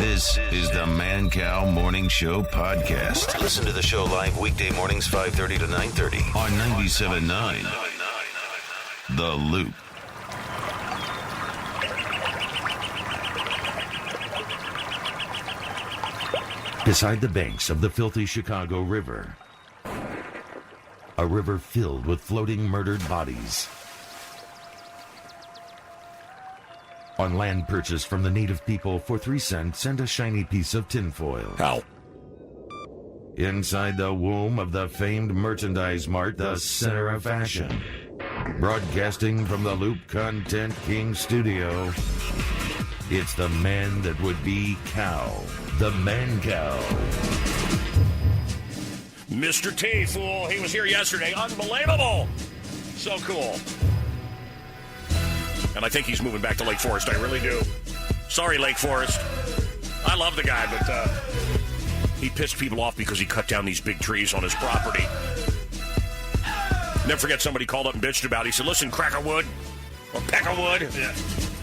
This is the Mancow Morning Show podcast. Listen to the show live weekday mornings 5:30 to 9:30 on 97.9 The Loop. Beside the banks of the filthy Chicago River, a river filled with floating murdered bodies. On land purchased from the native people for 3 cents and a shiny piece of tinfoil. How? Inside the womb of the famed merchandise mart, the center of fashion. Broadcasting from the Loop Content King studio, it's the man that would be Cow, the Mancow. Mr. T, fool. He was here yesterday. Unbelievable. So cool. And I think he's moving back to Lake Forest. I really do. Sorry, Lake Forest. I love the guy, but he pissed people off because he cut down these big trees on his property. Never forget somebody called up and bitched about it. He said, listen, Crackerwood, or Peckerwood. Yeah.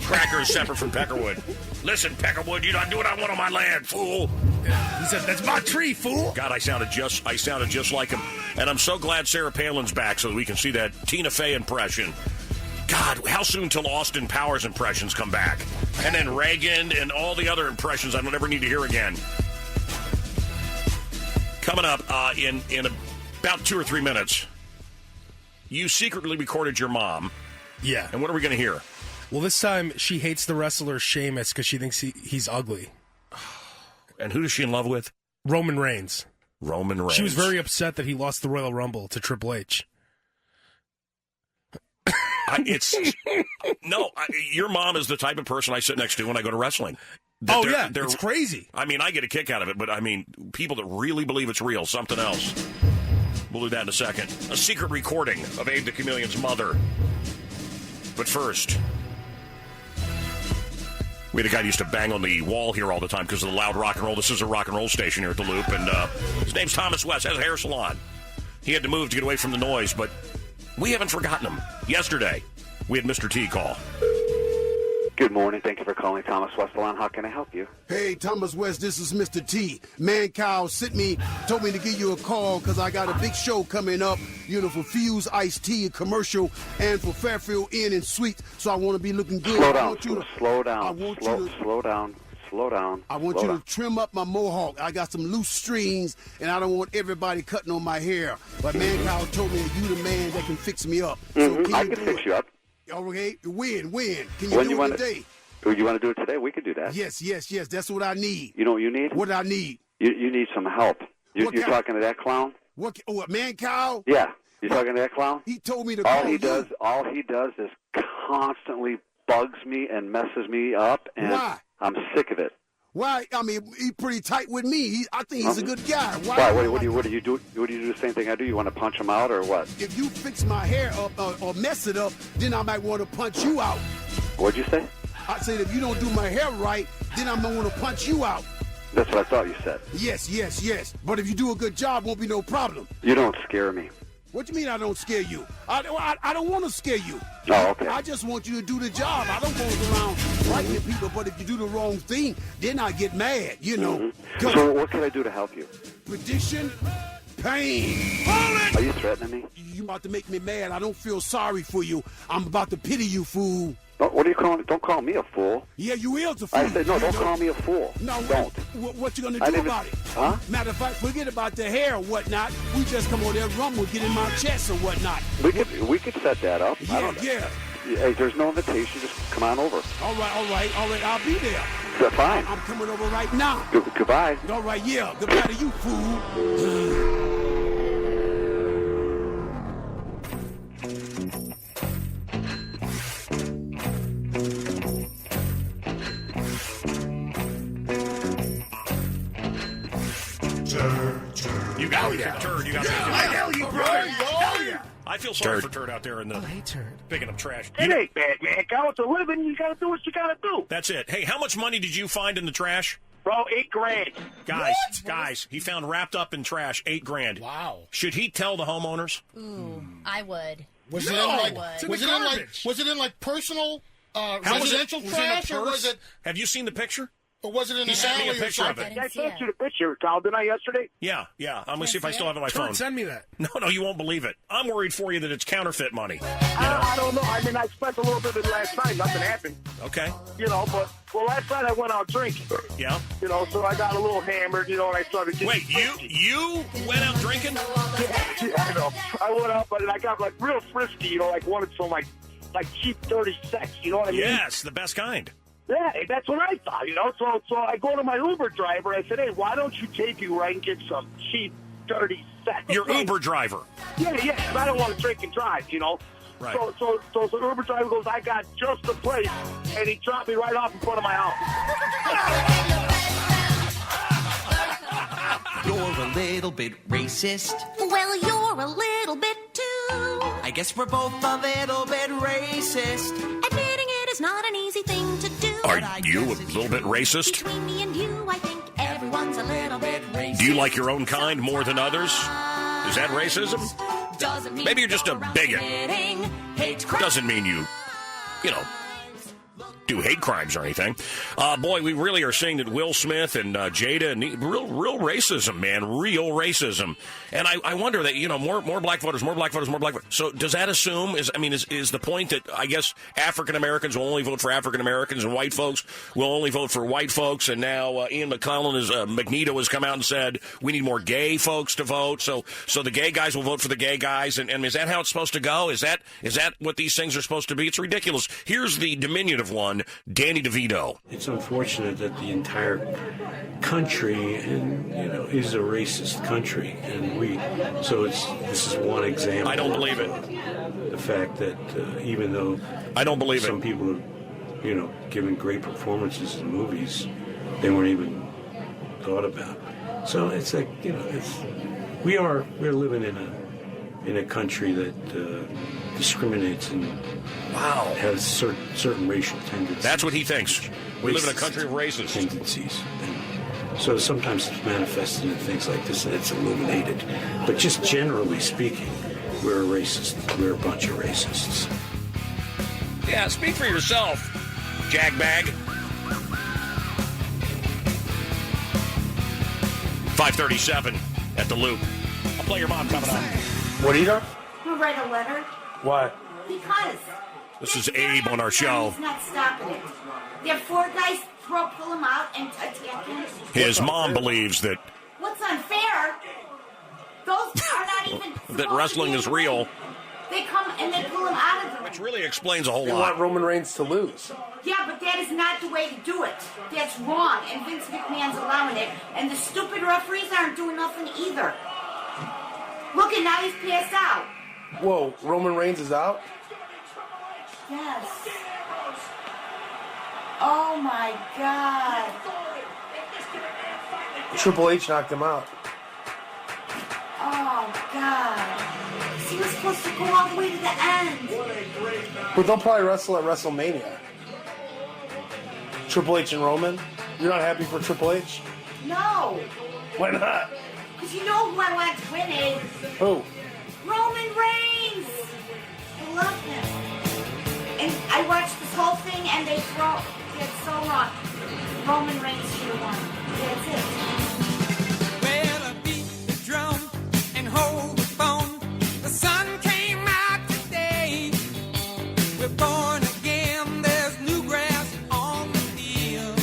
Cracker is separate from Peckerwood. Listen, Peckerwood, you don't do what I want on my land, fool. Yeah. He said, that's my tree, fool. God, I sounded just like him. And I'm so glad Sarah Palin's back so that we can see that Tina Fey impression. God, how soon till Austin Powers impressions come back? And then Reagan and all the other impressions I don't ever need to hear again. Coming up in about 2 or 3 minutes, you secretly recorded your mom. Yeah. And what are we going to hear? Well, this time she hates the wrestler Sheamus because she thinks he's ugly. And who is she in love with? Roman Reigns. Roman Reigns. She was very upset that he lost the Royal Rumble to Triple H. Your mom is the type of person I sit next to when I go to wrestling. It's crazy. I mean, I get a kick out of it, but I mean, people that really believe it's real, something else. We'll do that in a second. A secret recording of Abe the Chameleon's mother. But first, we had a guy who used to bang on the wall here all the time because of the loud rock and roll. This is a rock and roll station here at the Loop, and his name's Thomas West, has a hair salon. He had to move to get away from the noise, but we haven't forgotten him. Yesterday, we had Mr. T call. Good morning. Thank you for calling Thomas West Salon. How can I help you? Hey, Thomas West, this is Mr. T. Mancow told me to give you a call because I got a big show coming up, for Fuse Iced Tea commercial and for Fairfield Inn and Suites, so I want to be looking good. Slow down. I want you to trim up my mohawk. I got some loose strings, and I don't want everybody cutting on my hair. But Mancow told me that you the man that can fix me up. So I can fix you up. Okay, when? Can you do it today? You want to do it today? We can do that. Yes. That's what I need. You know what you need? What I need? You need some help. You're talking to that clown? What, Mancow? Yeah. You talking to that clown? He told me to call you. All he does is constantly bugs me and messes me up, and why? I'm sick of it. Why? I mean, he's pretty tight with me. I think he's a good guy. Why? What do you do? What do you do the same thing I do? You want to punch him out or what? If you fix my hair up or mess it up, then I might want to punch you out. What'd you say? I said if you don't do my hair right, then I'm going to want to punch you out. That's what I thought you said. Yes. But if you do a good job, won't be no problem. You don't scare me. What do you mean I don't scare you? I don't want to scare you. Oh, okay. I just want you to do the job. I don't go around frightening people, but if you do the wrong thing, then I get mad, Mm-hmm. So what can I do to help you? Perdition, pain. Hold it! Are you threatening me? You about to make me mad. I don't feel sorry for you. I'm about to pity you, fool. What are you calling? Don't call me a fool. Yeah, you is a fool. I said, no, don't call me a fool. No, don't. What you going to do about it? Huh? Matter of fact, forget about the hair or whatnot. We just come over there and rumble, get in my chest or whatnot. We could set that up. Yeah. Hey, there's no invitation. Just come on over. All right. I'll be there. Fine. I'm coming over right now. Goodbye. All right, yeah. Goodbye to you, fool. You got me, turd. You got me. Hell you, bro. Hell yeah. I feel sorry for Turd out there in the Turd. picking up trash. It ain't bad, man. It's a living. You gotta do what you gotta do. That's it. Hey, how much money did you find in the trash? Bro, $8,000. Guys, he found wrapped up in trash $8,000. Wow. Should he tell the homeowners? Ooh, I would. Was it in like personal residential trash, or was it? Have you seen the picture? But was it in He an sent me a alley or picture of something? it. I sent you the picture, Carl, didn't I, yesterday? Yeah. I'm going to see if I still have it on my phone. Kurt, send me that. No, you won't believe it. I'm worried for you that it's counterfeit money. I don't know. I mean, I spent a little bit of it last night. Nothing happened. Okay. Well, last night I went out drinking. Yeah. So I got a little hammered, and I started getting... Wait, you went out drinking? Yeah, I know. I went out, but I got, real frisky, wanted some, cheap, dirty sex, you know what I mean? Yes, the best kind. Yeah, that's what I thought, So I go to my Uber driver. I said, hey, why don't you take me where I can get some cheap, dirty sex? Your Uber driver? Yeah, because I don't want to drink and drive, Right. So the Uber driver goes, I got just the place, and he dropped me right off in front of my house. You're a little bit racist. Well, you're a little bit too. I guess we're both a little bit racist. Admitting it is not an easy thing to do. Are you a little bit racist? Between me and you, I think everyone's a little bit racist. Do you like your own kind more than others? Is that racism? Doesn't mean Maybe you're just a bigot. Hate Doesn't mean you do hate crimes or anything. Boy, we really are seeing that Will Smith and Jada, and real racism, man, real racism. And I wonder that, more black voters. So does that assume, is the point that, I guess, African Americans will only vote for African Americans and white folks will only vote for white folks? And now Ian Magneto has come out and said we need more gay folks to vote. So the gay guys will vote for the gay guys. And is that how it's supposed to go? Is that what these things are supposed to be? It's ridiculous. Here's the diminutive one, Danny DeVito. It's unfortunate that the entire country is a racist country, and this is one example. I don't believe it. The fact that even though I don't believe some people have given great performances in movies, they weren't even thought about. So it's like we're living in a country that discriminates and has certain racial tendencies. That's what he thinks. We live in a country of racists. Tendencies. And so sometimes it's manifested in things like this, and it's illuminated. But just generally speaking, we're a racist. We're a bunch of racists. Yeah, speak for yourself, jagbag. 5:37 at the Loop. I'll play your mom coming up. What are you doing? You write a letter? Why? Because. This is Abe on our show. He's not stopping it. There are 4 guys pull him out and attack him. His mom believes that What's unfair? Those are not even that wrestling is real. They come and they pull him out of the ring. Which really explains a whole They lot. want Roman Reigns to lose. Yeah, but that is not the way to do it. That's wrong, and Vince McMahon's allowing it. And the stupid referees aren't doing nothing either. Look, and now he's passed out. Whoa, Roman Reigns is out? Yes. Oh my God. Triple H knocked him out. Oh God. He was supposed to go all the way to the end. But they'll probably wrestle at WrestleMania. Triple H and Roman? You're not happy for Triple H? No. Why not? Because you know who I want to win it. Who? Roman Reigns. I love him. And I watched this whole thing and it's so wrong. Roman Reigns should have won. That's it. Well, I beat the drum and hold the phone. The sun came out today. We're born again. There's new grass on the field.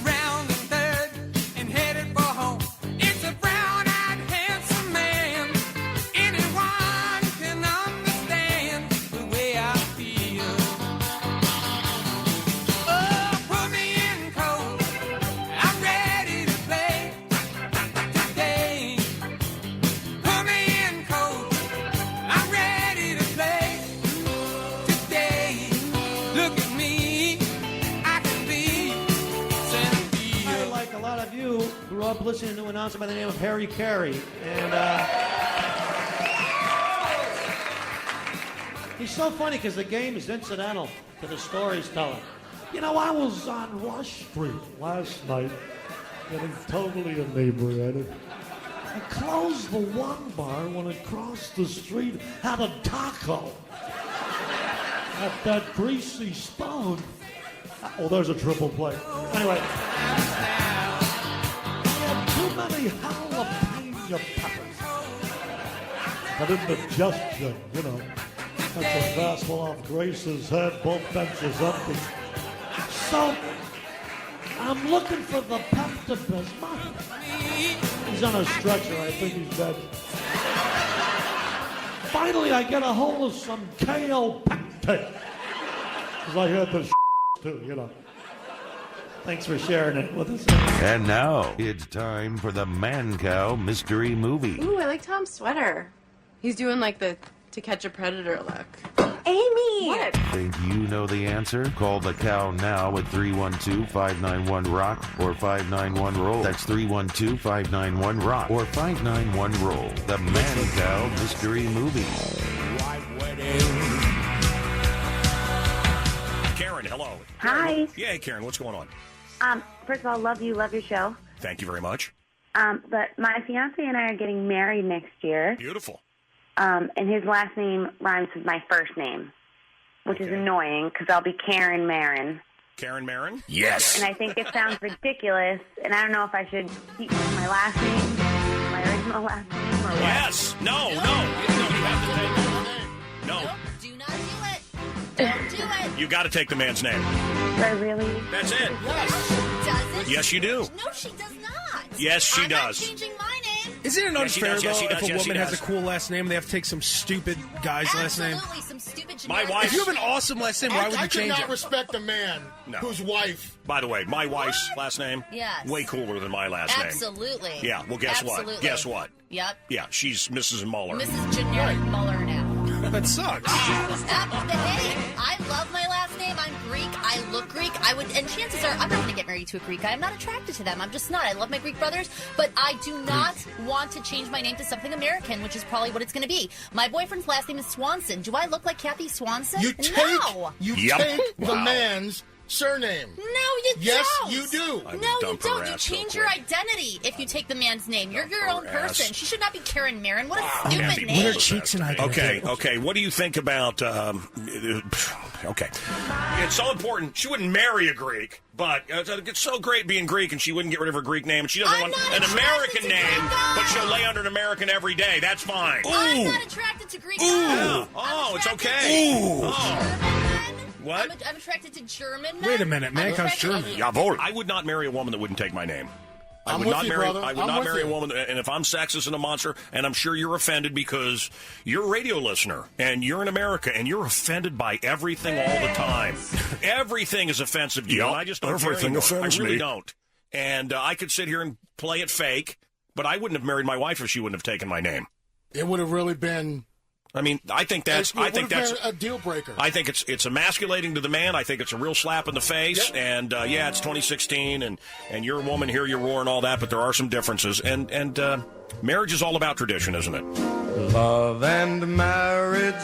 Around the third and headed for home. It's a brown-eyed, handsome man. Anyone can understand the way I feel. Oh, put me in cold. I'm ready to play today. Put me in cold. I'm ready to play today. Look at me. I can be I, like a lot of you, grew up listening to an announcer by the name of Harry Carey. And he's so funny because the game is incidental to the story he's telling. I was on Rush Street last night, getting totally inebriated. I closed the one bar when across the street had a taco. At that greasy stone, Oh, there's a triple play. Anyway. Too many jalapeno peppers. But indigestion, you know. That's a fastball off Grace's head, both benches empty. So, I'm looking for the Pepto-Bismol. He's on a stretcher, I think he's dead. Finally, I get a hold of some kale pectate. Because I heard the too, you know. Thanks for sharing it with us. And now, it's time for the Mancow Mystery Movie. Ooh, I like Tom's sweater. He's doing like the To Catch a Predator look. Amy! What? Think you know the answer? Call the cow now at 312-591-ROCK or 591-ROLL. That's 312-591-ROCK or 591-ROLL. The Mancow Mystery Movie. Karen, hello. Hi. Yeah, Karen, what's going on? First of all, love your show. Thank you very much. But my fiance and I are getting married next year. Beautiful. And his last name rhymes with my first name, which is annoying because I'll be Karen Maron. Karen Maron? Yes. And I think it sounds ridiculous, and I don't know if I should keep my last name, my original last name, or what. Yes. No. You have to take it. No. Do not do it. Don't do it. You got to take the man's name. Do I really? That's it. Does it? Yes, you do. No, she does not. Yes, she I'm does. Not changing my name. Isn't it Yes, she unfair, does. Yes, though, she does. if a Yes, she woman has does. a cool last name, they have to take some stupid guy's last name? Absolutely, some stupid My generic. wife. If you have an awesome last name, why would you change I it? could not respect a man whose wife. By the way, my wife's last name, Yes. way cooler than my last name. Absolutely. Yeah, well, guess what? Absolutely. Guess what? Yep. Yeah, she's Mrs. Muller. Mrs. Generic Muller now. That sucks. Hey, I love my last name. I'm Greek. I look Greek. And chances are I'm not going to get married to a Greek guy. I'm not attracted to them. I'm just not. I love my Greek brothers, but I do not want to change my name to something American, which is probably what it's going to be. My boyfriend's last name is Swanson. Do I look like Kathy Swanson? You take No. the man's surname. No, you Yes, don't. you do. I would No, you dump her don't. You ass real change your quick. identity if you take the man's name. You're your own her person. ass. She should not be Karen Maron. What a Kathy stupid Muller. name. Cheeks and I Okay. What do you think about? Okay, it's so important. She wouldn't marry a Greek, but it's so great being Greek, and she wouldn't get rid of her Greek name, and she doesn't I'm want not an attracted American to name, Greek guys. but she'll lay under an American every day. That's fine. I'm not attracted to Greek Ooh. guys. Oh, it's attracted okay. to Ooh. German men. What? I'm attracted to German men. Wait a minute, I'm Mancow's attracted- German. Jawohl. I would not marry a woman that wouldn't take my name. I I'm would with not you, marry. brother. I would I'm not with marry a you. woman. And if I'm sexist and a monster, and I'm sure you're offended because you're a radio listener and you're in America and you're offended by everything all the time. Everything is offensive to you. And I just don't care everything anymore. offends I really me. don't. And I could sit here and play it fake, but I wouldn't have married my wife if she wouldn't have taken my name. It would have really been. I mean, I think that's. It I would think have that's been a deal breaker. I think it's emasculating to the man. I think it's a real slap in the face. Yep. And yeah, it's 2016, and you're a woman, here you roar and all that, but there are some differences. And marriage is all about tradition, isn't it? Love and marriage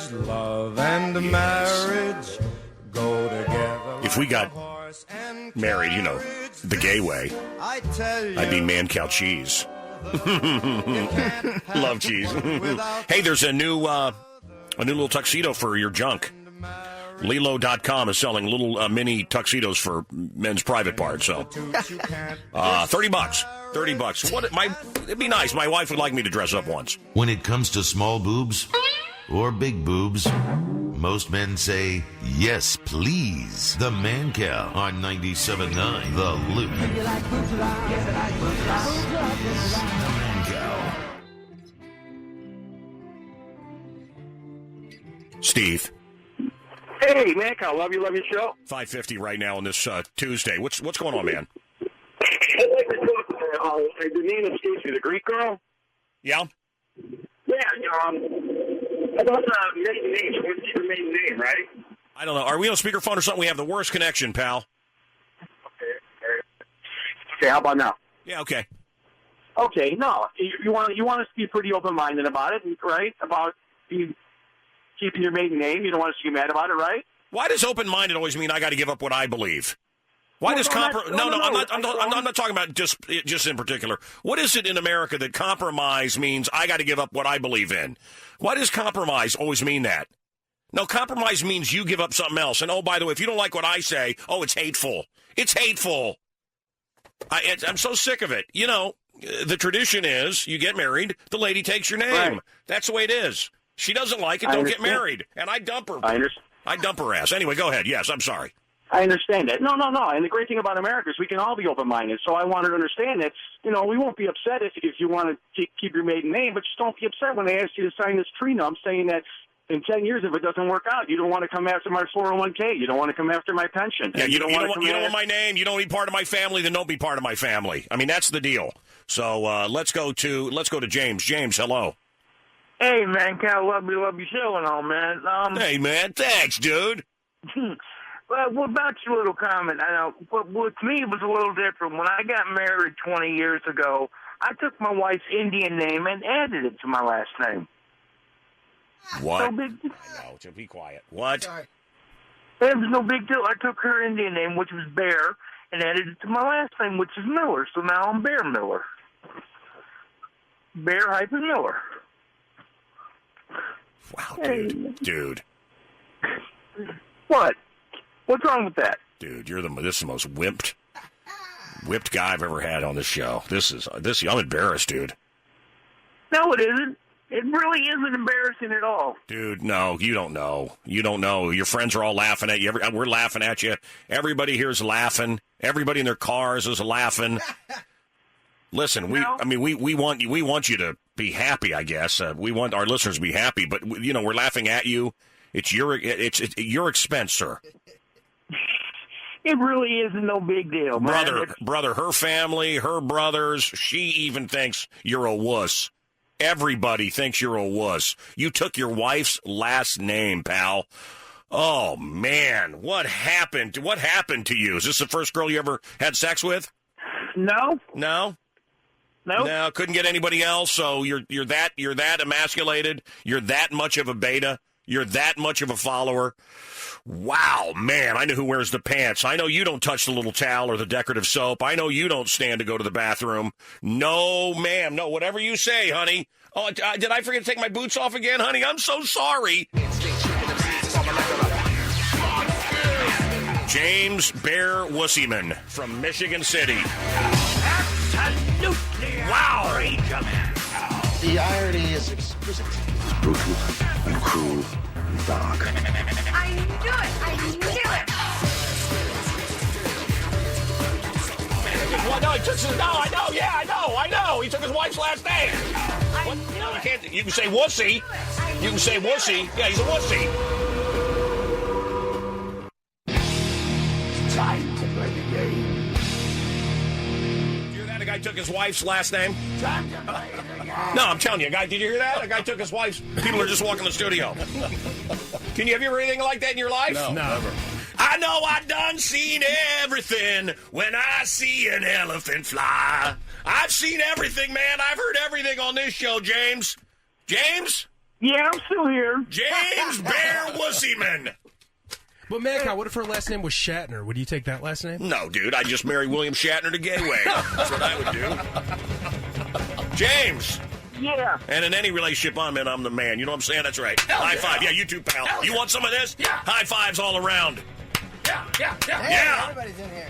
go together. If we got married, you know, the gay way, I'd be Mancow cheese. Love cheese. Hey, there's a new little tuxedo for your junk. Lilo.com is selling little mini tuxedos for men's private parts. So, $30. $30. It'd be nice. My wife would like me to dress up once. When it comes to small boobs or big boobs, most men say, yes, please. The Mancow on 97.9 The Loop. Steve. Hey, Mancow, love your show. 5:50 right now on this Tuesday. What's going on, man? I'd like to talk the name escapes me, the Greek girl. Yeah? Yeah, about the maiden name. What's your maiden name, right? I don't know. Are we on speakerphone or something? We have the worst connection, pal. Okay, how about now? Yeah, okay. Okay, no, you want us to be pretty open-minded about it, right? About keeping your maiden name. You don't want us to get mad about it, right? Why does open-minded always mean I got to give up what I believe? Why does I'm not talking about just in particular. What is it in America that compromise means I got to give up what I believe in? Why does compromise always mean that? No, compromise means you give up something else. And, oh, by the way, if you don't like what I say, oh, it's hateful. It's hateful. I'm so sick of it. You know, the tradition is you get married, the lady takes your name. Right. That's the way it is. She doesn't like it, don't get married. And I dump her. I dump her ass. Anyway, go ahead. Yes, I'm sorry. I understand that. No. And the great thing about America is we can all be open-minded. So I wanted to understand that, you know, we won't be upset if you want to keep your maiden name, but just don't be upset when they ask you to sign this prenup saying that in 10 years, if it doesn't work out, you don't want to come after my 401k. You don't want to come after my pension. Yeah, you don't want my name. You don't want to be part of my family. Then don't be part of my family. I mean, that's the deal. So let's go to James. James, hello. Hey, Mancow, love your show and all, man. Hey, man, thanks, dude. Well, what about your little comment? I know, with me, it was a little different. When I got married 20 years ago, I took my wife's Indian name and added it to my last name. What? No big deal. No, to be quiet. What? Sorry. It was no big deal. I took her Indian name, which was Bear, and added it to my last name, which is Miller. So now I'm Bear Miller. Bear-Miller. Wow, dude. What? What's wrong with that? Dude, this is the most whipped guy I've ever had on this show. I'm embarrassed, dude. No, it isn't. It really isn't embarrassing at all. Dude, no, you don't know. You don't know. Your friends are all laughing at you. We're laughing at you. Everybody here is laughing. Everybody in their cars is laughing. Listen, we want you to be happy, I guess. We want our listeners to be happy, but we're laughing at you. It's your expense, sir. It really isn't no big deal, man. Brother, her family, her brothers, she even thinks you're a wuss. Everybody thinks you're a wuss. You took your wife's last name, pal. Oh, man. What happened? What happened to you? Is this the first girl you ever had sex with? No. No? Nope. No, couldn't get anybody else, so you're that emasculated? You're that much of a beta? You're that much of a follower? Wow, man, I know who wears the pants. I know you don't touch the little towel or the decorative soap. I know you don't stand to go to the bathroom. No, ma'am. No, whatever you say, honey. Oh, did I forget to take my boots off again, honey? I'm so sorry. James Bear Wussyman from Michigan City. Absolutely. Wow. The irony is exquisite. Brutal and cruel and dark. I knew it. Well, no, I know. He took his wife's last name. What? No, you can't. You can say wussy. You can say wussy. Yeah, he's a wussy. It's time to play the game. Did you hear that? A guy took his wife's last name? Time to play the game. No, I'm telling you, did you hear that? A guy took his wife's. People are just walking the studio. Have you ever anything like that in your life? No. Never. I know I done seen everything when I see an elephant fly. I've seen everything, man. I've heard everything on this show, James. James? Yeah, I'm still here. James Bear Wussyman. But Mancow, what if her last name was Shatner? Would you take that last name? No, dude. I'd just marry William Shatner the gay way. That's what I would do. James. Yeah. And in any relationship I'm in, I'm the man. You know what I'm saying? That's right. High five. Yeah, you too, pal. You want some of this? Yeah. High fives all around. Yeah. Everybody's in here.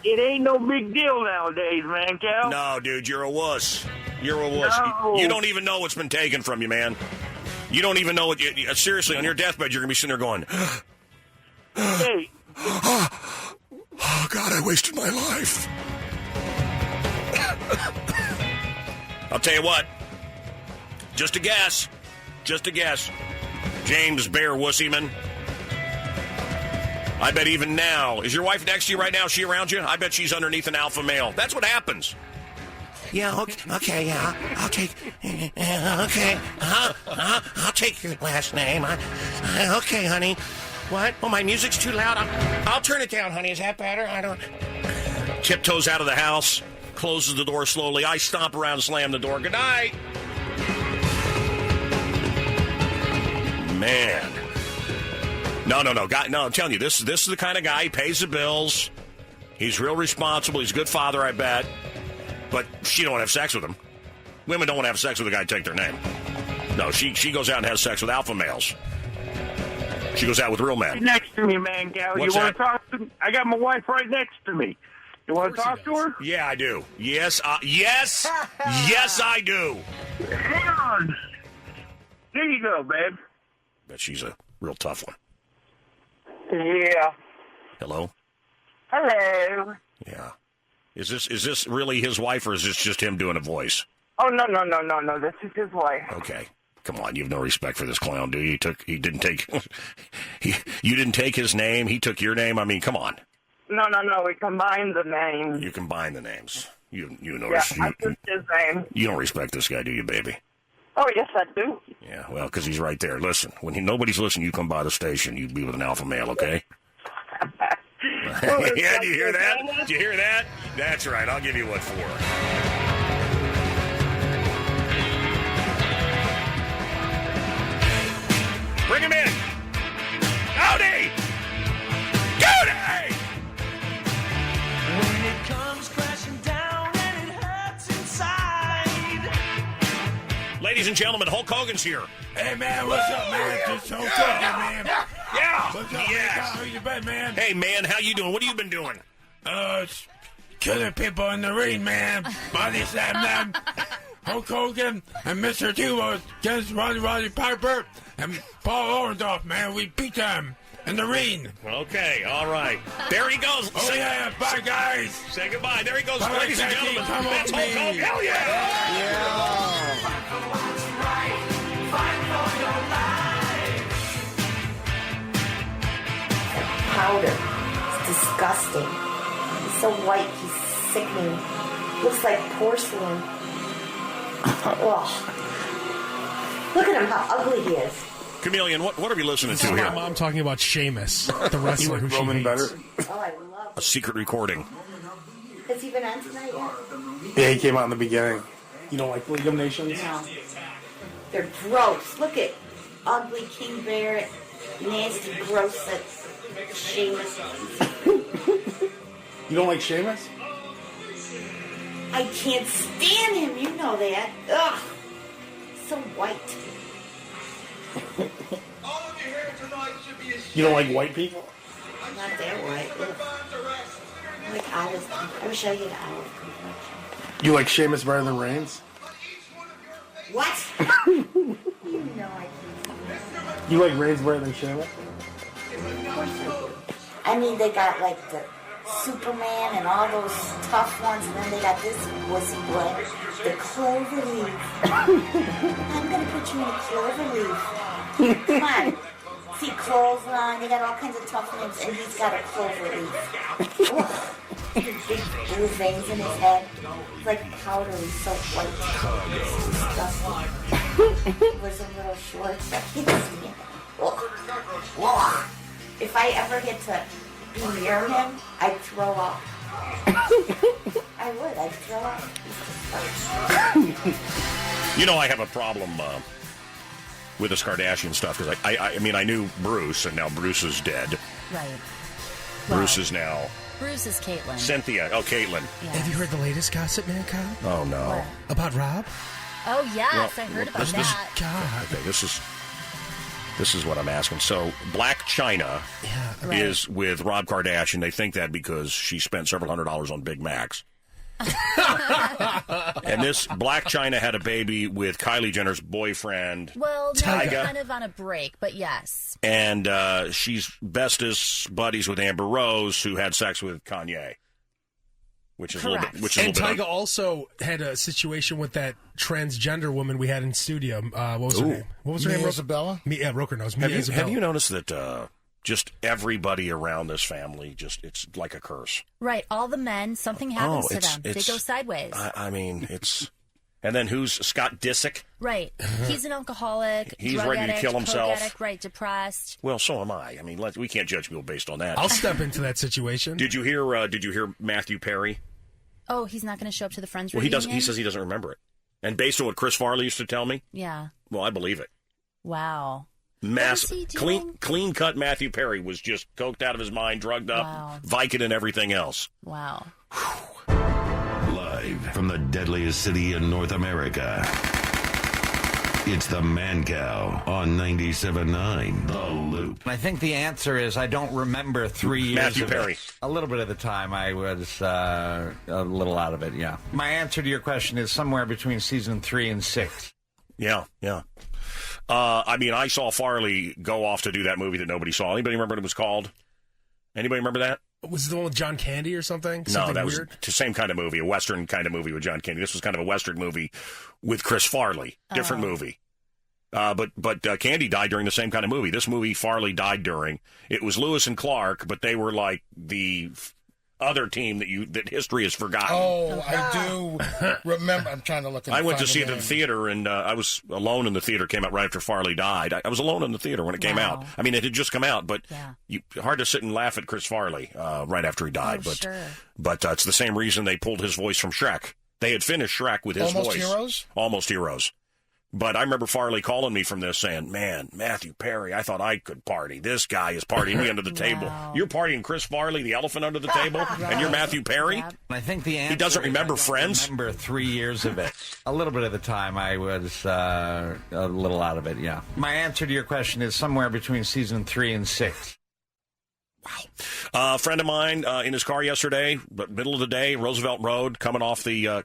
It ain't no big deal nowadays, Mancow. No, dude, you're a wuss. You're a wuss. No. You don't even know what's been taken from you, man. You don't even know what. Seriously, on your deathbed, you're gonna be sitting there going, Hey. "Oh God, I wasted my life." I'll tell you what. Just a guess. James Bear Wussyman. I bet even now, is your wife next to you right now? Is she around you? I bet she's underneath an alpha male. That's what happens. Yeah, okay, yeah, I'll take, okay, I'll take your last name. Okay, honey. What? Oh, my music's too loud. I'll turn it down, honey. Is that better? I don't. Tiptoes out of the house, closes the door slowly. I stomp around and slam the door. Good night. Man. No. Guy, no, I'm telling you, this is the kind of guy. He pays the bills. He's real responsible. He's a good father, I bet. But she don't want to have sex with him. Women don't want to have sex with a guy to take their name. No, she goes out and has sex with alpha males. She goes out with real men. Next to me, Mancow. What's You want that? to talk to me? I got my wife right next to me. You want to talk to her? Yeah, I do. Yes, yes, yes, I do. Hang on. Here you go, babe. But she's a real tough one. Yeah. Hello? Hello. Yeah. Is this really his wife, or is this just him doing a voice? Oh, no. This is his wife. Okay. Come on, you have no respect for this clown, do you? You didn't take his name. He took your name. I mean, come on. No. We combined the names. You combine the names. You know. Yeah, I took his name. You don't respect this guy, do you, baby? Oh, yes, I do. Yeah, well, because he's right there. Listen, when nobody's listening, you come by the station. You be with an alpha male, okay? Yeah, do you hear that? Do you hear that? That's right. I'll give you what for. Bring him in. Howdy! Goody! When it comes crashing down and it hurts inside. Ladies and gentlemen, Hulk Hogan's here. Hey, man, what's up, man? Just Hulk Hogan, man. Yeah. What's up, Yes. man? How you been, man? Hey, man, how you doing? What have you been doing? Killing people in the ring, man. Body slam them. Hulk Hogan and Mr. T was against Roddy Piper and Paul Orndorff, man. We beat them in the ring. Okay, all right. There he goes. Oh, yeah. Bye, guys. Say goodbye. There he goes, Bye, ladies and Jackie. gentlemen. Come on, That's Hulk me. Hogan. Hell yeah! Powder. It's disgusting. He's so white, he's sickening. Looks like porcelain. Ugh. Look at him, how ugly he is. Chameleon, what are we listening This to is here? my mom talking about Sheamus, the wrestler who she hates. Oh, I love A secret recording. Has he been on tonight yet? Yeah, he came out in the beginning. You don't like League of Nations? No. They're gross. Look at ugly King Barrett, nasty, gross Sheamus. You don't like Sheamus? I can't stand him, you know that. Ugh. So white. You don't like white people? Not that white. Ugh. I like olive. I wish I had olive complexion. You like Sheamus better than Reigns? What? You know I can't. You like Reigns better than Sheamus? Of course I do. I mean, they got like the Superman and all those tough ones, and then they got this wussy boy, the clover leaf. I'm gonna put you in a clover leaf. Come on. See, clothesline, they got all kinds of tough names, and he's got a clover leaf. Ugh. Big blue veins in his head. He's like powdery, so white. It's disgusting. He wears a little shorts. I can't see it. Ugh. Ugh. If I ever get to be near him, I'd throw up. I would. I'd throw up. You know, I have a problem with this Kardashian stuff because I mean, I knew Bruce, and now Bruce is dead. Right. Bruce is now Bruce is Caitlyn. Cynthia. Oh, Caitlyn. Have you heard the latest gossip, man, Kyle? Oh, no. What? About Rob? Oh, yes, Well, I heard about this- that. God. Okay, this is what I'm asking. So, Black China Right. is with Rob Kardashian. They think that because she spent several $100s on Big Macs. And this Black China had a baby with Kylie Jenner's boyfriend. Well, no, Tyga. they're kind of on a break, but yes. And she's bestest buddies with Amber Rose, who had sex with Kanye. Which is a little bit. Which is And a little Tyga bit also had a situation with that transgender woman we had in studio. What was her Ooh. name? What was her Mia name? Isabella? Yeah, Roker knows. Mia have Isabella. you noticed that just everybody around this family, it's like a curse? Right, all the men, something happens to it's- them. They it's- go sideways. I mean, it's... And then who's Scott Disick? Right. He's an alcoholic, He's drug ready to addict, kill coke himself. addict, right, depressed. Well, so am I. I mean, we can't judge people based on that. I'll step into that situation. Did you hear Matthew Perry? Oh, he's not going to show up to the Friends Well, he reunion? doesn't. He says he doesn't remember it. And based on what Chris Farley used to tell me, Yeah. well, I believe it. Wow. Massive, What is he doing? clean cut Matthew Perry was just coked out of his mind, drugged up, Wow. Vicodin and everything else. Wow. Live from the deadliest city in North America. It's the Mancow on 97.9 The Loop. I think the answer is I don't remember 3 years Matthew of Perry. it. A little bit of the time I was a little out of it, yeah. My answer to your question is somewhere between season 3 and 6. Yeah. I mean, I saw Farley go off to do that movie that nobody saw. Anybody remember what it was called? Anybody remember that? Was it the one with John Candy or something? No, that weird? was the same kind of movie, a Western kind of movie with John Candy. This was kind of a Western movie with Chris Farley. Different movie. But Candy died during the same kind of movie. This movie, Farley died during. It was Lewis and Clark, but they were like the other team that history has forgotten. Oh, I do remember. I'm trying to look at I went to see it in the theater, and I was alone in the theater. Came out right after Farley died. I was alone in the theater when it came out. I mean, it had just come out, but hard to sit and laugh at Chris Farley right after he died. But it's the same reason they pulled his voice from Shrek. They had finished Shrek with his voice. Almost Heroes. But I remember Farley calling me from this saying, man, Matthew Perry, I thought I could party. This guy is partying me under the table. You're partying Chris Farley, the elephant under the table, and you're Matthew Perry? I think the answer he doesn't remember Friends? I remember 3 years of it. A little bit of the time I was a little out of it, yeah. My answer to your question is somewhere between season 3 and 6. Wow. A friend of mine in his car yesterday, middle of the day, Roosevelt Road, coming off the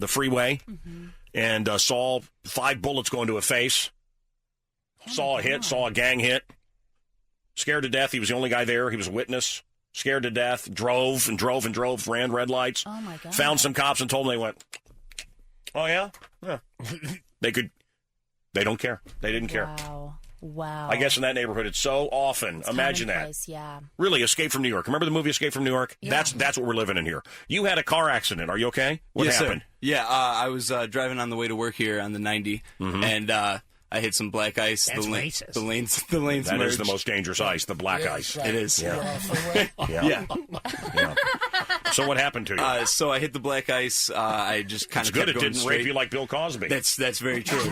freeway. Mm-hmm. And saw 5 bullets go into a face. Saw a hit, saw a gang hit. Scared to death. He was the only guy there. He was a witness. Scared to death. Drove, ran red lights. Oh, my God. Found some cops and told them. They went, oh, yeah? Yeah. They don't care. They didn't care. Wow. I guess in that neighborhood, it's so often. Imagine that. Yeah. Really, Escape from New York. Remember the movie Escape from New York? Yeah. That's what we're living in here. You had a car accident. Are you okay? What happened? Sir. Yeah, I was driving on the way to work here on the 90, and I hit some black ice. That's racist. The lanes That merged. is the most dangerous ice, the black ice. It is. Yeah. So what happened to you? So I hit the black ice. I just kind It's of good kept it going didn't straight. rape you like Bill Cosby. That's very true.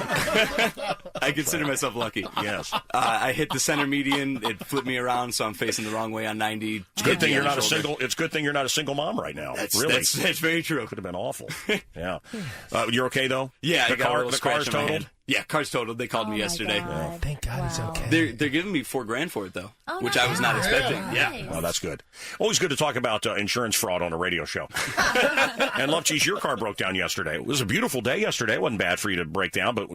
I consider myself lucky. Yes. I hit the center median. It flipped me around, so I'm facing the wrong way on 90. It's good thing you're not a single. It's good thing you're not a single mom right now. That's very true. Could have been awful. Yeah. You're okay though? Yeah. The car's totaled. Yeah, car's totaled. They called me yesterday. Oh, thank God he's okay. They're giving me $4,000 for it though, which I was not expecting. Yeah. Well, that's good. Always good to talk about insurance fraud on a radio show. And Love Cheese, your car broke down yesterday. It was a beautiful day yesterday. It wasn't bad for you to break down, but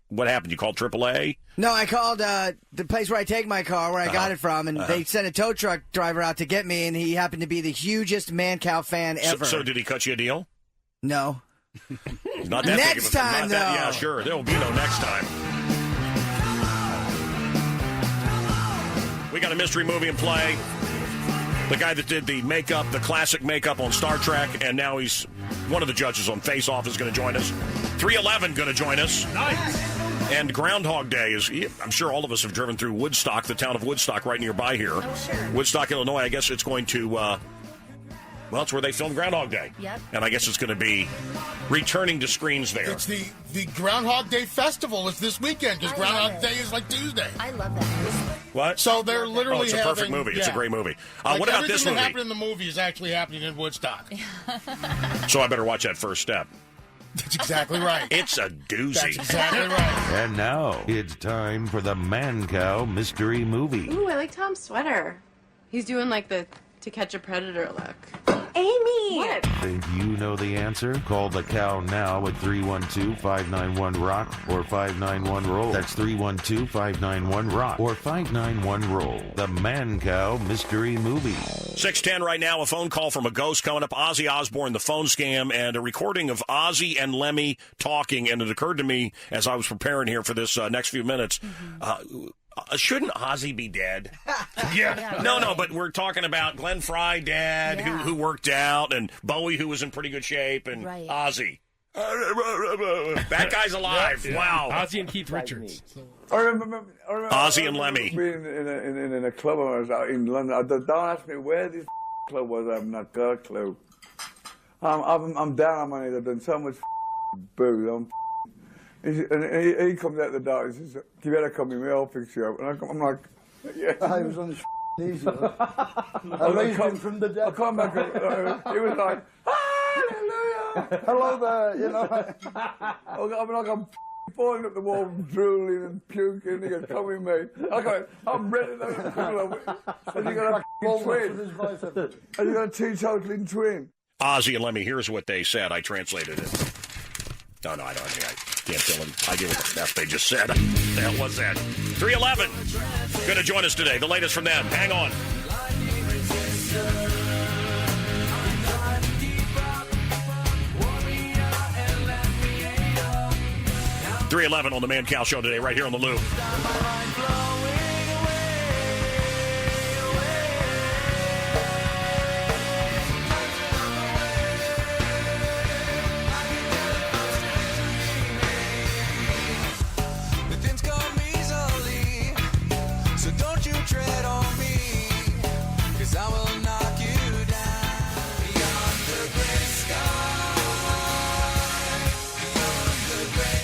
what happened? You called AAA? No, I called the place where I take my car, where I got it from, and they sent a tow truck driver out to get me, and he happened to be the hugest Mancow fan ever. So did he cut you a deal? No. Not that next big of a, time, not though. That, yeah, sure. There will be no next time. We got a mystery movie in play. The guy that did the makeup, the classic makeup on Star Trek, and now he's one of the judges on Face Off is going to join us. 311 going to join us. Nice. And Groundhog Day is, I'm sure all of us have driven through Woodstock, the town of Woodstock right nearby here. Oh, sure. Woodstock, Illinois. I guess it's going to, it's where they filmed Groundhog Day. Yep. And I guess it's going to be returning to screens there. It's the Groundhog Day Festival is this weekend because Groundhog Day is like Tuesday. I love that. What? So they're literally it's a perfect movie. It's a great movie. What about this Everything movie? that happened in the movie is actually happening in Woodstock. So I better watch that First Step. That's exactly right. It's a doozy. That's exactly right. And now it's time for the Mancow Mystery Movie. Ooh, I like Tom's sweater. He's doing like the To Catch a Predator look. Amy! What? Think you know the answer? Call the cow now at 312-591-ROCK or 591-ROLL. That's 312-591-ROCK or 591-ROLL. The Mancow Mystery Movie. 6:10 right now, a phone call from a ghost coming up. Ozzy Osbourne, the phone scam, and a recording of Ozzy and Lemmy talking. And it occurred to me as I was preparing here for this next few minutes, shouldn't Ozzy be dead? Yeah. No, but we're talking about Glenn Fry, dad, who worked out, and Bowie, who was in pretty good shape, and Ozzy. That guy's alive. Yeah. Wow. Ozzy and Keith Richards. I remember Ozzy and Lemmy. Being in a club when I was out in London. Don't ask me where this club was. I've not got a clue. I'm down on my knees. I've done so much booze. And he comes out the door and says, "You better come with me. I'll fix you up." And I'm like, "Yeah." I was on the knees. I raised him from the dead. I come back. He was like, "Hallelujah! Hello there," you know. I'm like, I'm falling up the wall, drooling and puking. He goes, come with me. I go, I'm ready to go. And you got a twin. And you got a teetotaling twin. Ozzy and Lemmy, here's what they said. I translated it. No, I can't tell them. I get what the F they just said. What the hell was that? 311. Going to join us today. The latest from them. Hang on. 311 on the Mancow Show today, right here on the Loop. I will knock you down beyond the gray sky.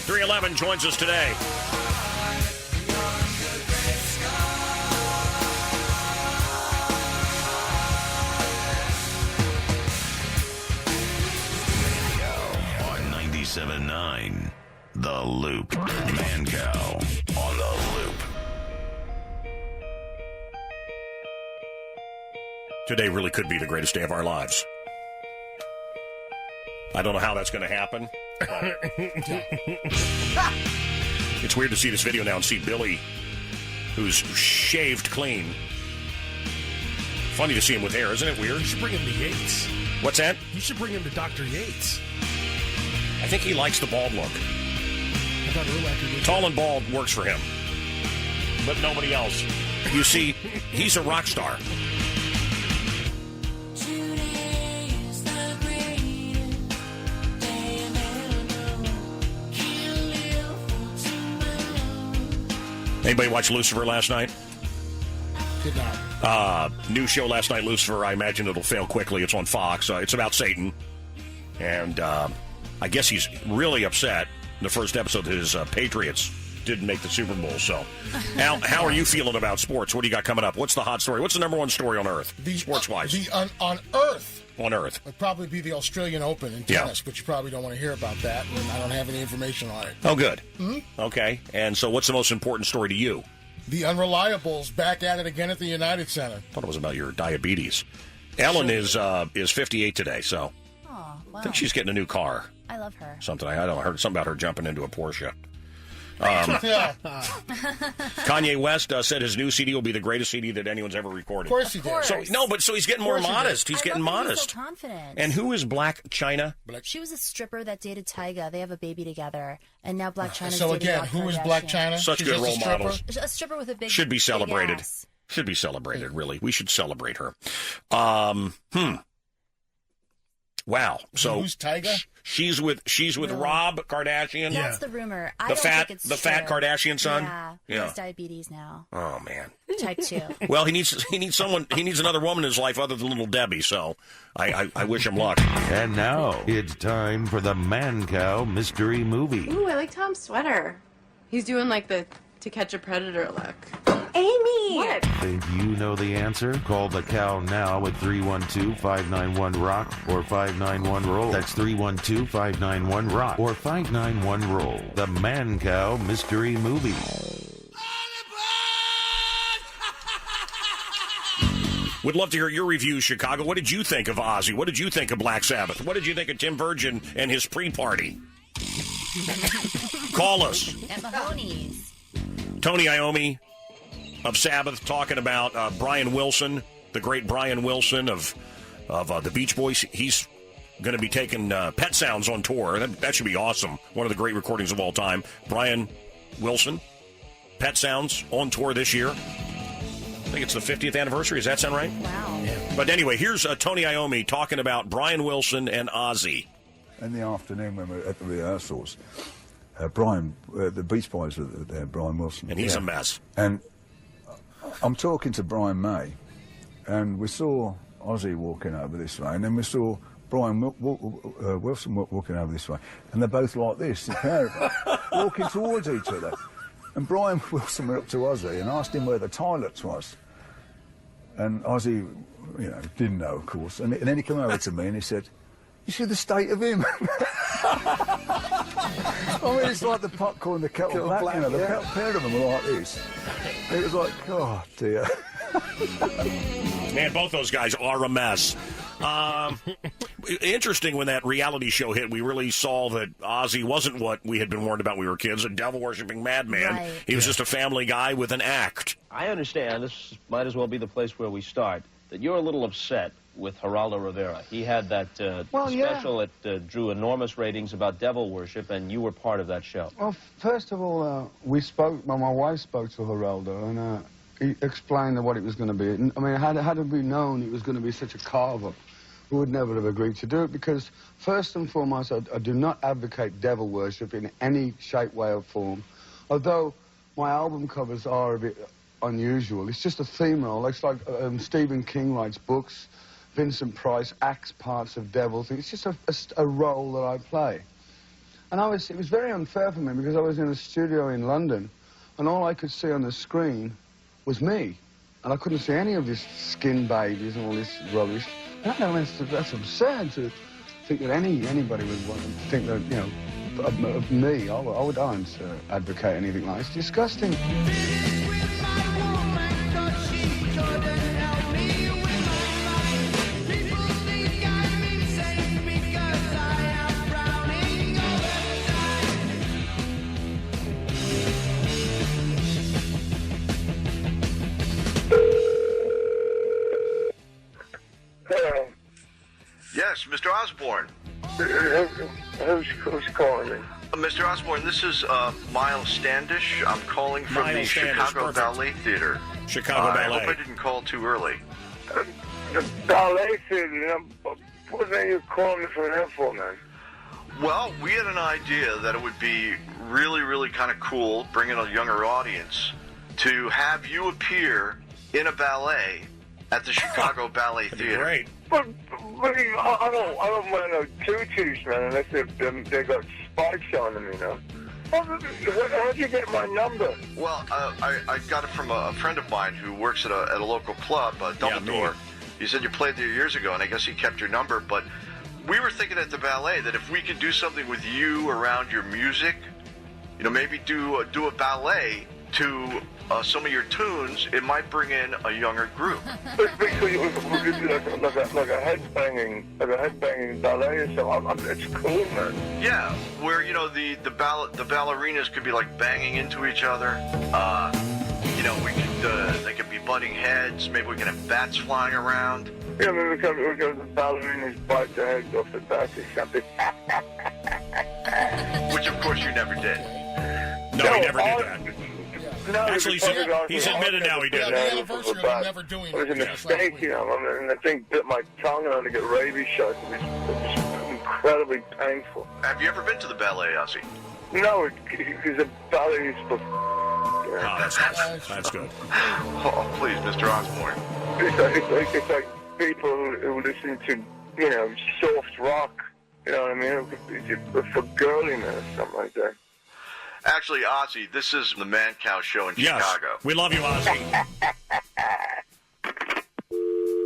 311 joins us today. On 97.9, The Loop. Mancow on The Loop. Today really could be the greatest day of our lives. I don't know how that's going to happen. It's weird to see this video now and see Billy, who's shaved clean. Funny to see him with hair, isn't it weird? You should bring him to Yates. What's that? You should bring him to Dr. Yates. I think he likes the bald look. Tall and bald works for him, but nobody else. You see, he's a rock star. Anybody watch Lucifer last night? Did not. New show last night, Lucifer. I imagine it'll fail quickly. It's on Fox. It's about Satan. And I guess he's really upset. In the first episode, his Patriots didn't make the Super Bowl. So, Al, how are you feeling about sports? What do you got coming up? What's the hot story? What's the number one story on Earth, sports-wise? On Earth. On Earth. It'd probably be the Australian Open in tennis, but you probably don't want to hear about that, and I don't have any information on it. Oh, good. Mm-hmm. Okay. And so what's the most important story to you? The Unreliables back at it again at the United Center. I thought it was about your diabetes. Ellen is 58 today, so wow. I think she's getting a new car. I love her. Something. I don't know. I heard something about her jumping into a Porsche. Kanye West said his new CD will be the greatest CD that anyone's ever recorded. Of course he did. So he's getting more modest. He's getting modest. He's so confident. And who is Black China? She was a stripper that dated Tyga. They have a baby together, and now Black China's So dating again, who is Black China? Such She's good just role models. A stripper with a big should be celebrated. Big ass. Should be celebrated. Really, we should celebrate her. Wow. So who's Tyga? She's with Rob Kardashian. That's the rumor. I The don't fat think it's fat true. Kardashian son. Yeah, he has diabetes now. Oh man. Type 2. Well, he needs another woman in his life other than little Debbie. So I wish him luck. And now it's time for the Mancow Mystery Movie. Ooh, I like Tom's sweater. He's doing like the To Catch a Predator look. Amy! What? Think you know the answer? Call the cow now at 312-591-ROCK or 591-ROLL. That's 312-591-ROCK or 591-ROLL. The Mancow Mystery Movie. Would love to hear your reviews, Chicago. What did you think of Ozzy? What did you think of Black Sabbath? What did you think of Tim Virgin and his pre-party? Call us. At Mahoney's. Tony Iommi of Sabbath talking about Brian Wilson, the great Brian Wilson of the Beach Boys. He's going to be taking Pet Sounds on tour. That should be awesome. One of the great recordings of all time. Brian Wilson, Pet Sounds on tour this year. I think it's the 50th anniversary. Does that sound right? Wow. Yeah. But anyway, here's Tony Iommi talking about Brian Wilson and Ozzy. In the afternoon when we were at the rehearsals, Brian, the Beach Boys were there, Brian Wilson. And he's a mess. And I'm talking to Brian May, and we saw Ozzy walking over this way, and then we saw Brian Wilson walking over this way, and they're both like this, the pair of them, walking towards each other. And Brian Wilson went up to Ozzy and asked him where the toilets was. And Ozzy, didn't know, of course. And then he came over to me and he said, "You see the state of him?" I mean, it's like the popcorn, the kettle black, you know, the pair of them were like this. It was like, oh, dear. Man, both those guys are a mess. Interesting, when that reality show hit, we really saw that Ozzy wasn't what we had been warned about when we were kids, a devil-worshipping madman. Right. He was just a family guy with an act. I understand, this might as well be the place where we start, that you're a little upset with Geraldo Rivera. He had that special that drew enormous ratings about devil worship, and you were part of that show. Well, first of all, my wife spoke to Geraldo, and he explained what it was going to be. I mean, had we known it was going to be such a carve-up, we would never have agreed to do it, because first and foremost, I do not advocate devil worship in any shape, way, or form. Although my album covers are a bit unusual. It's just a theme role. It's like Stephen King writes books, Vincent Price acts parts of devil things. It's just a role that I play. And it was very unfair for me, because I was in a studio in London, and all I could see on the screen was me. And I couldn't see any of this skin babies and all this rubbish. I mean, that's absurd to think that anybody would want to think that, you know, of me. I wouldn't advocate anything like that. It's disgusting. Yes, Mr. Osborne. Who's calling me? Mr. Osborne, this is Miles Standish. I'm calling from the Chicago Ballet Theater. Chicago Ballet. I hope I didn't call too early. The Ballet Theater? What are you calling me for that for, man? Well, we had an idea that it would be really, really kind of cool, bringing a younger audience, to have you appear in a ballet at the Chicago Ballet Theater. Great. But I don't wear no tutus, man, unless they got spikes on them, you know. How'd you get my number? Well, I got it from a friend of mine who works at a local club, Dumbledore. He said you played there years ago, and I guess he kept your number. But we were thinking at the ballet that if we could do something with you around your music, you know, maybe do a ballet to some of your tunes, it might bring in a younger group. Like a headbanging ballet or something. It's cool, man. Yeah, where, you know, the ballerinas could be like banging into each other. You know, they could be butting heads. Maybe we can have bats flying around. Yeah, maybe we can the ballerinas bite the heads off the bat or something. Which, of course, you never did. No, he never did that. No, actually, he's admitted now he did. The anniversary of never doing it. It was a mistake, you know, and I think bit my tongue and I had to get rabies shots. It was incredibly painful. Have you ever been to the ballet, Ozzy? No, because the ballet is for... Oh, that's good. Oh, please, Mr. Osborne. It's like people who listen to, you know, soft rock, you know what I mean? For girliness or something like that. Actually, Ozzy, this is the Mancow show in Chicago. We love you, Ozzy.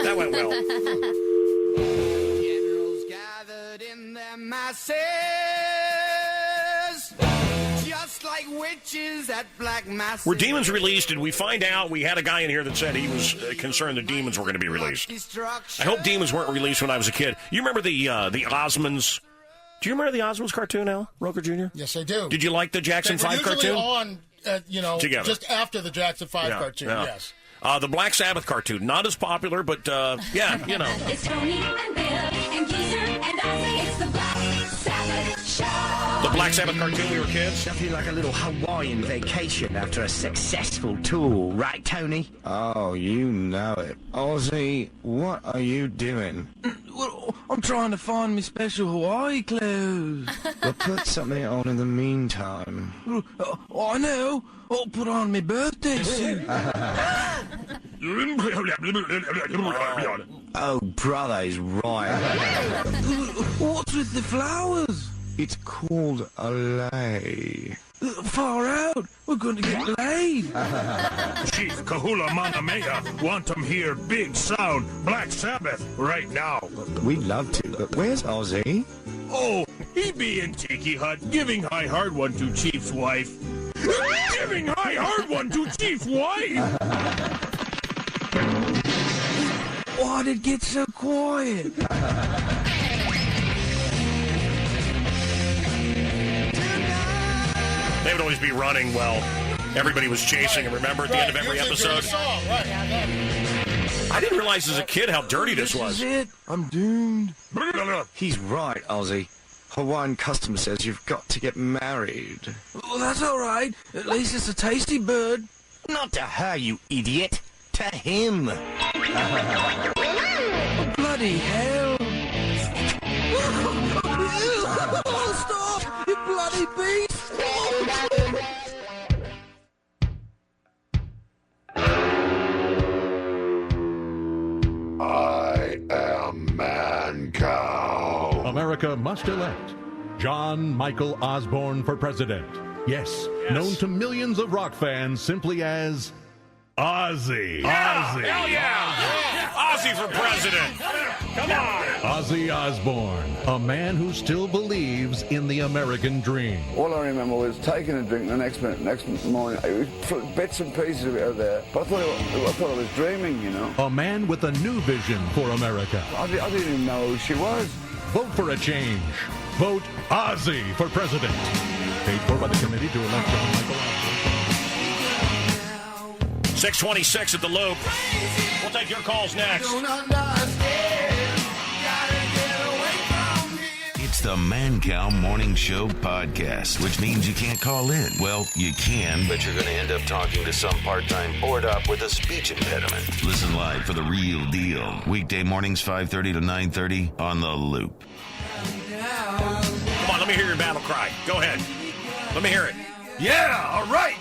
That went well. Generals gathered in their masses, just like witches at black masses. Were Demons released? Did we find out? We had a guy in here that said he was concerned that Demons were going to be released. I hope Demons weren't released when I was a kid. You remember the Osmonds? Do you remember the Osmonds cartoon, Al Roker Jr.? Yes, I do. Did you like the Jackson 5 cartoon? Usually on, you know, together. Just after the Jackson 5 cartoon, yes. The Black Sabbath cartoon, not as popular, but, yeah, you know. It's Tony and Bill and Geezer and Ozzy. It's the Black Sabbath Show. The Black Sabbath cartoon, we were kids. I feel like a little Hawaiian vacation after a successful tour, right, Tony? Oh, you know it. Ozzy, what are you doing? Well, I'm trying to find my special Hawaii clothes. Well, put something on in the meantime. I know. I'll put on my birthday suit. Oh, brother is right. What's with the flowers? It's called a lay. Far out. We're going to get laid. Chief Kahula Manamea want them hear big sound Black Sabbath right now. We'd love to, but where's Ozzy? Oh, He be in Tiki Hut, giving high hard one to Chief's wife. Giving high hard one to Chief's wife! Why'd it get so quiet? They would always be running while everybody was chasing him. Remember at the end of every episode? I didn't realize as a kid how dirty this was. It. I'm doomed. He's right, Ozzy. Hawaiian custom says you've got to get married. Well, that's all right. At least it's a tasty bird. Not to her, you idiot. To him. Oh, bloody hell. Stop, you bloody beast. I am Mancow. America must elect John Michael Osborne for president. Yes, known to millions of rock fans simply as Ozzy. Yeah! Ozzy. Hell yeah! Ozzy for president. Come on. Ozzy Osbourne, a man who still believes in the American dream. All I remember was taking a drink the next morning. It was bits and pieces of it out there. But I thought I was dreaming, you know. A man with a new vision for America. I didn't even know who she was. Vote for a change. Vote Ozzy for president. Paid for by the committee to elect John Michael Osborne. 626 at the Loop. We'll take your calls next. It's the Mancow Morning Show podcast, which means you can't call in. Well, you can, but you're going to end up talking to some part-time board op with a speech impediment. Listen live for the real deal. Weekday mornings 5:30 to 9:30 on the Loop. Come on, let me hear your battle cry. Go ahead. Let me hear it. Yeah, all right.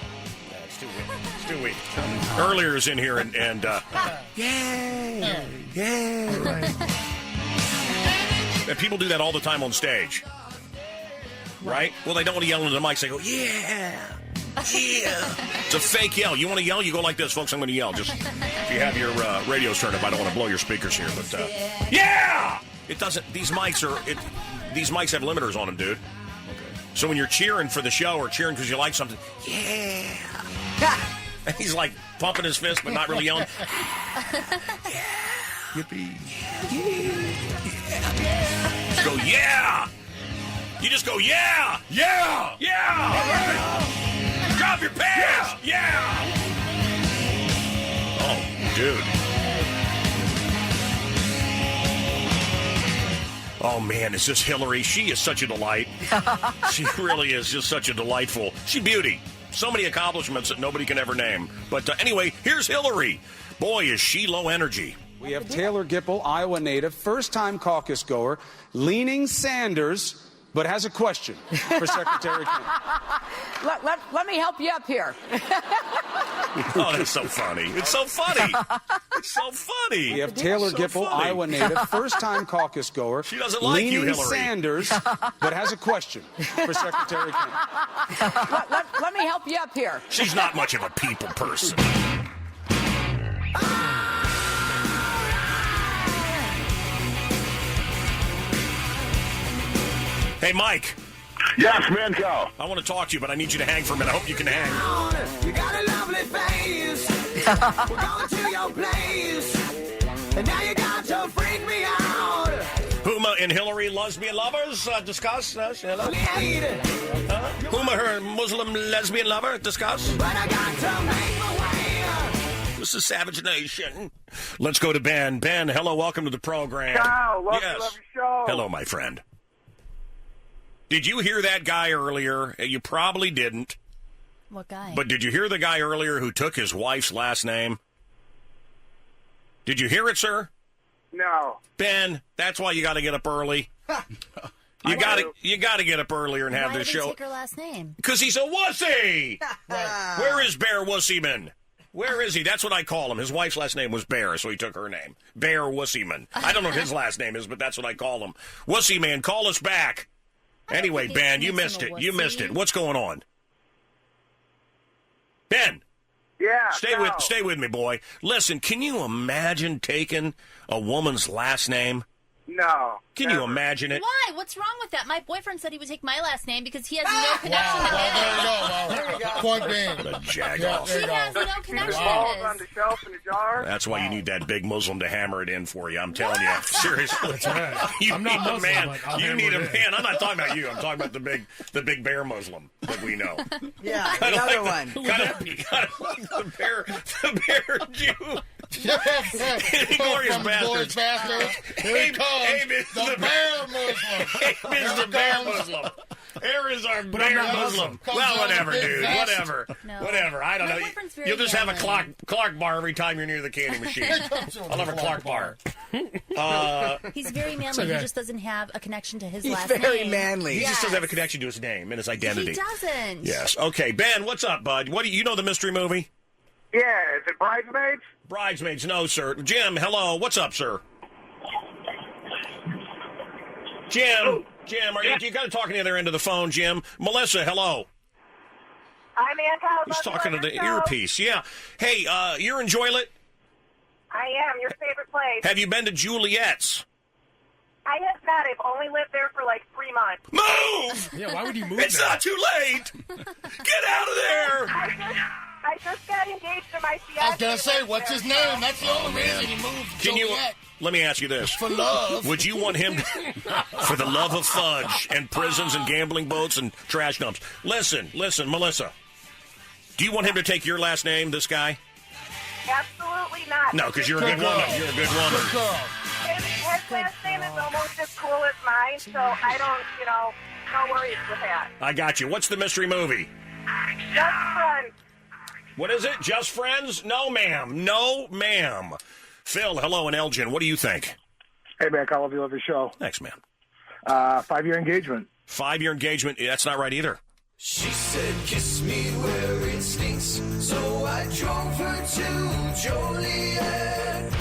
It's too weak. It's too weak. Earlier is in here and Yeah. right. And people do that all the time on stage. Right? Well, they don't want to yell into the mics. They go, yeah. Yeah. It's a fake yell. You want to yell? You go like this, folks. I'm going to yell. Just if you have your radios turned up, I don't want to blow your speakers here, but yeah. It doesn't. These mics have limiters on them, dude. So when you're cheering for the show or cheering because you like something, yeah. And he's like pumping his fist but not really yelling. Yeah. Yippee. Yeah. Just go, yeah. You just go, yeah. Yeah. Yeah. Right. Drop your pants. Yeah. Oh, dude. Oh, man, is this Hillary? She is such a delight. She really is just such a delightful. She's beauty. So many accomplishments that nobody can ever name. But anyway, here's Hillary. Boy, is she low energy. We have Taylor Gipple, Iowa native, first-time caucus goer, leaning Sanders, but has a question for Secretary Clinton. Let me help you up here. Oh, that's so funny. It's so funny. It's so funny. We have Taylor Gipple, funny. Iowa native, first-time caucus goer. She doesn't like you, leaning Hillary. Sanders, but has a question for Secretary Clinton. Let me help you up here. She's not much of a people person. Hey, Mike. Yes, Mancow. I want to talk to you, but I need you to hang for a minute. I hope you can hang. You got a lovely face. We're going to your place. And now you got to freak me out. Huma and Hillary, lesbian lovers, discuss. Huma, her Muslim lesbian lover, discuss. But I got to make my way. This is Savage Nation. Let's go to Ben. Ben, hello, welcome to the program. Ciao, love yes. you, love your show. Hello, my friend. Did you hear that guy earlier? You probably didn't. What guy? But did you hear the guy earlier who took his wife's last name? Did you hear it, sir? No. Ben, that's why you got to get up early. You got to get up earlier and have Why this did he show. take her last name? Because he's a wussy. Where is Bear Wussyman? Where is he? That's what I call him. His wife's last name was Bear, so he took her name. Bear Wussyman. I don't know what his last name is, but that's what I call him. Wussy man, call us back. Anyway, Ben, you missed it. You missed it. What's going on? Ben. Yeah. Stay with me, boy. Listen, can you imagine taking a woman's last name? No. Can you imagine it? Why? What's wrong with that? My boyfriend said he would take my last name because he has no connection to his. There you go. Point being. The jag Yeah, off. there you He has go. no connection Balls to on his. the shelf in the jar. That's why you need that big Muslim to hammer it in for you. I'm telling you. Seriously. That's right. You I'm need not a Muslim, man. but I'll You hammer need a it in. man. I'm not talking about you. I'm talking about the big bear Muslim that we know. Yeah, Kinda another like one. Kind of like the bear Jew. Glorious From Glorious Bastards. Bastards. Here he comes. Hey, the bear Muslim. Hey, Mr. Bear Muslim. Here is our bear Muslim. Well, whatever, dude. Whatever. No. Whatever. I don't My know. boyfriend's very You'll just have a manly. Clark bar every time you're near the candy machine. I'll have a Clark bar. He's very manly. okay. He just doesn't have a connection to his He's last very name. manly. He Yes. just doesn't have a connection to his name and his identity. He doesn't. Yes. Okay, Ben, what's up, bud? What do you know the mystery movie? Yeah, is it Bridesmaids? Bridesmaids, no, sir. Jim, hello. What's up, sir? Jim, are you kind of talking to the other end of the phone, Jim? Melissa, hello. Hi, Mancow. He's talking to the earpiece. Yeah. Hey, you're in Joylet? I am. Your favorite place. Have you been to Juliet's? I have not. I've only lived there for like 3 months. Move! Yeah, why would you move It's there? not too late! Get out of there! I just got engaged to my fiance. I was going to say, what's his name? That's the only reason he moved. Can you... Joliet. Let me ask you this. For love. Would you want him for the love of fudge and prisons and gambling boats and trash dumps? Listen, Melissa. Do you want him to take your last name, this guy? Absolutely not. No, because you're a good woman. You're a good woman. His last name is almost as cool as mine, so I don't, no worries with that. I got you. What's the mystery movie? Just friends. What is it? Just Friends? No, ma'am. No, ma'am. Phil, hello, and Elgin. What do you think? Hey, man, I love your show. Thanks, man. 5-year engagement. 5-year engagement. That's not right either. She said, kiss me where it stinks. So I drove her to Joliet.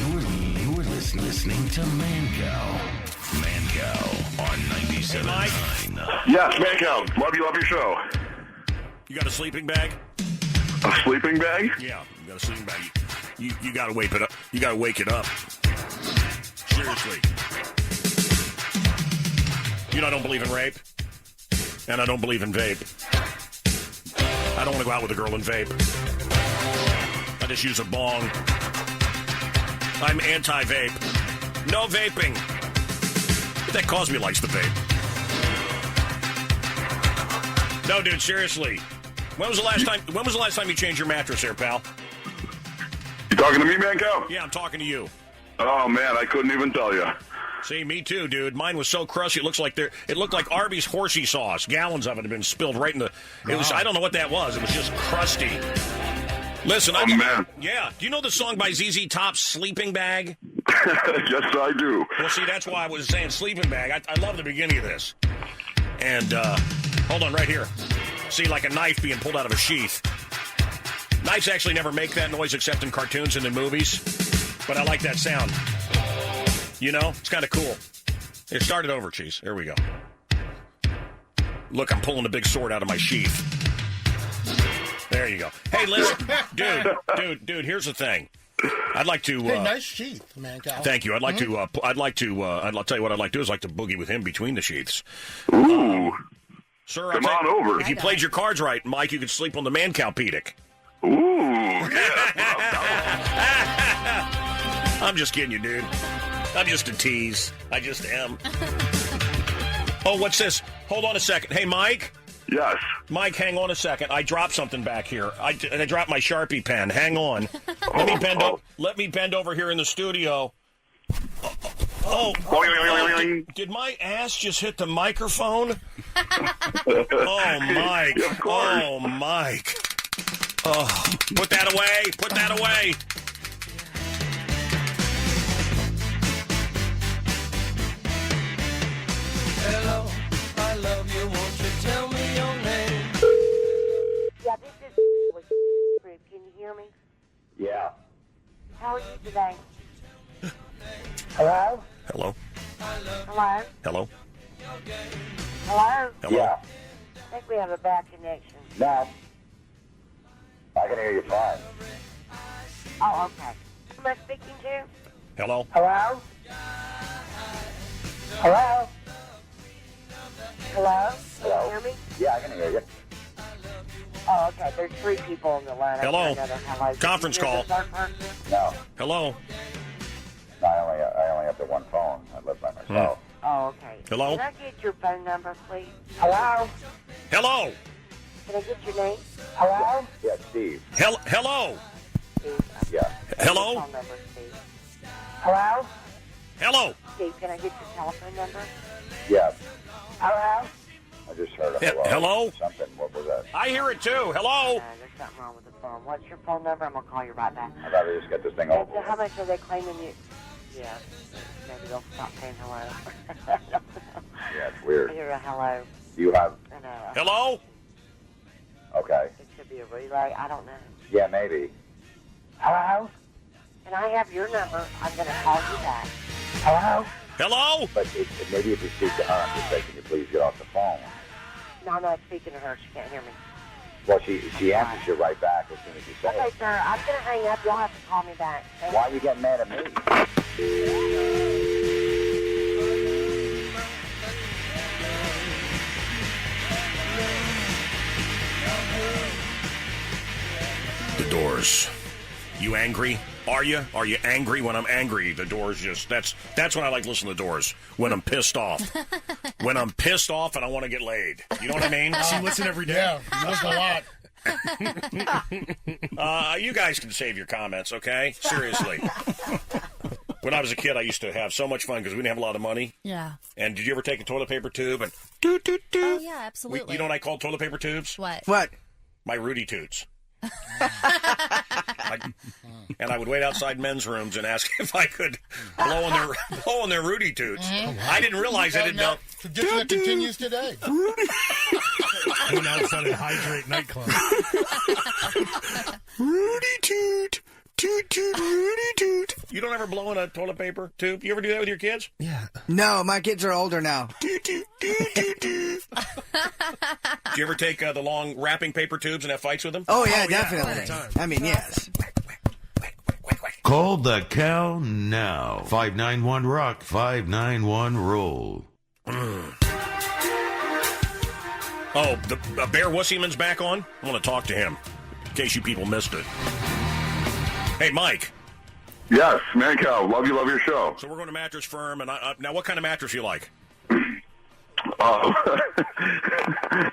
You're listening to Mancow on 97.9. Yes, Mancow. Love your show. You got a sleeping bag? A sleeping bag? Yeah, you got a sleeping bag. You got to wake it up. You got to wake it up. Seriously. You know I don't believe in rape, and I don't believe in vape. I don't want to go out with a girl and vape. I just use a bong. I'm anti-vape. No vaping. But that Cosby likes the vape. No, dude, seriously. When was the last time you changed your mattress there, pal? You talking to me, Mancow? Yeah, I'm talking to you. Oh, man, I couldn't even tell you. See, me too, dude. Mine was so crusty. It looked like Arby's horsey sauce. Gallons of it had been spilled right in the. It was. I don't know what that was. It was just crusty. Listen, man. Yeah. Do you know the song by ZZ Top's "Sleeping Bag"? Yes, I do. Well, see, that's why I was saying "sleeping bag." I love the beginning of this. And hold on, right here. See, like a knife being pulled out of a sheath. Knives actually never make that noise except in cartoons and in movies. But I like that sound. You know, it's kind of cool. Here, start it over, Cheese. Here we go. Look, I'm pulling a big sword out of my sheath. There you go. Hey, listen, dude. Here's the thing. I'd like to. Hey, nice sheath, Mancow. Thank you. I'll tell you what I'd like to do is like to boogie with him between the sheaths. Ooh. Sir, Come on over. If you played your cards right, Mike, you could sleep on the Mancowpedic. Ooh, I'm just kidding you, dude. I'm just a tease. I just am. Oh, what's this? Hold on a second. Hey, Mike? Yes. Mike, hang on a second. I dropped something back here. I dropped my Sharpie pen. Hang on. Let me bend over here in the studio. Oh, did my ass just hit the microphone? Oh, Mike. Oh, Mike. Oh, put that away. Put that away. Hello, I love you. Won't you tell me your name? Yeah, this is Can you hear me? Yeah. How are you today? Hello? Hello. Hello? Hello. Hello? Hello. Yeah. I think we have a bad connection. No. I can hear you fine. Oh, okay. Who am I speaking to? Hello? Hello? Hello? Hello? Can you hear me? Yeah, I can hear you. Oh, okay. There's 3 people on the line. Hello? Hello. Conference call. No. Hello? No, I only have the one phone. I live by myself. Oh, okay. Hello? Can I get your phone number, please? Hello? Hello? Can I get your name? Hello? Yeah, Steve. Hello? Yeah. Hello? Phone number, Steve. Hello? Hello? Steve, can I get your telephone number? Yeah. Hello? I just heard a hello. Hello? Something. What was that? I hear it too. Hello? There's something wrong with the phone. What's your phone number? I'm going to call you right back. I'd rather just get this thing So over. how much are they claiming you? Yeah. Maybe they'll stop saying hello. I don't know. Yeah, it's weird. I hear a hello. Do you have... And Hello? Okay. It could be a relay. I don't know. Yeah, maybe. Hello? Can I have your number? I'm going to call you back. Hello? Hello? But maybe if you speak to her, I'm just saying, can you please get off the phone? No, I'm not speaking to her. She can't hear me. Well, she answers you right back as soon as you say Okay, it. sir. I'm going to hang up. You'll have to call me back. Okay? Why are you getting mad at me? The Doors. You angry? Are you? Are you angry? When I'm angry, the Doors just... That's when I like listening to the Doors. When I'm pissed off. When I'm pissed off and I want to get laid. You know what I mean? So you listen every day? Yeah, you listen a lot. You guys can save your comments, okay? Seriously. When I was a kid, I used to have so much fun because we didn't have a lot of money. Yeah. And did you ever take a toilet paper tube and... Oh, yeah, absolutely. You know what I call toilet paper tubes? What? My Rudy Toots. And I would wait outside men's rooms and ask if I could blow on their Rudy Toots. I didn't realize I didn't know. Tradition that continues today. I went outside and Hydrate nightclub. Rudy Toot. Toot, toot, Rudy Toot. You don't ever blow in a toilet paper tube? You ever do that with your kids? Yeah. No, my kids are older now. Do you ever take the long wrapping paper tubes and have fights with them? Oh, yeah, definitely. I mean, yes. Call the cow now. 591-ROCK, 591-ROLL. Oh, the Bear Wussieman's back on? I want to talk to him, in case you people missed it. Hey, Mike. Yes, Mancow. Love your show. So we're going to Mattress Firm, and now what kind of mattress you like?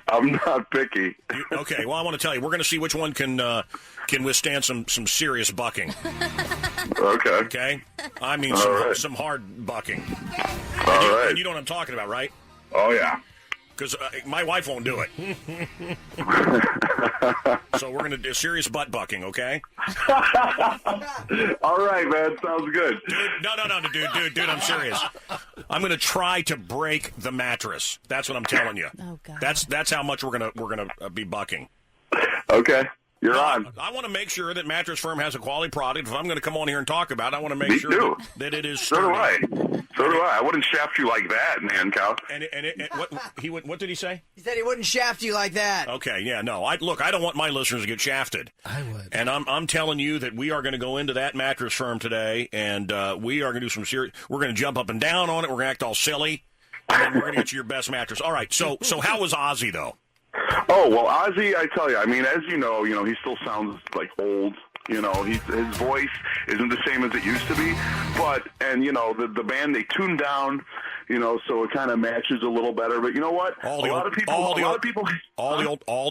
I'm not picky. Okay, well, I want to tell you, we're going to see which one can withstand some serious bucking. Okay. Okay? I mean, some hard bucking. All right. And you know what I'm talking about, right? Oh, yeah. Because my wife won't do it. So we're going to do serious butt bucking, okay? All right, man. Sounds good. Dude, no, dude, I'm serious. I'm going to try to break the mattress. That's what I'm telling you. Oh, God. That's how much we're going to be bucking. Okay. You're on. I want to make sure that Mattress Firm has a quality product. If I'm going to come on here and talk about it, I want to make sure that it is sturdy. So do I. I wouldn't shaft you like that, Mancow. And what did he say? He said he wouldn't shaft you like that. Okay, yeah, no. I don't want my listeners to get shafted. I would. And I'm telling you that we are going to go into that Mattress Firm today, and we are going to do some serious. We're going to jump up and down on it. We're going to act all silly, and then we're going to get you your best mattress. All right. So how was Ozzy though? Oh, well, Ozzy, I tell you, I mean, as you know, he still sounds like old. You know, his voice isn't the same as it used to be. But, and, the band, they tuned down, so it kind of matches a little better. But you know what? All the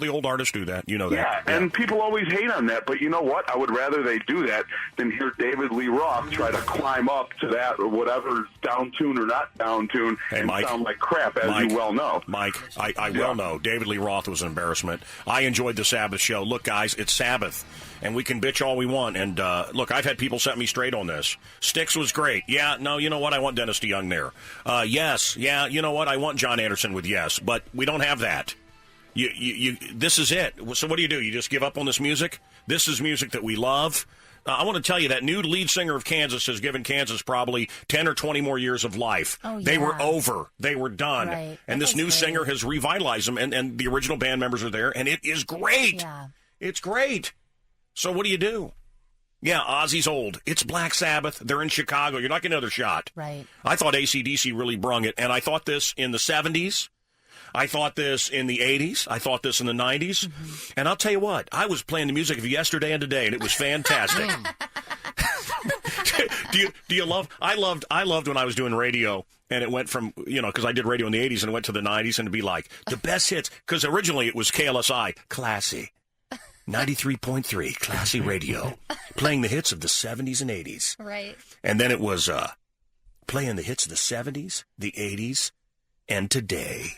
old artists do that. You know that. Yeah, and people always hate on that. But you know what? I would rather they do that than hear David Lee Roth try to climb up to that or whatever, down tune or not down tune, and Mike, sound like crap, as you well know. Mike, I well know. David Lee Roth was an embarrassment. I enjoyed the Sabbath show. Look, guys, it's Sabbath. And we can bitch all we want. And, look, I've had people set me straight on this. Styx was great. Yeah, no, you know what? I want Dennis DeYoung there. Yes. Yeah, you know what? I want John Anderson with Yes. But we don't have that. This is it. So what do? You just give up on this music? This is music that we love. I want to tell you that new lead singer of Kansas has given Kansas probably 10 or 20 more years of life. Oh, yeah. They were over. They were done. Right. And this new singer has revitalized them, and the original band members are there, and it is great. Yeah. It's great. So what do? Yeah, Ozzy's old. It's Black Sabbath. They're in Chicago. You're not getting another shot. Right. I thought AC/DC really brung it, and I thought this in the 70s. I thought this in the 80s. I thought this in the 90s. Mm-hmm. And I'll tell you what, I was playing the music of yesterday and today, and it was fantastic. do you love? I loved when I was doing radio, and it went from, because I did radio in the 80s, and it went to the 90s, and to be like, the best hits, because originally it was KLSI, classy. 93.3, classy radio, playing the hits of the 70s and 80s. Right. And then it was playing the hits of the 70s, the 80s, and today.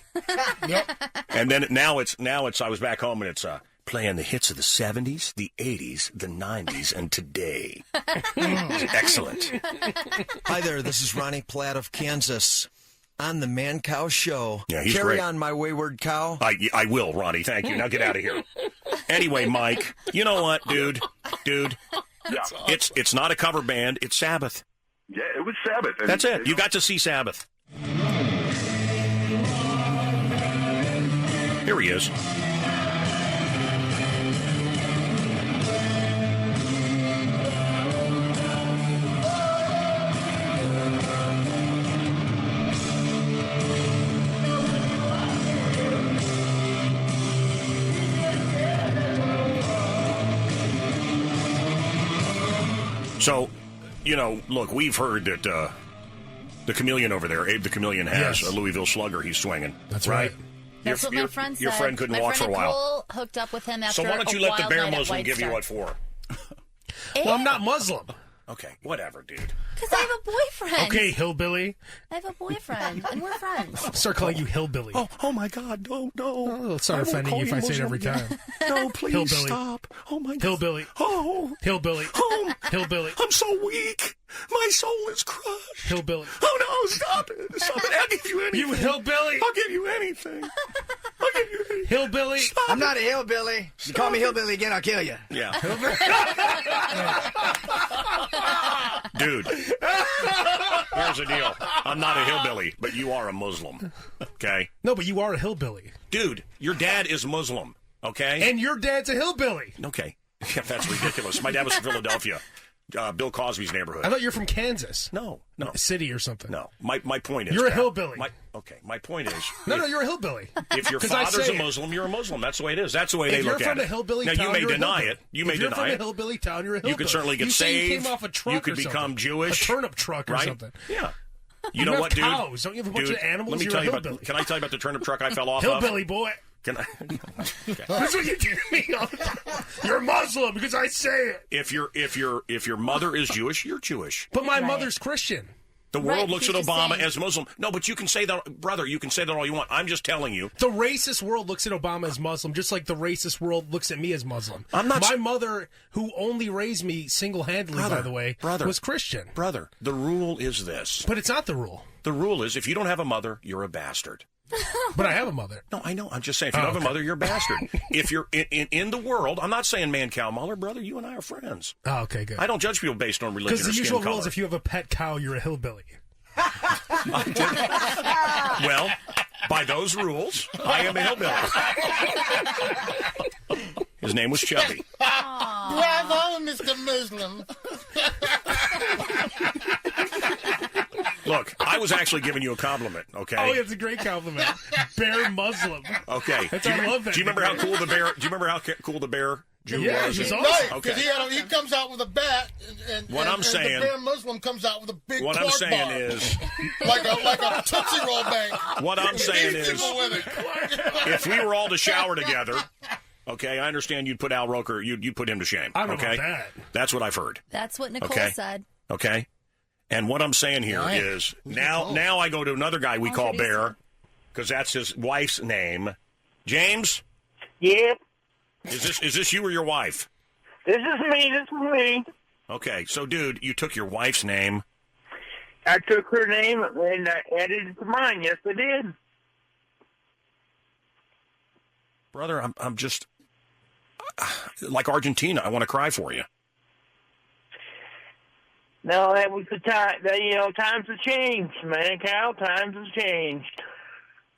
Yep. And then now it's I was back home, and it's playing the hits of the 70s, the 80s, the 90s, and today. Excellent. Hi there, this is Ronnie Platt of Kansas. On the Mancow Show. Yeah, he's Carry great. on, my wayward cow. I will, Ronnie. Thank you. Now get out of here. Anyway, Mike, you know what, dude? It's not a cover band. It's Sabbath. Yeah, it was Sabbath. And that's it. You got to see Sabbath. Here he is. So, look, we've heard that the Chameleon over there, Abe the Chameleon, has a Louisville Slugger he's swinging. That's right. That's what my friend said. Your friend couldn't walk for a while. Nicole hooked up with him after so why don't you a let the wild bear night at Muslim White give you Star. what for? Well, I'm not Muslim. Okay, whatever, dude. Because I have a boyfriend. Okay, hillbilly. I have a boyfriend, and we're friends. I'll start calling you hillbilly. Oh my God, no. I'll start offending you if I say it every time. No, please Hillbilly. stop. Oh my God. Hillbilly. Oh. Hillbilly. Oh. Hillbilly. I'm so weak. My soul is crushed. Hillbilly. Oh no, stop it. Stop it. I'll give you anything. You hillbilly. I'll give you anything. I'll give you anything. Hillbilly. Stop I'm not a hillbilly. You call me hillbilly again, I'll kill you. Yeah. Dude, here's the deal. I'm not a hillbilly, but you are a Muslim. Okay? No, but you are a hillbilly. Dude, your dad is Muslim. Okay? And your dad's a hillbilly. Okay. Yeah, that's ridiculous. My dad was from Philadelphia. Bill Cosby's neighborhood. I thought you're from Kansas. No. A city or something. No. My point is... You're a Pat, hillbilly. My point is... No, you're a hillbilly. If your father's a Muslim, you're a Muslim. That's the way it is. That's the way they look at it. If you're from a hillbilly town, now, you may you're deny a it. You may if deny you're from it. a hillbilly town, you're a hillbilly. You could certainly get you saved. You came off a truck you could or become something. Jewish. A turnip truck or right? something. Yeah. You know have what, dude? cows. Don't you have a bunch of animals? Let me You're tell a you hillbilly. can I tell you about the turnip truck I fell off of? Hillbilly boy. Can I? Okay. That's what you do to me all the time. You're Muslim because I say it. If your mother is Jewish, you're Jewish. But my mother's Christian. The world looks at Obama as Muslim. No, but you can say that, brother. You can say that all you want. I'm just telling you. The racist world looks at Obama as Muslim, just like the racist world looks at me as Muslim. I'm not. My mother, who only raised me single-handedly, by the way, was Christian. Brother, the rule is this. But it's not the rule. The rule is if you don't have a mother, you're a bastard. But I have a mother. No, I know. I'm just saying, if you don't have a mother, you're a bastard. If you're in the world, I'm not saying Mancow Muller, brother. You and I are friends. Oh, okay, good. I don't judge people based on religion or Because the skin usual color. rule is if you have a pet cow, you're a hillbilly. Well, by those rules, I am a hillbilly. His name was Chubby. Bravo, Mr. Muslim. Look, I was actually giving you a compliment, okay? Oh, it's a great compliment. Bear Muslim. Okay. I love that. Do you remember how cool the bear? Do you remember how cool the bear Jew was? He's awesome. Right, because he comes out with a bat, and saying, the bear Muslim comes out with a big what Clark I'm saying bar. is, like a Tootsie Roll bank. What I'm saying is, People with it. if we were all to shower together, okay, I understand you'd put Al Roker, you'd put him to shame. I don't okay? know that. That's what I've heard. That's what Nicole Okay. said. Okay? And what I'm saying here is, now I go to another guy we call Bear, because that's his wife's name. James? Yep. Is this you or your wife? This is me. Okay, so dude, you took your wife's name. I took her name and I added it to mine. Yes, I did. Brother, I'm just like Argentina. I want to cry for you. No, that was the time. Times have changed, man. Cal, times have changed.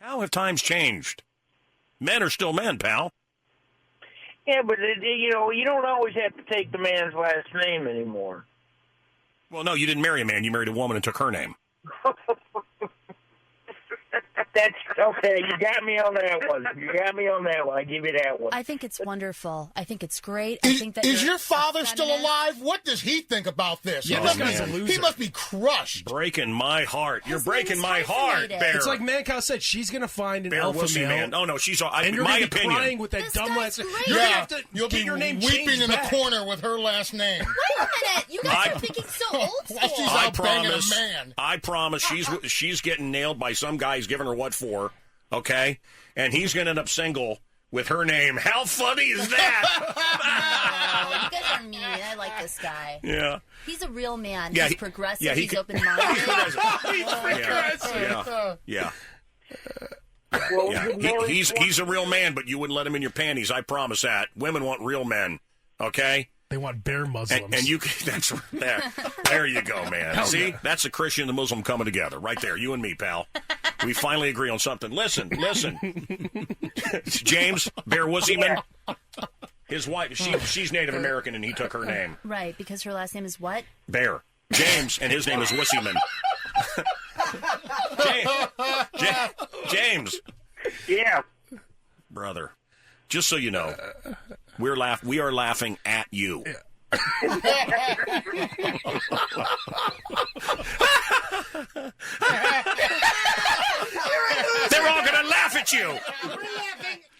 How have times changed? Men are still men, pal. Yeah, but you don't always have to take the man's last name anymore. Well, no, you didn't marry a man. You married a woman and took her name. That's okay. You got me on that one. I give you that one. I think it's wonderful. I think it's great. Is your father still alive? What does he think about this? Yeah, this guy's a loser. He must be crushed. Breaking my heart. You're breaking my heart, Bear. It's like Mancow said. She's going to find an Bear alpha wussy male. Man. Oh, no, she's... and you're my gonna be opinion. crying with that dumb last name. You'll You'll be get your name weeping changed in back. the corner with her last name. Wait a minute. You guys are thinking so old While school. she's out banging a man. I promise she's getting nailed by some guy who's giving her what for, okay? And he's going to end up single with her name. How funny is that? No, you guys are mean. I like this guy. Yeah. He's a real man. Yeah, He's progressive. yeah, he He's could- open-minded. He's progressive. Yeah. He's a real man, but you wouldn't let him in your panties. I promise that. Women want real men. Okay. They want bare Muslims. And you that's there you go, man. Hell See, yeah. that's the Christian and the Muslim coming together right there. You and me, pal. We finally agree on something. Listen. James Bear Wussieman. His wife, she's Native American, and he took her name. Right, because her last name is what? Bear. James, and his name is Wussieman. James. Yeah. Brother, just so you know, we are laughing at you. They're all going to laugh at you.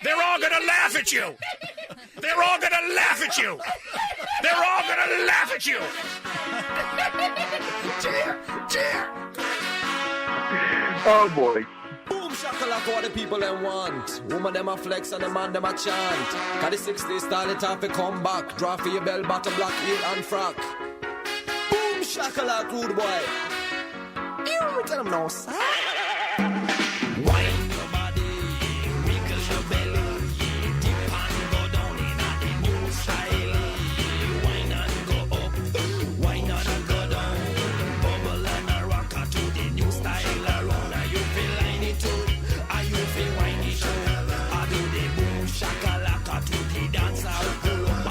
They're all going to laugh at you. They're all going to laugh at you. They're all going to laugh at you. Cheer. Oh, boy. Boom shakalaka what the people them want. Woman them a flex and the man them a chant. Cause the 60s style it off to come back. Draw for your bell bottom black heel and frock. Boom shakalaka rude boy. You tell them no sir. Wine your body, wiggle your belly, dip and go down in the new style. Wine and go up, wine and go down, bubble and a rocker to the new style around. Are you feel line it up? Are you feel wine it up? I do the boom shakalaka to the dancer. I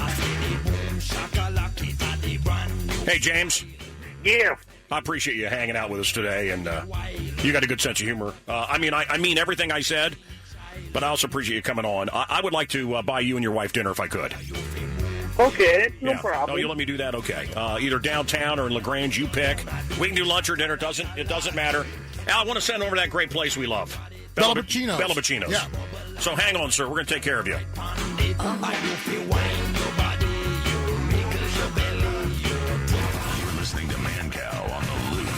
say the boom shakalaka to the brand new. Hey, James. Yeah. I appreciate you hanging out with us today, and you got a good sense of humor. I mean everything I said, but I also appreciate you coming on. I would like to buy you and your wife dinner if I could. Okay, no Yeah. problem. Oh, you let me do that? Okay. Either downtown or in LaGrange, you pick. We can do lunch or dinner. It doesn't matter. Al, I want to send over that great place we love. Bella Bacino's. Bella Bacino's. Yeah. So hang on, sir. We're going to take care of you. You're listening to Mancow on the Loop.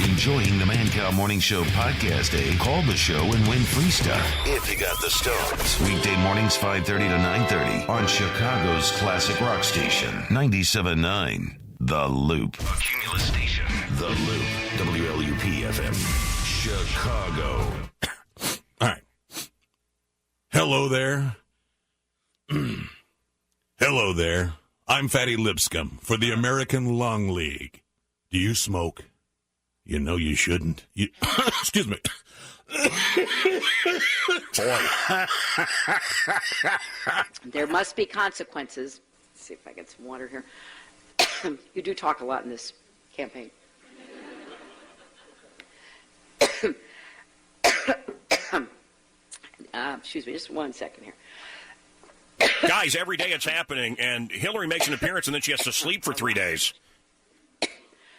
Enjoying the Mancow Morning Show podcast, eh? Call the show and win free stuff if you got the stones. Weekday mornings 5:30 to 9:30 on Chicago's classic rock station 97.9 The Loop. A Cumulus station. The Loop. WLUP FM. Chicago. All right. Hello there. Hello there. I'm Fatty Lipscomb for the American Lung League. Do you smoke? You know you shouldn't. Excuse me. There must be consequences. Let's see if I get some water here. You do talk a lot in this campaign. Excuse me, just 1 second here. Guys, every day it's happening, and Hillary makes an appearance, and then she has to sleep for 3 days.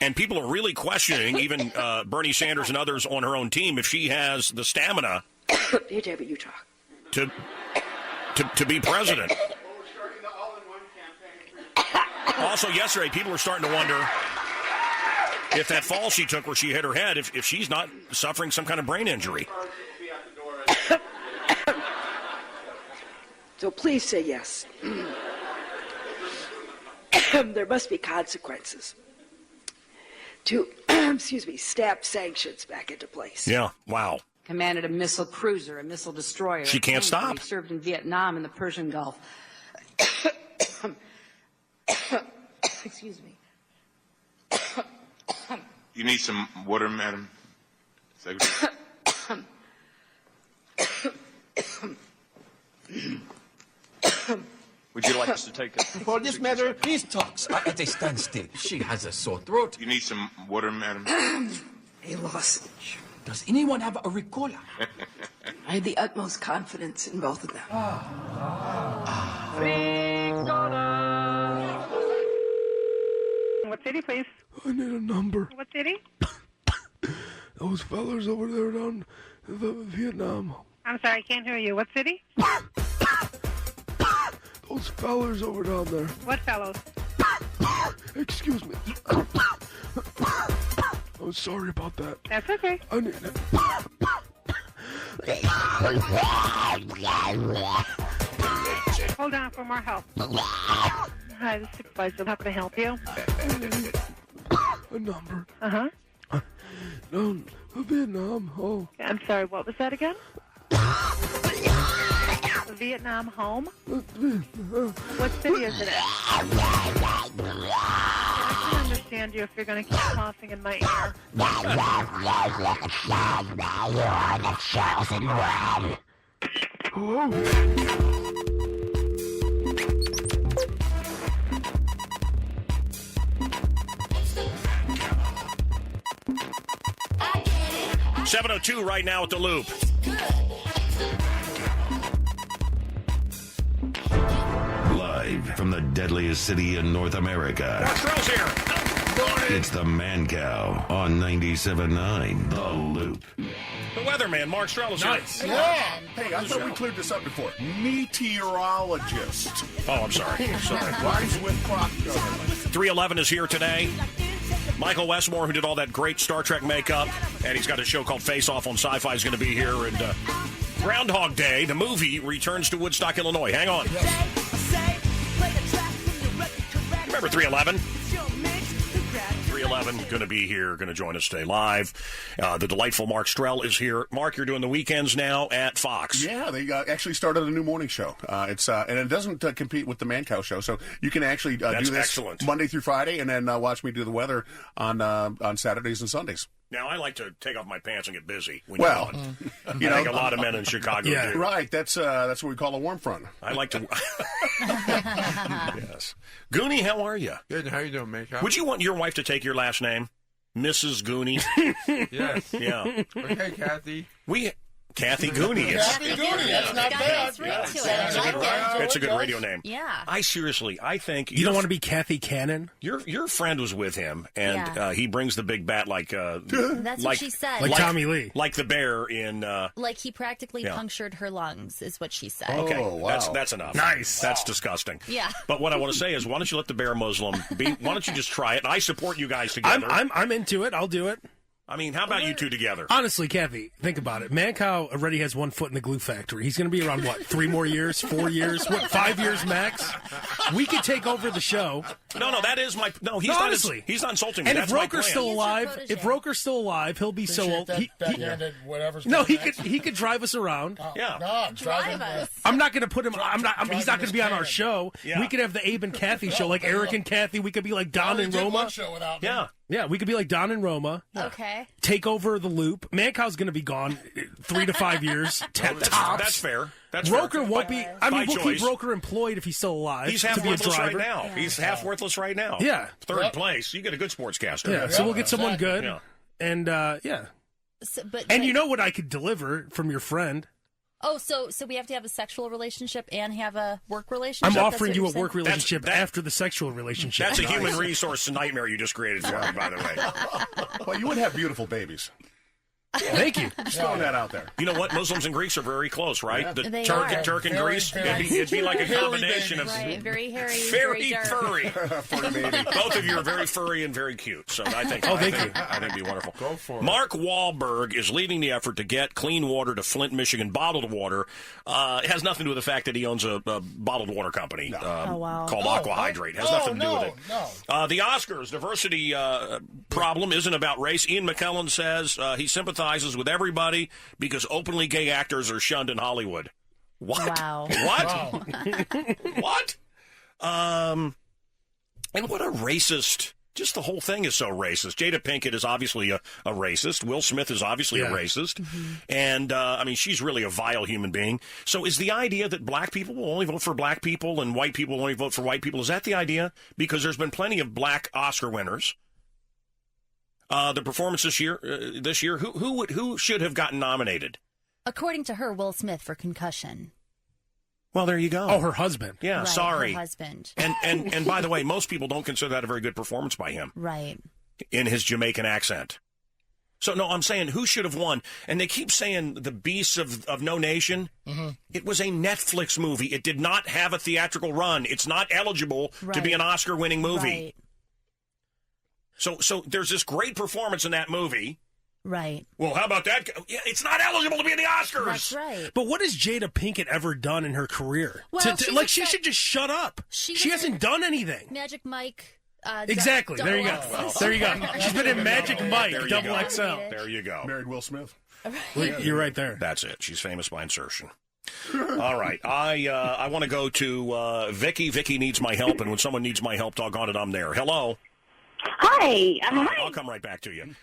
And people are really questioning, even Bernie Sanders and others on her own team, if she has the stamina Hey, David, you talk. to be president. Also, yesterday, people are starting to wonder if that fall she took where she hit her head, if she's not suffering some kind of brain injury. So please say yes. There must be consequences to, snap sanctions back into place. Yeah, wow. Commanded a missile cruiser, a missile destroyer. She can't stop. Served in Vietnam and the Persian Gulf. Excuse me. You need some water, Madam Secretary? Would you like us to take it? For this matter, these talks are at a standstill. She has a sore throat. You need some water, madam? A lozenge. Does anyone have a Ricola? I had the utmost confidence in both of them. What city, please? I need a number. What city? Those fellers over there down in Vietnam. I'm sorry, I can't hear you. What city? Those fellers over down there. What fellows? Excuse me. I'm sorry about that. That's okay. I need Hold on for more help. Hi, this is Supervisor. How can I help you? a number. Uh-huh. Down Vietnam. Oh. I'm sorry, what was that again? Vietnam home? What city is it in? I can understand you if you're going to keep coughing in my ear. Hello? 7:02 right now at the Loop. Live from the deadliest city in North America. Mark here. It's the Mancow on 97.9 The Loop. The weatherman, Mark Strellis. Nice. Here. Yeah. Hey, I thought we cleared this up before. Meteorologist. Oh, I'm sorry. Rise with clock. 311 is here today. Michael Westmore, who did all that great Star Trek makeup, and he's got a show called Face Off on Sci-Fi, is going to be here. And Groundhog Day, the movie, returns to Woodstock, Illinois. Hang on. Remember 311? 311 going to be here, going to join us today live. The delightful Mark Strell is here. Mark, you're doing the weekends now at Fox. Yeah, they actually started a new morning show. And it doesn't compete with the Mancow show, so you can actually do this excellent. Monday through Friday, and then watch me do the weather on Saturdays and Sundays. Now, I like to take off my pants and get busy. When Well, I think a lot of men in Chicago do. Right. That's what we call a warm front. I like to. Yes. Goonie, how are you? Good. How you doing, Mancow? Would you want your wife to take your last name? Mrs. Goonie? Yes. Yeah. Okay, Kathy. Kathy Goonie. Kathy Goonie. That's not bad. It's a good radio name. Yeah. I think you don't want to be Kathy Cannon. Your friend was with him, and he brings the big bat like That's what she said. Like Tommy Lee, like the bear in. Like he practically punctured her lungs, is what she said. Okay, wow. That's enough. Nice. That's disgusting. Yeah. But what I want to say is, why don't you let the bear Muslim be? Why don't you just try it? And I support you guys together. I'm into it. I'll do it. I mean, how about you two together? Honestly, Kathy, think about it. Mancow already has 1 foot in the glue factory. He's going to be around, 3 more years, 4 years, 5 years max? We could take over the show. No, that is my... No, he's not honestly. He's not insulting me. And That's if Roker's still alive, he'll be so old. Whatever's he could drive us around. Drive us. I'm not going to put him... he's not going to be on our show. Yeah. We could have the Abe and Kathy show, like Eric and Kathy. We could be like Don and Roma. Yeah, we could be like Don and Roma. Okay. Take over the Loop. Mancow's going to be gone 3 to 5 years. That's fair. Roker won't be. I mean, we'll choice. keep Roker employed if he's still alive. He's half to be worthless a driver. right now. He's half worthless right now. Yeah. Third place. You get a good sportscaster. Yeah. So we'll get someone good. Yeah. And yeah. But you know what I could deliver from your friend. Oh, so we have to have a sexual relationship and have a work relationship? I'm offering you a work relationship after the sexual relationship. That's a human resource nightmare you just created for me, by the way. Well, you would have beautiful babies. Thank you. Just throwing that out there. You know what? Muslims and Greeks are very close, right? Yeah. The Turk and Greece. It'd be like a combination of very hairy, very dark. furry. Both of you are very furry and very cute. So I think I think it'd be wonderful. Go for it. Mark Wahlberg is leading the effort to get clean water to Flint, Michigan, bottled water. It has nothing to do with the fact that he owns a bottled water company called Aqua Hydrate. It has nothing to do with it. No. The Oscars diversity problem isn't about race. Ian McKellen says he sympathizes with everybody because openly gay actors are shunned in Hollywood. What? Wow. What? Wow. What? And what a racist Just the whole thing is so racist. Jada Pinkett is obviously a racist. Will Smith is obviously a racist. And, I mean, she's really a vile human being. So is the idea that black people will only vote for black people and white people will only vote for white people, is that the idea? Because there's been plenty of black Oscar winners. The performance this year, who should have gotten nominated? According to her, Will Smith for Concussion. Well, there you go. Oh, her husband. Yeah, Right, sorry. her husband. And by the way, most people don't consider that a very good performance by him. Right. In his Jamaican accent. So, no, I'm saying who should have won. And they keep saying The Beasts of No Nation. It was a Netflix movie. It did not have a theatrical run. It's not eligible to be an Oscar-winning movie. Right. So there's this great performance in that movie. Right. Well, how about that? Yeah, it's not eligible to be in the Oscars. That's right. But what has Jada Pinkett ever done in her career? Well, She should just shut up. She hasn't done anything. Magic Mike. Exactly. There you go. There you go. She's been in Magic Mike, There you double go. XL. There you go. Married Will Smith. You're right there. That's it. She's famous by insertion. All right. I want to go to Vicky. Vicky needs my help, and when someone needs my help, doggone it, I'm there. Hello. Hi. I'll come right back to you.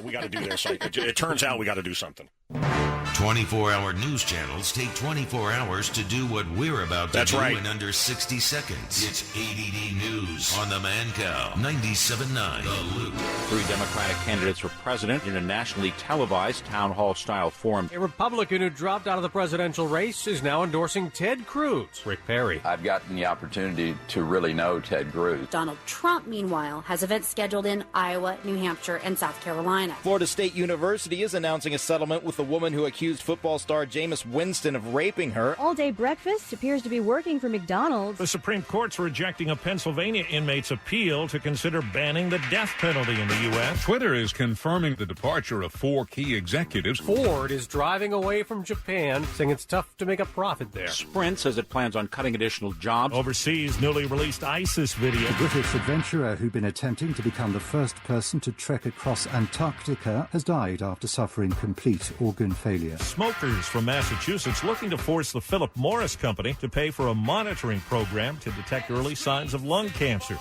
We got to do this. It turns out we got to do something. 24-hour news channels take 24 hours to do what we're about to do in under 60 seconds. It's ADD News on the Mancow 97.9 The Loop. 3 Democratic candidates for president in a nationally televised town hall-style forum. A Republican who dropped out of the presidential race is now endorsing Ted Cruz. Rick Perry. I've gotten the opportunity to really know Ted Cruz. Donald Trump, meanwhile, has events scheduled in Iowa, New Hampshire, and South Carolina. Florida State University is announcing a settlement with the woman who accused football star Jameis Winston of raping her. All-day breakfast appears to be working for McDonald's. The Supreme Court's rejecting a Pennsylvania inmate's appeal to consider banning the death penalty in the U.S. Twitter is confirming the departure of 4 key executives. Ford is driving away from Japan, saying it's tough to make a profit there. Sprint says it plans on cutting additional jobs. Overseas, newly released ISIS video. The British adventurer who'd been attempting to become the first person to trek across Antarctica has died after suffering complete organ failure. Smokers from Massachusetts looking to force the Philip Morris Company to pay for a monitoring program to detect early signs of lung cancer.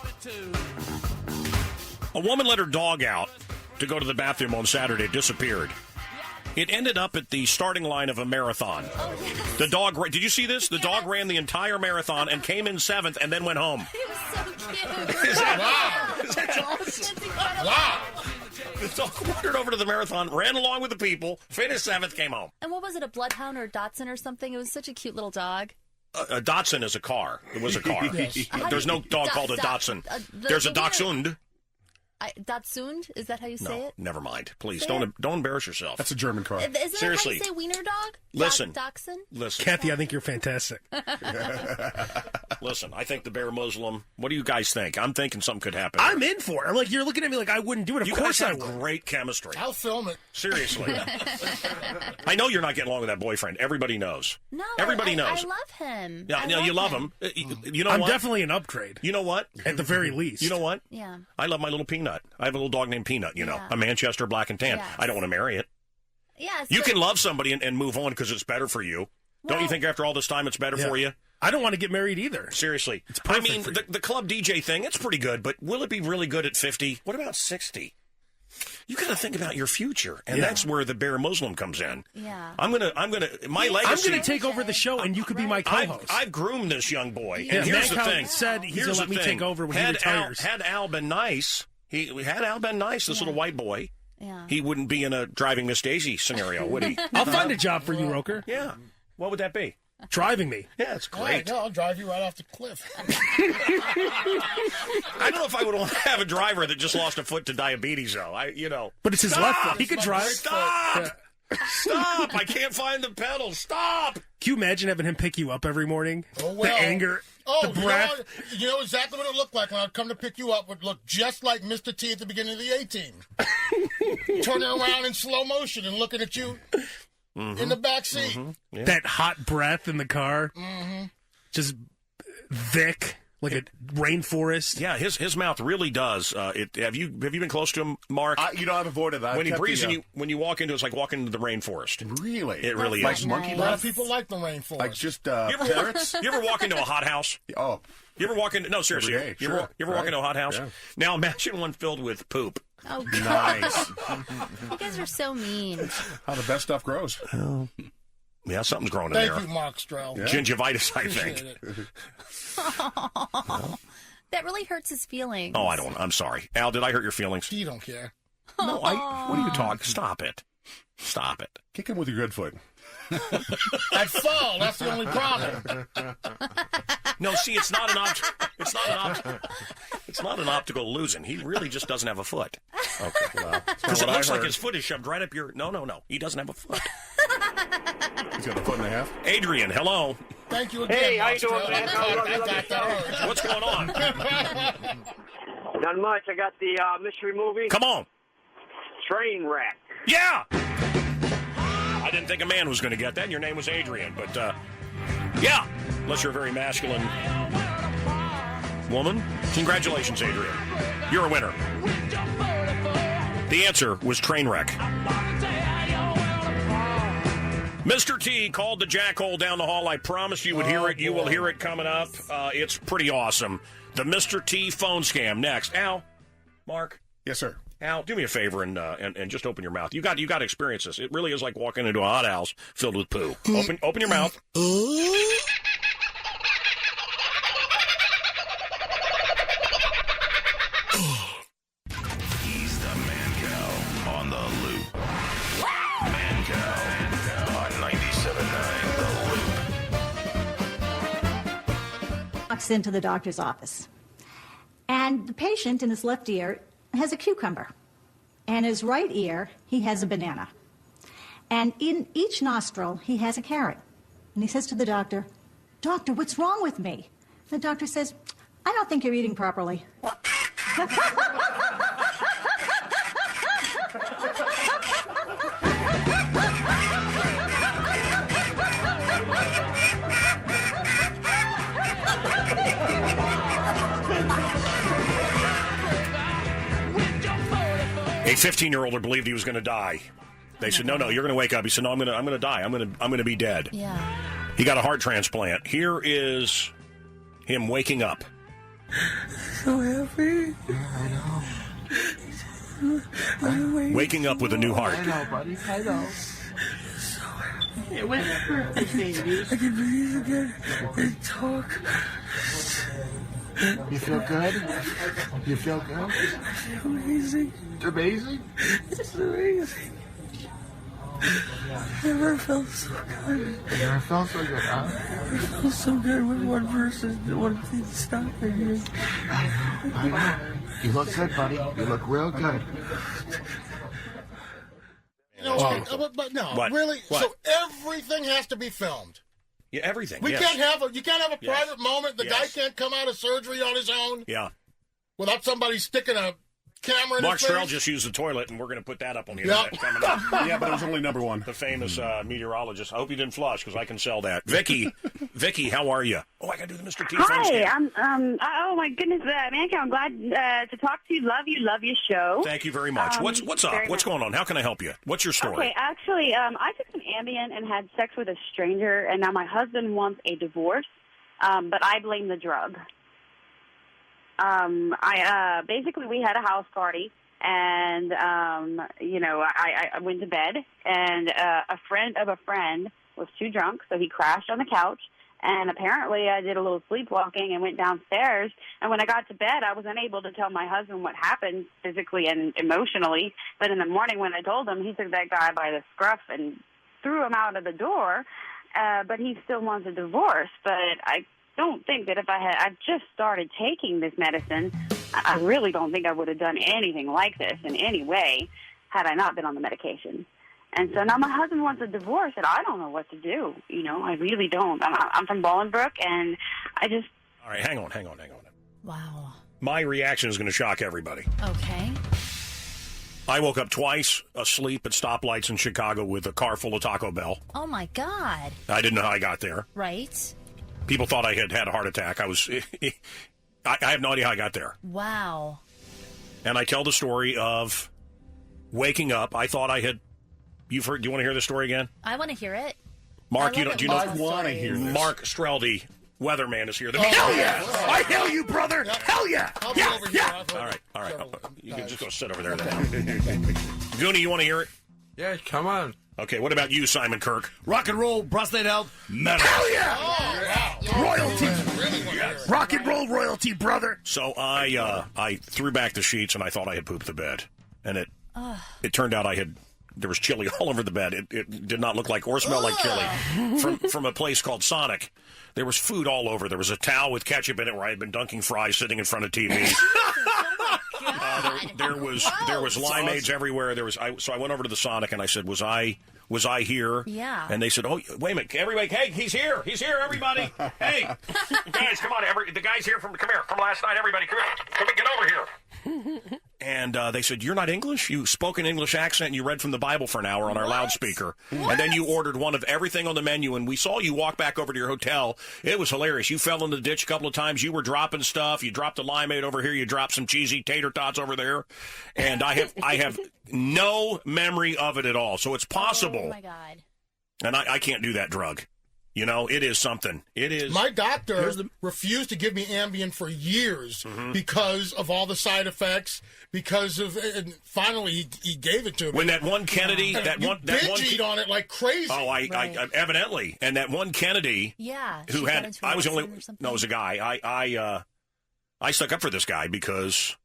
A woman let her dog out to go to the bathroom on Saturday, disappeared. It ended up at the starting line of a marathon. Oh, yes. The dog, did you see this? The dog ran the entire marathon and came in 7th and then went home. It was so cute. Is that, Wow. That's awesome. Wow. The dog wandered over to the marathon, ran along with the people, finished 7th, came home. And what was it, a bloodhound or a Dachshund or something? It was such a cute little dog. A Dachshund is a car. It was a car. Yes. There's no dog called a Dachshund. There's a Dachshund. Dachshund? Is that how you say it? Never mind. Please, Say don't embarrass yourself. That's a German car. Isn't that Seriously. how you say wiener dog? Listen. Dachshund? Listen. Kathy, I think you're fantastic. Listen, I think the bear Muslim. What do you guys think? I'm thinking something could happen. I'm in for it. Like, you're looking at me like I wouldn't do it. Of You course guys I have would. great chemistry. I'll film it. Seriously. I know you're not getting along with that boyfriend. Everybody knows. No, Everybody I knows. love him. Yeah, no, you love him. You know I'm what? definitely an upgrade. You know what? At the very least. You know what? Yeah. I love my little Peanut. I have a little dog named Peanut, you know. Yeah. A Manchester black and tan. Yes. I don't want to marry it. Yeah. You can love somebody and move on because it's better for you. Don't you think after all this time it's better for you? I don't want to get married either. Seriously. It's I perfect mean, for you. the club DJ thing, it's pretty good, but will it be really good at 50? What about 60? You got to think about your future, and that's where the bear Muslim comes in. Yeah. My legacy. I'm going to take over the show, and you could be my co-host. I've groomed this young boy. Yeah. And here's the Mancow thing. said he's going to let me take over when he retires. Had Al been nice, had Al been nice, this little white boy, he wouldn't be in a driving Miss Daisy scenario, would he? I'll find a job for you, Roker. Yeah. What would that be? Driving me. Yeah, it's All right, great. no, I'll drive you right off the cliff. I don't know if I would want to have a driver that just lost a foot to diabetes, though. But it's his left foot. He could drive. Stop! Stop! I can't find the pedal. Stop! Can you imagine having him pick you up every morning? Oh, well. The anger, the breath. You know exactly what it looked like when I'd come to pick you up. Would look just like Mr. T at the beginning of the A-Team. Turning around in slow motion and looking at you in the back seat. That hot breath in the car. Just Vic. like a rainforest. Yeah, his mouth really does. Have you been close to him, Mark? I've avoided that. When he breathes, when you walk into, it's like walking into the rainforest. Really? It really like is. Monkey A lot of people like the rainforest. Like just parrots. You ever walk into a hot house? Oh. You ever walk into? No, seriously. Every day, you sure. ever walk into a hot house? Yeah. Now imagine one filled with poop. Oh, Nice. You guys are so mean. How the best stuff grows. Yeah, something's growing in Thank there. you, Mark Strell. Yeah. Gingivitis, I think. That really hurts his feelings. Oh, I don't. I'm sorry. Al, did I hurt your feelings? You don't care. No, what are you talking? Stop it. Stop it. Kick him with your good foot. I'd fall. That's the only problem. No, see, it's not an optical illusion. He really just doesn't have a foot. Okay, well, because it looks like his foot is shoved right up your. No. He doesn't have a foot. He's got a foot and a half. Adrian, hello. Thank you again. Hey, how Mark you doing, Strell. man? I got that. What's going on? Not much. I got the mystery movie. Come on. Trainwreck. Yeah. I didn't think a man was going to get that. Your name was Adrian, but yeah. Unless you're a very masculine woman. Congratulations, Adrian. You're a winner. The answer was Trainwreck. Mr. T called the jackhole down the hall. I promised you would hear it. You will hear it coming up. It's pretty awesome. The Mr. T phone scam next. Al, Mark. Yes, sir. Al, do me a favor and just open your mouth. You got to experience this. It really is like walking into a hot house filled with poo. Open your mouth. He's the Mancow on the loop. Mancow on 97.9 The Loop. Walks into the doctor's office, and the patient in his left ear has a cucumber, and his right ear he has a banana, and in each nostril he has a carrot. And he says to the doctor, "Doctor, what's wrong with me?" The doctor says, "I don't think you're eating properly." A 15-year-old believed he was going to die. They said, "No, you're going to wake up." He said, "No, I'm going to die. I'm going to be dead." Yeah. He got a heart transplant. Here is him waking up. So happy. Yeah, I know. Waking up with a new heart. I know, buddy. I know. So happy. It was your birthday, baby. I can breathe again and talk. You feel good? You feel good? I feel amazing. It's amazing? It's amazing. I never felt so good. You never felt so good, huh? I never felt so good when one thing stopped me. I know. You look good, buddy. You look real good. You know, but no, What? really. What? So everything has to be filmed. Yeah, everything. You yes. can't have a Yes. private moment. The Yes. guy can't come out of surgery on his own Yeah. without somebody sticking a camera in Mark his face. Strell just used the toilet, and we're going to put that up on the internet coming up. Yeah, but it was only number one. The famous meteorologist. I hope you didn't flush because I can sell that. Vicky, how are you? Oh, I got to do the Mr. T phone Hi, scam. oh my goodness, Mancow, I'm glad to talk to you. Love your show. Thank you very much. What's up? very What's much. going on? How can I help you? What's your story? Okay, actually, I took some Ambien and had sex with a stranger, and now my husband wants a divorce, but I blame the drug. Basically we had a house party, and I went to bed, and a friend of a friend was too drunk, so he crashed on the couch. And apparently I did a little sleepwalking and went downstairs. And when I got to bed, I was unable to tell my husband what happened physically and emotionally. But in the morning when I told him, he took that guy by the scruff and threw him out of the door. But he still wants a divorce. But I don't think that if I've just started taking this medicine, I really don't think I would have done anything like this in any way had I not been on the medication. And so now my husband wants a divorce, and I don't know what to do. I really don't. I'm from Bolingbrook, and I just... All right, hang on. Wow. My reaction is going to shock everybody. Okay. I woke up twice asleep at stoplights in Chicago with a car full of Taco Bell. Oh, my God. I didn't know how I got there. Right. People thought I had a heart attack. I have no idea how I got there. Wow. And I tell the story of waking up. I thought I had. You've heard? Do you want to hear the story again? I want to hear it. Mark, do you know? I want to hear this. Mark Streldy, weatherman, is here. Hell yeah! I hail you, brother. Hell yeah! I'll be over here. All right. You can just go sit over there then. Goonie, you want to hear it? Yeah, come on. Okay, what about you, Simon Kirk? Rock and roll, prostate health, metal. Hell yeah! Wow. Royalty. Really want to hear it. Rock and roll royalty, brother. So I threw back the sheets and I thought I had pooped the bed, and it turned out there was chili all over the bed. It did not look like or smell like chili from a place called Sonic. There was food all over. There was a towel with ketchup in it where I had been dunking fries sitting in front of TV. There was limeades everywhere. So I went over to the Sonic and I said, "Was I here?" Yeah. And they said, "Oh, wait a minute, everybody! Hey, he's here! He's here! Everybody! Hey, guys, come on! The guy's here from last night. Everybody, come here! Get over here!" And they said, "You're not English? You spoke an English accent and you read from the Bible for an hour on our loudspeaker. What? And then you ordered one of everything on the menu, and we saw you walk back over to your hotel. It was hilarious. You fell in the ditch a couple of times. You were dropping stuff. You dropped a limeade over here. You dropped some cheesy tater tots over there. And I have no memory of it at all. So it's possible. Oh, my God. And I can't do that drug. You know, it is something. It is. My doctor refused to give me Ambien for years because of all the side effects. And finally, he gave it to me. When that one Kennedy, binge-eat on it like crazy. Oh, I evidently, and that one Kennedy, who had, I was the only, no, it was a guy. I stuck up for this guy because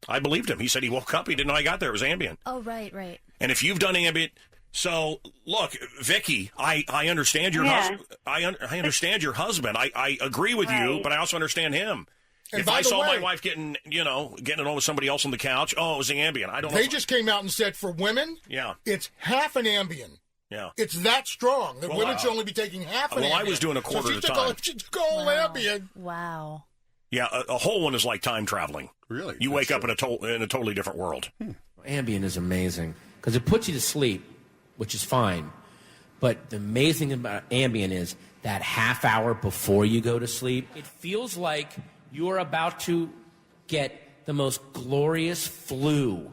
I believed him. He said he woke up, he didn't know I got there. It was Ambien. Oh, right. And if you've done Ambien. So, look, Vicky, I understand your husband. I understand your husband. I agree with you, but I also understand him. And if I saw my wife getting it on with somebody else on the couch, it was the Ambien. I don't know. They just came out and said for women, it's half an Ambien. Yeah. It's that strong that women should only be taking half an Ambien. Well, I was doing a quarter at a time. She took a whole Ambien. Wow. Yeah, a whole one is like time traveling. Really? You wake up in a totally different world. Ambien is amazing because it puts you to sleep, which is fine. But the amazing thing about Ambien is that half hour before you go to sleep, it feels like you're about to get the most glorious flu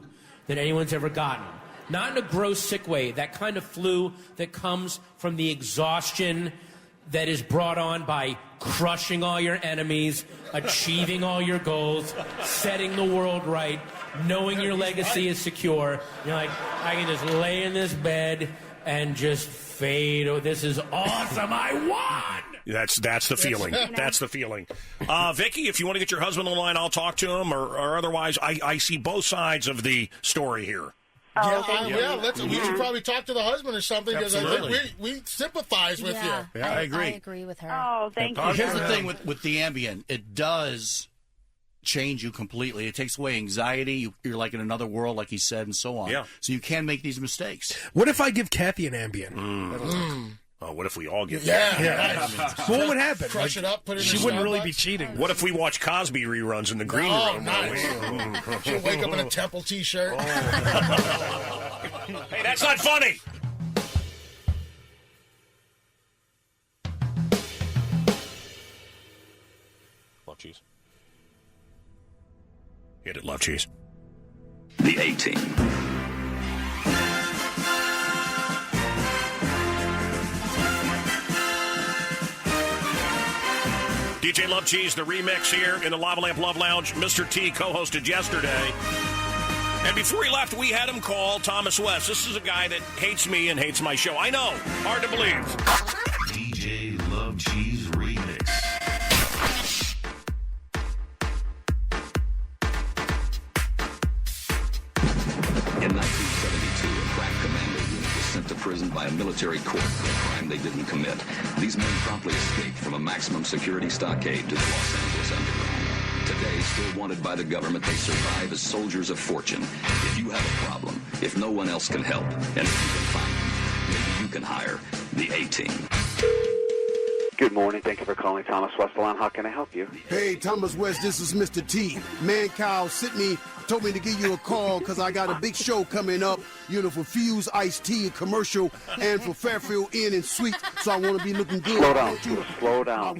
that anyone's ever gotten. Not in a gross, sick way. That kind of flu that comes from the exhaustion that is brought on by crushing all your enemies, achieving all your goals, setting the world right, knowing your legacy is secure. You're like, I can just lay in this bed and just fade. Oh, this is awesome. I won! That's the feeling. That's the feeling. Vicky, if you want to get your husband on the line, I'll talk to him, or otherwise, I see both sides of the story here. We should probably talk to the husband or something because we sympathize with you. Yeah, I agree. I agree with her. Oh, thank you. Here's the thing with the Ambien. It does change you completely. It takes away anxiety. You're like in another world, like he said, and so on. Yeah. So you can make these mistakes. What if I give Kathy an Ambien? Oh, what if we all get Well, what would happen? Crush it up, put it in She the wouldn't really Starbucks? be cheating. What if we watch Cosby reruns in the green room? Nice. She'll wake up in a Temple T-shirt. Hey, that's not funny. Love cheese. Hit it, love cheese. The A-Team. DJ Love Cheese, the remix here in the Lava Lamp Love Lounge. Mr. T co-hosted yesterday. And before he left, we had him call Thomas West. This is a guy that hates me and hates my show. I know. Hard to believe. DJ Love Cheese remix. In 1972, a crack commando unit was sent to prison by a military court for a crime they didn't commit. These men promptly escaped from a maximum security stockade to the Los Angeles Underground. Today, still wanted by the government, they survive as soldiers of fortune. If you have a problem, if no one else can help, and if you can find them, maybe you can hire the A-Team. Good morning. Thank you for calling Thomas West Salon. How can I help you? Hey, Thomas West, this is Mr. T. Mancow told me to give you a call because I got a big show coming up, for Fuse Iced Tea commercial and for Fairfield Inn and Suite, so I want to be looking good. Slow down.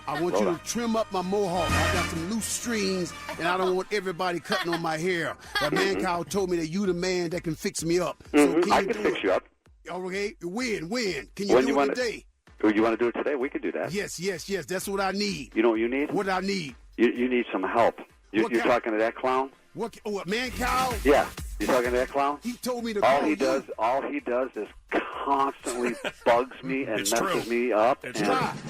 I want you to trim up my mohawk. I got some loose strings, and I don't want everybody cutting on my hair. But Mancow told me that you the man that can fix me up. So I can fix you up. Okay, when? Can you do it today? You want to do it today? We can do that. Yes. That's what I need. You know what you need? What I need? You need some help. You're talking to that clown? What Mancow? Yeah. You talking to that clown? He told me to all call he does is constantly bugs me and messes me up.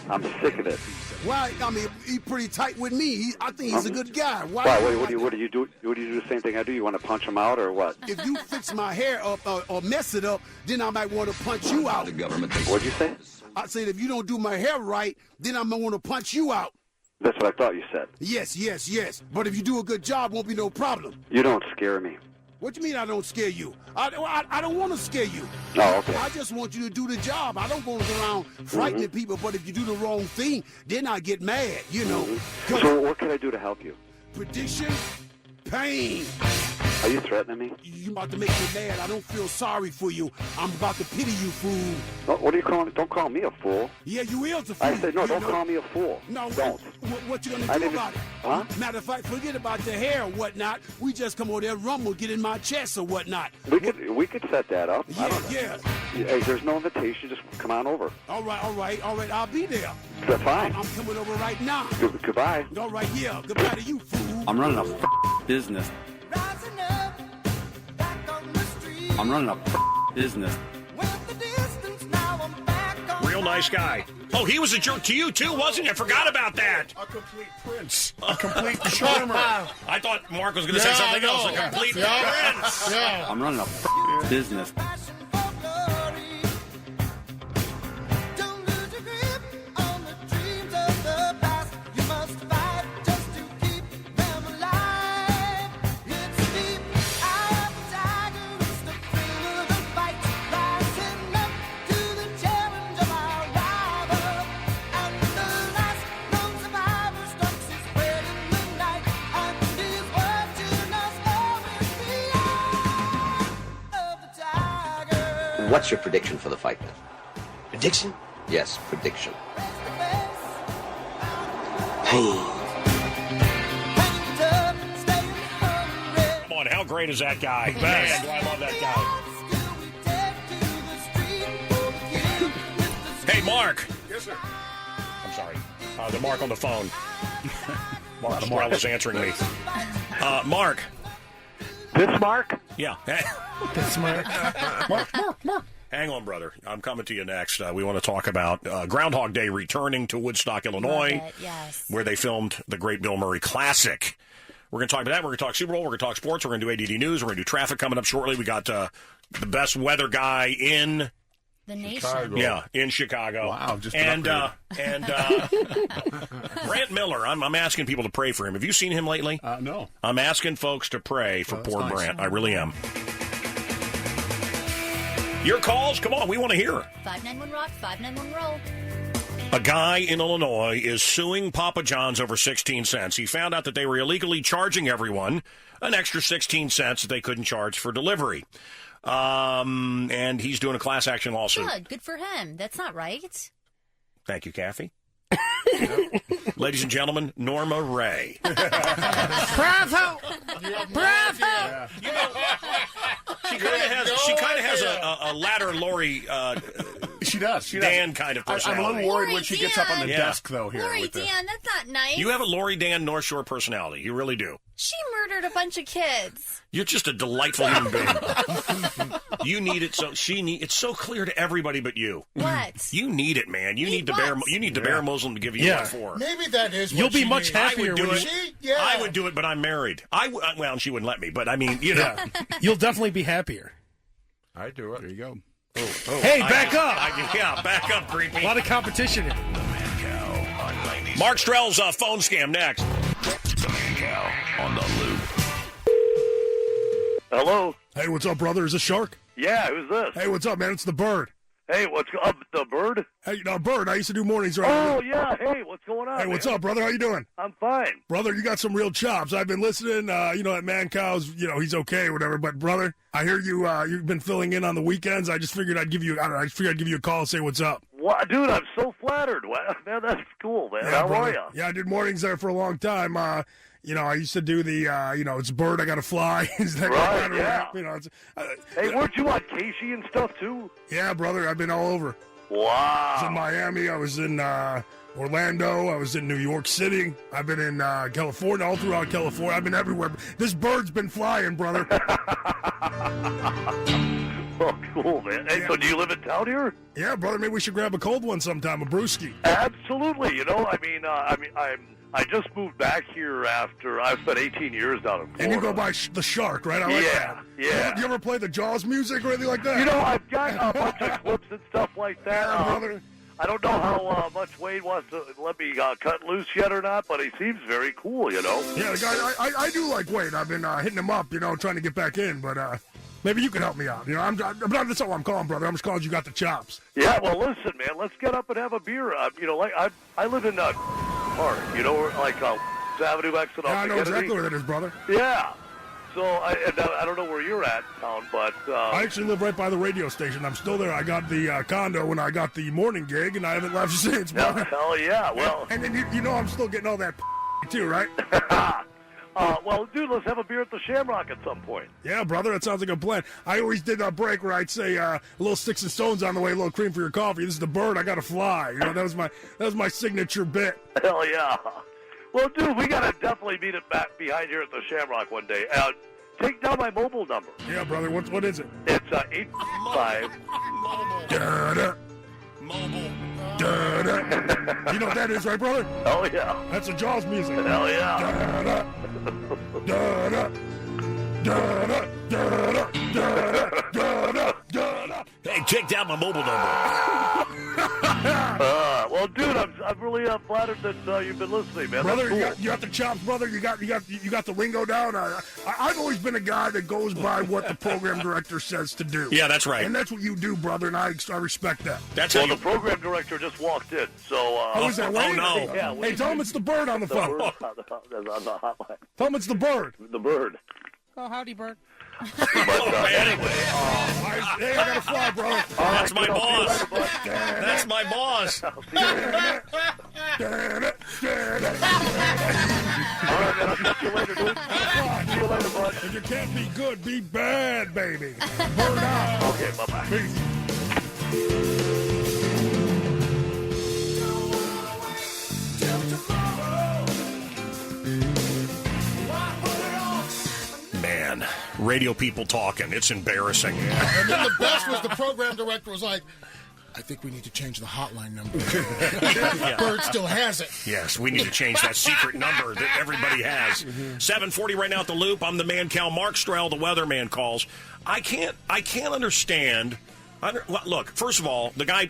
I'm sick of it. Why? I mean, he's pretty tight with me. I think he's a good guy. Why? What do you do? What do you do the same thing I do? You want to punch him out or what? If you fix my hair up or mess it up, then I might want to punch you out. What'd you say? I said if you don't do my hair right, then I might want to punch you out. That's what I thought you said. Yes. But if you do a good job, won't be no problem. You don't scare me. What do you mean I don't scare you? I don't want to scare you. Oh, okay. I just want you to do the job. I don't go around frightening people, but if you do the wrong thing, then I get mad, So what can I do to help you? Prediction, pain. Are you threatening me? You about to make me mad. I don't feel sorry for you. I'm about to pity you, fool. No, what are you calling? Don't call me a fool. Yeah, you is a fool. I said, no, don't call me a fool. No, don't. What you going to do about it? Huh? Matter of fact, forget about the hair or whatnot. We just come over there, rumble, get in my chest or whatnot. We could set that up. Yeah. Hey, there's no invitation. Just come on over. All right. I'll be there. That's fine. I'm coming over right now. Goodbye. All right, yeah. Goodbye to you, fool. I'm running a business. I'm running a business. Real nice guy. Oh, he was a jerk to you, too, wasn't he? I forgot about that. A complete prince. A complete charmer. I thought Mark was going to say something else. A complete prince. Yeah. I'm running a business. What's your prediction for the fight, then? Prediction? Yes, prediction. Pain. Come on, how great is that guy? Man, do I love that guy. Hey, Mark. Yes, sir. I'm sorry. The Mark on the phone. Mark Morrell is answering me. Mark. This Mark? Yeah. This Mark. Mark. Hang on, brother. I'm coming to you next. We want to talk about Groundhog Day returning to Woodstock, Illinois, where they filmed the Great Bill Murray Classic. We're going to talk about that. We're going to talk Super Bowl. We're going to talk sports. We're going to do ADD News. We're going to do traffic coming up shortly. We got the best weather guy in the nation. Chicago. Yeah, in Chicago. Wow, just and Grant Miller. I'm asking people to pray for him. Have you seen him lately? No. I'm asking folks to pray for poor Grant. I really am. Your calls, come on, we want to hear. 591-ROCK, 591-ROLL. A guy in Illinois is suing Papa John's over 16 cents. He found out that they were illegally charging everyone an extra 16 cents that they couldn't charge for delivery. And he's doing a class action lawsuit. Good for him. That's not right. Thank you, Kathy. Ladies and gentlemen, Norma Ray. Bravo! Bravo! Yeah. You know, she kind of has a ladder Lori. She does. Dan kind of personality. I'm a little worried when she gets up on the Yeah. desk, though. Here, Lori with the- Dan, that's not nice. You have a Lori Dan North Shore personality. You really do. She murdered a bunch of kids. You're just a delightful human being. You need it so it's so clear to everybody but you. What? You need it, man. You need the bear Muslim to give you what for. Maybe that is. You'll what be she much needs. happier I would do when it. Yeah. I would do it, but I'm married. Well, she wouldn't let me, but I mean, you know. You'll definitely be happier. I do it. There you go. Hey, back up! Back up, creepy. A lot of competition here. Mark Strell's phone scam next. The Mancow on the loop. Hello. Hey, what's up, brother? Is this Shark? Yeah, who's this? Hey, what's up, man? It's the Bird. Hey, what's up, the Bird? Hey, Bird, I used to do mornings right Oh, yeah. Hey, what's going on? Hey, what's up, brother? How you doing? I'm fine. Brother, you got some real chops. I've been listening, at Mancow's, he's okay or whatever. But, brother, I hear you've been filling in on the weekends. I just figured I'd give you a call and say what's up. What? Dude, I'm so flattered. Man, that's cool, man. Yeah, How brother. are you? Yeah, I did mornings there for a long time. I used to do the, it's a bird, I got to fly. Right, yeah. Hey, weren't you on Casey and stuff, too? Yeah, brother, I've been all over. Wow. I was in Miami. I was in Orlando. I was in New York City. I've been in California, all throughout California. I've been everywhere. This bird's been flying, brother. Oh, cool, man. Hey, so do you live in town here? Yeah, brother, maybe we should grab a cold one sometime, a brewski. Absolutely. I just moved back here after I've spent 18 years down in Florida. And you go by the Shark, right? I like that. Yeah. You ever play the Jaws music or anything like that? I've got a bunch of clips and stuff like that. Brother. I don't know how much Wade wants to let me cut loose yet or not, but he seems very cool, Yeah, the guy, I do like Wade. I've been hitting him up, trying to get back in, but maybe you can help me out. That's all I'm calling, brother. I'm just calling you got the chops. Yeah, well, listen, man, let's get up and have a beer. I live in Park, like Avenue exit. Yeah, I know exactly where that is, brother. Yeah. So I don't know where you're at in town, but I actually live right by the radio station. I'm still there. I got the condo when I got the morning gig, and I haven't left since. Yeah, hell yeah. Well, and then I'm still getting all that too, right? Well, dude, let's have a beer at the Shamrock at some point. Yeah, brother, that sounds like a plan. I always did a break where I'd say a little sticks and stones on the way, a little cream for your coffee. This is the bird. I got to fly. That was my signature bit. Hell yeah. Well, dude, we got to definitely meet it back behind here at the Shamrock one day. Take down my mobile number. Yeah, brother. What is it? It's 855. Da-da. Mobile. Da-da. You know what that is, right, brother? Oh, yeah. That's the Jaws music. Hell yeah. Da-da. Da-da. Da-da. Da-da. Da-da. Da-da. Da-da. Hey, take down my mobile number. Well, dude, I'm really flattered that you've been listening, man. Brother, That's cool. you got the chops, brother. You got the lingo down. I've always been a guy that goes by what the program director says to do. Yeah, that's right. And that's what you do, brother, and I respect that. The program director just walked in, so... oh, is that Wade? no. Yeah, hey, tell him it's the bird on the phone. On the hotline. Tell him it's the bird. The bird. Oh, howdy, bird. Anyway. Hey, I gotta fly, bro. That's my boss. That's my boss. All right, man. I'll catch you later, dude. See you later, bud. If you can't be good, be bad, baby. Bird out. Okay, bye-bye. Peace. Man, radio people talking. It's embarrassing. And then the best was the program director was like, I think we need to change the hotline number. Bird still has it. Yes, we need to change that secret number that everybody has. 7:40 right now at the Loop. I'm the Mancow. Mark Strell, the weatherman, calls. I can't understand. Look, first of all, the guy,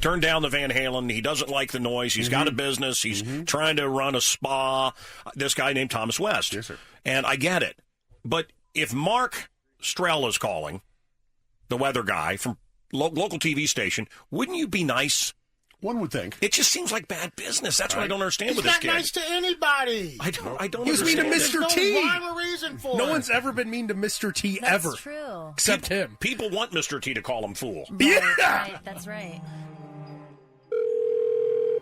turned down the Van Halen. He doesn't like the noise. He's got a business. He's trying to run a spa. This guy named Thomas West. Yes, sir. And I get it. But if Mark Strell is calling, the weather guy from local TV station, wouldn't you be nice? One would think. It just seems like bad business. That's what I don't understand with this kid. He's not nice to anybody. I don't He was mean to understand. Mr. T. There's no rhyme or reason for No it. one's ever been mean to Mr. T ever. That's true. Except him. People want Mr. T to call him fool. Yeah. Right, that's right.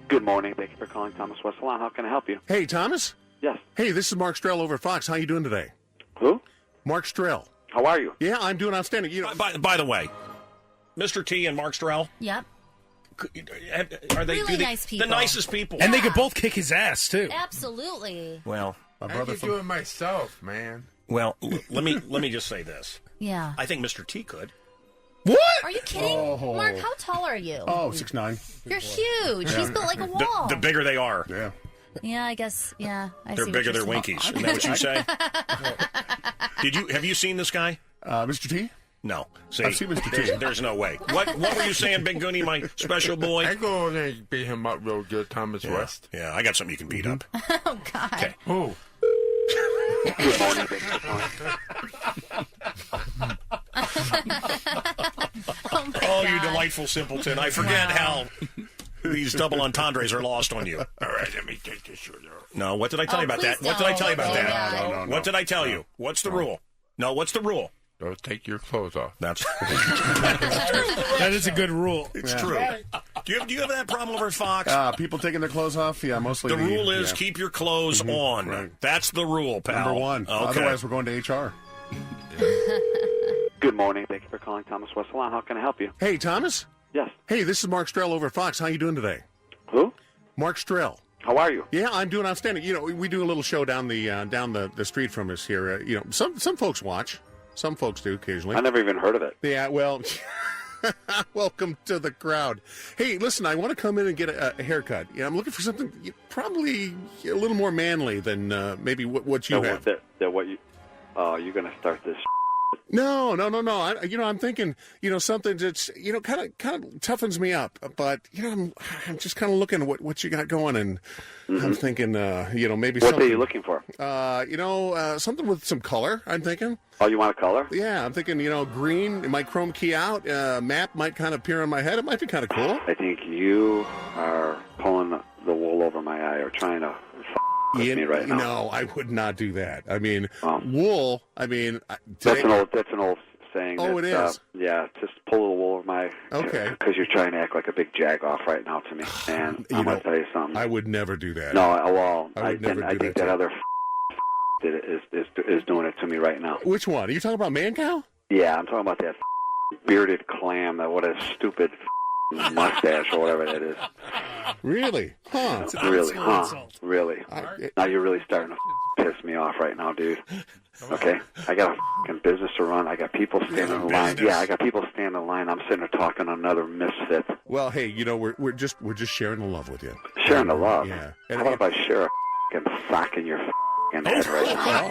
Good morning. Thank you for calling Thomas West Salon. How can I help you? Hey, Thomas? Yes. Hey, this is Mark Strell over at Fox. How you doing today? Who? Mark Strell. How are you? Yeah, I'm doing outstanding. By the way, Mr. T and Mark Strell, Yep. are they Really nice people. the nicest people? And they could both kick his ass, too. Absolutely. Well, I could do it myself, man. Well, let me just say this. Yeah. I think Mr. T could. What? Are you kidding? Oh. Mark, how tall are you? Oh, 6'9". You're huge. He's built like a wall. The bigger they are. Yeah. Yeah, I guess. Yeah, They're see bigger, what they're you're winkies. Isn't that what you say? Have you seen this guy? Mr. T? No. See, I've seen Mr. T. There's no way. What were you saying, Big Goonie, my special boy? I go in and beat him up real good, Thomas West. Yeah, I got something you can beat up. Oh, God. Okay. Oh. Good morning. Thank you for calling. Oh, Oh, you delightful simpleton. I forget how these double entendres are lost on you. All right, let me take this shirt off. No, what did I tell you about that? What did I tell you about that? No. What did I tell you? What's the rule? No, what's the rule? Don't take your clothes off. That's that is a good rule. It's true. Do you have that problem over at Fox? People taking their clothes off? Yeah, mostly. The rule is keep your clothes on. Right. That's the rule, pal. Number one. Okay. Otherwise, we're going to HR. Good morning. Thank you for calling Thomas West Salon. How can I help you? Hey, Thomas? Yes. Hey, this is Mark Strell over at Fox. How you doing today? Who? Mark Strell. How are you? Yeah, I'm doing outstanding. You know, we do a little show down the street from us here. You know, some folks watch. Some folks do occasionally. I never even heard of it. Yeah, well, welcome to the crowd. Hey, listen, I want to come in and get a haircut. Yeah, I'm looking for something probably a little more manly than maybe what you have. You're going to start this. No. I'm thinking, something that's, kind of toughens me up. But, I'm just kind of looking at what you got going, and I'm thinking, maybe What something. are you looking for? Something with some color, I'm thinking. Oh, you want a color? Yeah, I'm thinking, green, it might chrome key out. Map might kind of appear on my head. It might be kind of cool. I think you are pulling the wool over my eye or trying to with me right now. No, I would not do that. I mean, wool, today, that's an old saying. Oh, it is? Yeah, just pull the wool over my Okay. Because you're trying to act like a big jag-off right now to me. And I'm going to tell you something. I would never do that. No, well, I would never do think that that other is doing it to me right now. Which one? Are you talking about Mancow? Yeah, I'm talking about that bearded clam, what a stupid mustache or whatever that is. Really? Huh? Really? Really? Now you're really starting to piss me off right now, dude. Okay? I got a fucking business to run. I got people standing in line. Yeah, I got people standing in line. I'm sitting there talking to another misfit. Well, hey, we're just sharing the love with you. Sharing the love? Yeah. How about if I share a fucking sock in your fucking head right now?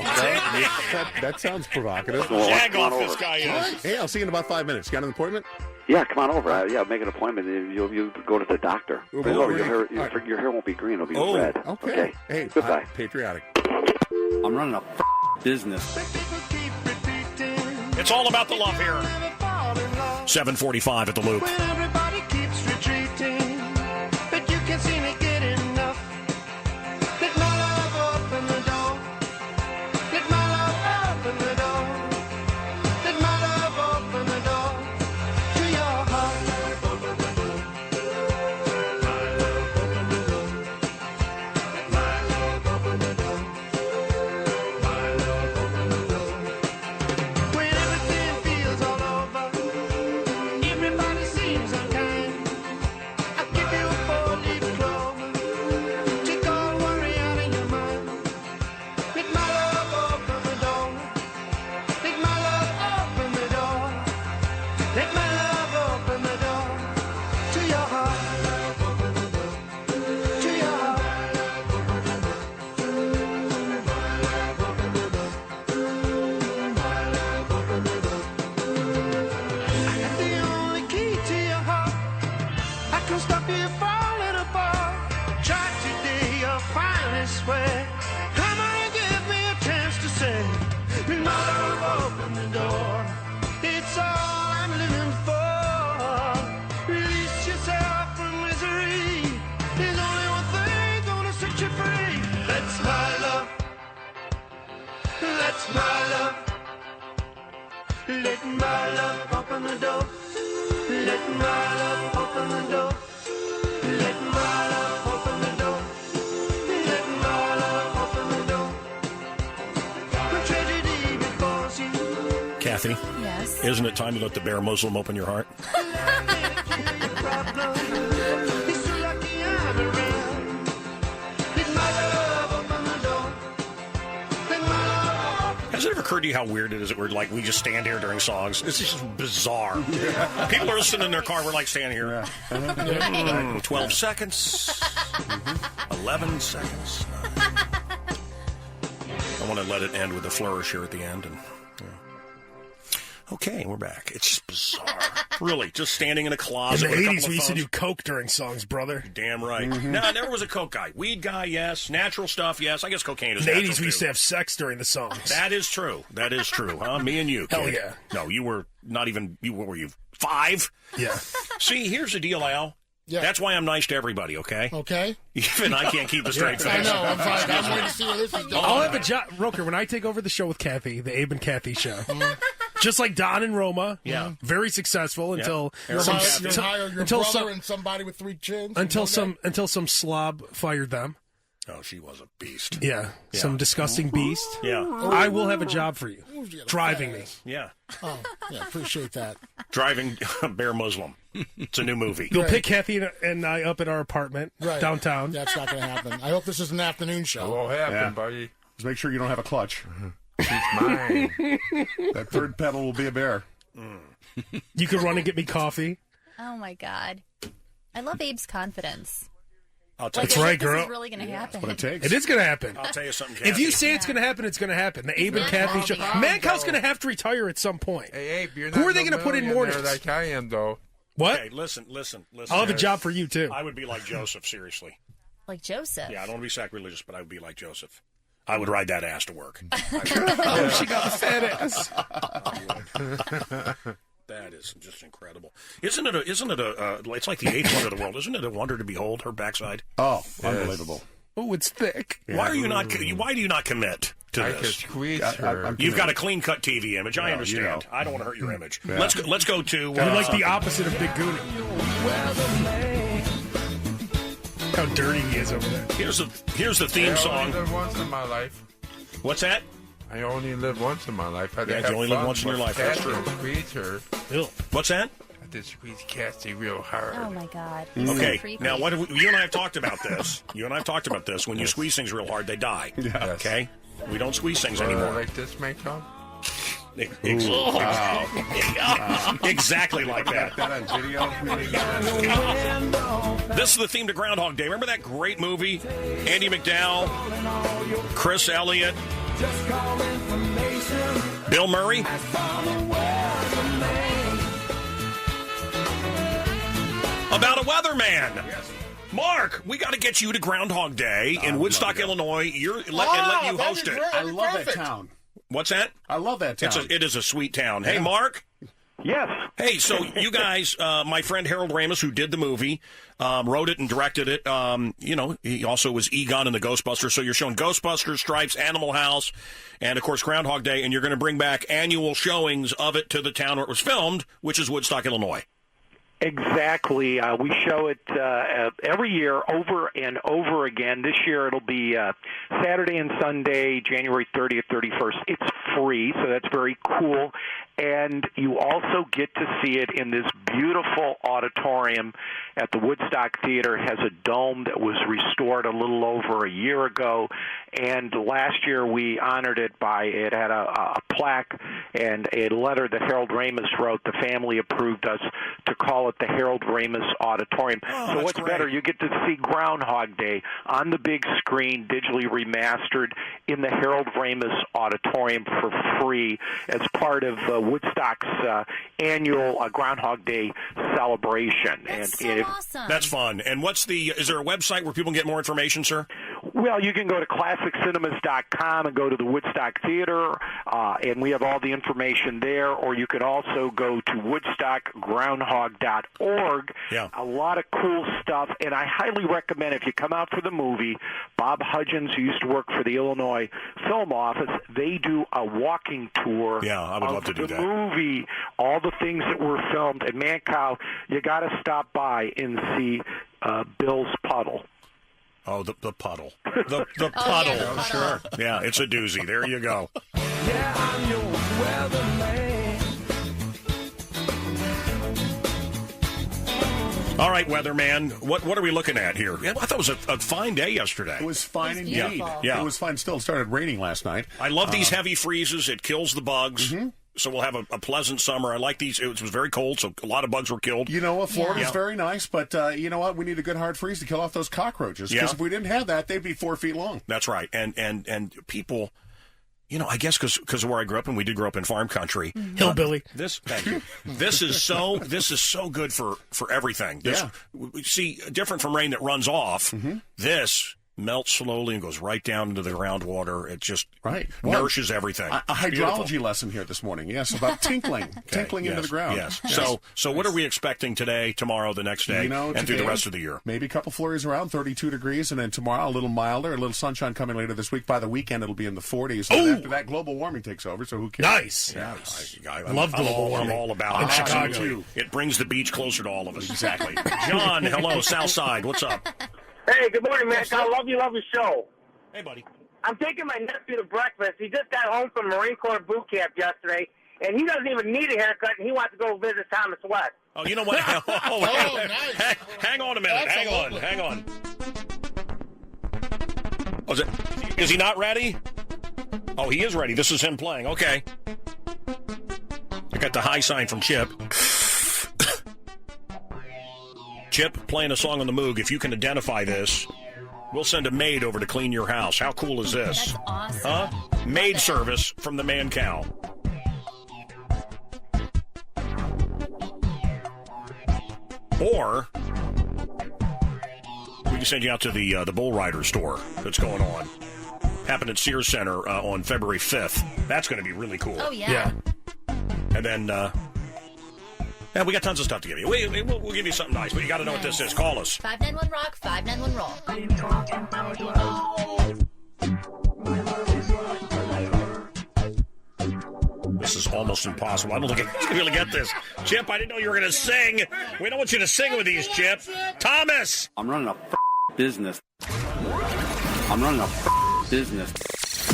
That sounds provocative. Well, Jag come on off over. this guy is. Hey, I'll see you in about 5 minutes. You got an appointment? Yeah, come on over. Make an appointment. You go to the doctor. Well, Your hair won't be green. It'll be red. Okay. Hey, goodbye. Patriotic. I'm running a business. It's all about the love here. 7:45 at the Loop. When everybody keeps retreating, but you can't seem to get enough. Let my love open the door. Let my love open the door. Let my love open the door to your heart. When everything feels all over, everybody seems unkind. I'll give you a four-leaf clover. Take all worry out of your mind. Let my love open the door. Let my love open the door. Let my love open the door to your heart. To your heart. I got the only key to your heart. I can stop you falling apart. Try today, you'll finally swear. Come on and give me a chance to say, let my love open the door. It's all I'm living for. Release yourself from misery. There's only one thing gonna set you free. That's my love. That's my love. Let my love open the door. Let my love open the door. Let my love open the door. Let my love open the door. The tragedy befalls you. Kathy, Yes. isn't it time to let the bear Muslim open your heart? It's so lucky I'm around. Let my love open the door. Let my love. Has it ever occurred to you how weird it is that we just stand here during songs? It's just bizarre. People are listening in their car. We're like standing here. 12 seconds. 11 seconds. I want to let it end with a flourish here at the end. And Okay, we're back. It's just bizarre. Really, just standing in a closet. In the with a 80s, couple we of used to phones. do coke during songs, brother. Damn right. Mhm. No, I never was a coke guy. Weed guy, yes. Natural stuff, yes. I guess cocaine is In the natural, 80s, we used too. to have sex during the songs. That is true. That is true. Huh? Me and you. Hell kid. yeah. No, you were not even. What were you? 5? Yeah. See, here's the deal, Al. Yeah. That's why I'm nice to everybody. Okay. Okay. Even I can't keep a straight I face. know. I'm fine. I'm waiting to see where this is going. I'll have a job, Roker, when I take over the show with Kathy, the Abe and Kathy show. Just like Don and Roma. Yeah. Very successful until You'll some hire your until brother some and somebody with 3 chins. until some slob fired them. Oh, she was a beast. Yeah. Some disgusting beast. Yeah. I will have a job for you. Driving me. Yeah. Oh, yeah, appreciate that. Driving Bear Muslim. It's a new movie. You'll pick Kathy and I up at our apartment Right. downtown. That's not going to happen. I hope this is an afternoon show. Won't happen, Yeah. buddy. Just make sure you don't have a clutch. She's mine. That third pedal will be a bear. You can run and get me coffee. Oh my God, I love Abe's confidence. I'll tell That's you. right, This girl. is really going to happen. What it takes. It is going to happen. I'll tell you something, If you Kathy. say it's going to happen, it's going to happen. The Abe and not Kathy show. happening. Mancow's going to have to retire at some point. Hey, Abe, you're not Who are they no going to put in millionaire mornings? like I am, though. What? Okay, listen. I'll have a job for you, too. I would be like Joseph, seriously. Like Joseph. Yeah, I don't want to be sacrilegious, but I would be like Joseph. I would ride that ass to work. Oh, she got the fat ass. That is just incredible. Isn't it? It's like the 8th wonder of the world. Isn't it a wonder to behold her backside? Oh, unbelievable. Oh, it's thick. Why are you not? Why do you not commit to I could this? squeeze her. You've got a clean cut TV image. I No, understand. you know. I don't want to hurt your image. Yeah. Let's go to. You're like the opposite of Big Goonie. How dirty he is over there. Here's the theme I song. only live once in my life. What's that? I only live once in my life. I Yeah, have you only live fun, once in your but life. That's Kathy true. squeeze her. Ew. What's that? I did squeeze Cassie real hard. Oh my God. He's so Okay, creepy. now you and I have talked about this. When you squeeze things real hard, they die. Yes. Okay, we don't squeeze things Or anymore. like this, Mancow? Exactly like that. That on video. This is the theme to Groundhog Day. Remember that great movie? Andy McDowell, Chris Elliott, Bill Murray. About a weatherman. Mark, we got to get you to Groundhog Day in Woodstock, Illinois. Let you host it. I love that town. What's that? I love that town. It is a sweet town. Hey, Mark. Yes. Hey, so you guys, my friend Harold Ramis, who did the movie, wrote it and directed it. He also was Egon in the Ghostbusters. So you're showing Ghostbusters, Stripes, Animal House, and of course Groundhog Day, and you're going to bring back annual showings of it to the town where it was filmed, which is Woodstock, Illinois. Exactly. We show it every year over and over again. This year it'll be Saturday and Sunday, January 30th, 31st. It's free, so that's very cool. And you also get to see it in this beautiful auditorium at the Woodstock Theater. It has a dome that was restored a little over a year ago. And last year we honored it it had a plaque and a letter that Harold Ramis wrote. The family approved us to call it the Harold Ramis Auditorium. So what's better? You get to see Groundhog Day on the big screen, digitally remastered in the Harold Ramis Auditorium for free as part of Woodstock's annual Groundhog Day celebration. That's awesome. That's fun. And is there a website where people can get more information, sir? Well, you can go to classiccinemas.com and go to the Woodstock Theater, and we have all the information there, or you can also go to woodstockgroundhog.org. Yeah. A lot of cool stuff, and I highly recommend if you come out for the movie, Bob Hudgens, who used to work for the Illinois Film Office, they do a walking tour Yeah, I would love to do the that. movie, all the things that were filmed. And Mancow, you got to stop by and see Bill's Puddle. Oh, the puddle. The puddle. yeah, the puddle. Sure. Yeah, it's a doozy. There you go. All right, weatherman. What are we looking at here? I thought it was a fine day yesterday. It was fine indeed. beautiful. Yeah. It was fine. Still, it started raining last night. I love these heavy freezes. It kills the bugs. So we'll have a pleasant summer. I like these. It was very cold, so a lot of bugs were killed. You know what? Florida's Yeah. very nice, but you know what? We need a good hard freeze to kill off those cockroaches. Because Yeah. if we didn't have that, they'd be 4 feet long. That's right. And people, I guess because of where I grew up, and we did grow up in farm country. Hillbilly. Thank you. This is so good for everything. See, different from rain that runs off, this melts slowly and goes right down into the groundwater. It just nourishes everything. A hydrology lesson here this morning. Yes, about tinkling into the ground. Yes. So what are we expecting today, tomorrow, the next day, and through the rest of the year? Maybe a couple flurries around, 32 degrees, and then tomorrow a little milder, a little sunshine coming later this week. By the weekend, it'll be in the 40s. And after that, global warming takes over, so who cares? Nice. Yeah. I love global warming. I'm all about it. Chicago. It brings the beach closer to all of us. Exactly. John, hello, South Side. What's up? Hey, good morning, man. I love your show. Hey, buddy. I'm taking my nephew to breakfast. He just got home from Marine Corps boot camp yesterday, and he doesn't even need a haircut, and he wants to go visit Thomas West. Oh, you know what? Nice. Hang on a minute. Hang on. Oh, is he not ready? Oh, he is ready. This is him playing. Okay. I got the high sign from Chip. Chip playing a song on the Moog. If you can identify this, we'll send a maid over to clean your house. How cool is this? That's awesome. Huh? Maid service from the Mancow. Or we can send you out to the Bull Rider store that's going on. Happened at Sears Center on February 5th. That's going to be really cool. Oh, yeah. And then... we got tons of stuff to give you. We'll give you something nice, but you got to know what this is. Call us. 591 Rock, 591 Roll. This is almost impossible. I don't think he's going to be able to get this. Chip, I didn't know you were going to sing. We don't want you to sing with these, Chip. Thomas! I'm running a business.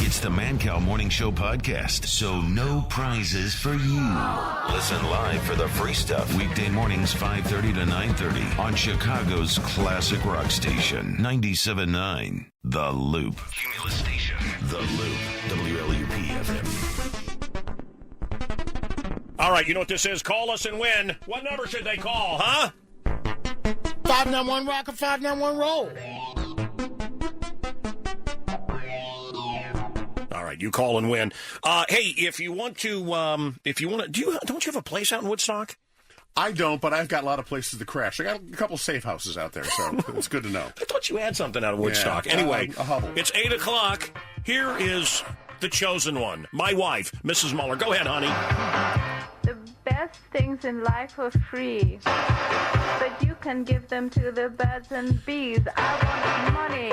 It's the Mancow Morning Show podcast, so no prizes for you. Listen live for the free stuff weekday mornings 5:30 to 9:30 on Chicago's classic rock station 97.9 The Loop. Cumulus station The Loop, WLUP-FM. All right, you know what this is. Call us and win. What number should they call, huh? 591 Rock or 591 Roll. All right, you call and win. Hey, if you want to, don't you have a place out in Woodstock? I don't, but I've got a lot of places to crash. I got a couple safe houses out there, so it's good to know. I thought you had something out of Woodstock. Yeah, anyway, a hovel. It's 8 o'clock. Here is the chosen one, my wife, Mrs. Muller. Go ahead, honey. The best things in life are free, but you can give them to the birds and bees. I want money.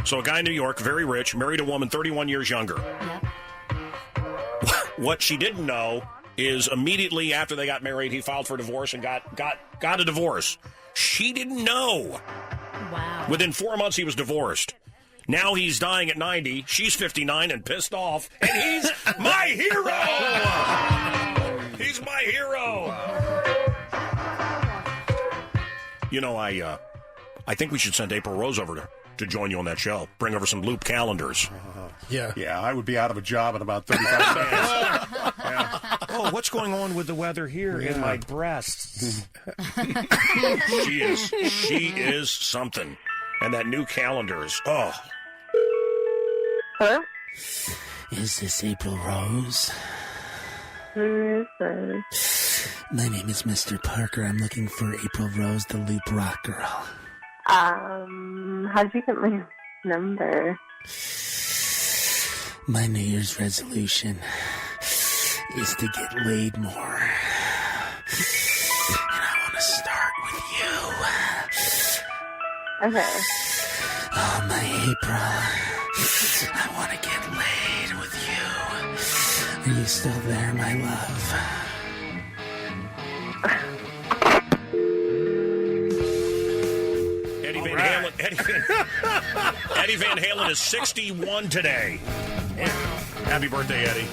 So a guy in New York, very rich, married a woman 31 years younger. Yep. What she didn't know is immediately after they got married, he filed for divorce and got a divorce. She didn't know. Wow. Within 4 months, he was divorced. Now he's dying at 90. She's 59 and pissed off. And he's my hero! He's my hero! You know, I think we should send April Rose over to join you on that show. Bring over some loop calendars. Yeah, I would be out of a job in about 35 seconds. Oh, what's going on with the weather here in my breasts? She is something. And that new calendar is, Hello? Is this April Rose? Who is this? My name is Mr. Parker. I'm looking for April Rose, the Loop Rock Girl. How'd you get my number? My New Year's resolution is to get laid more. And I want to start with you. Okay. Oh, my April. I want to get laid with you. Are you still there, my love? Eddie Van Halen is 61 today. Happy birthday, Eddie.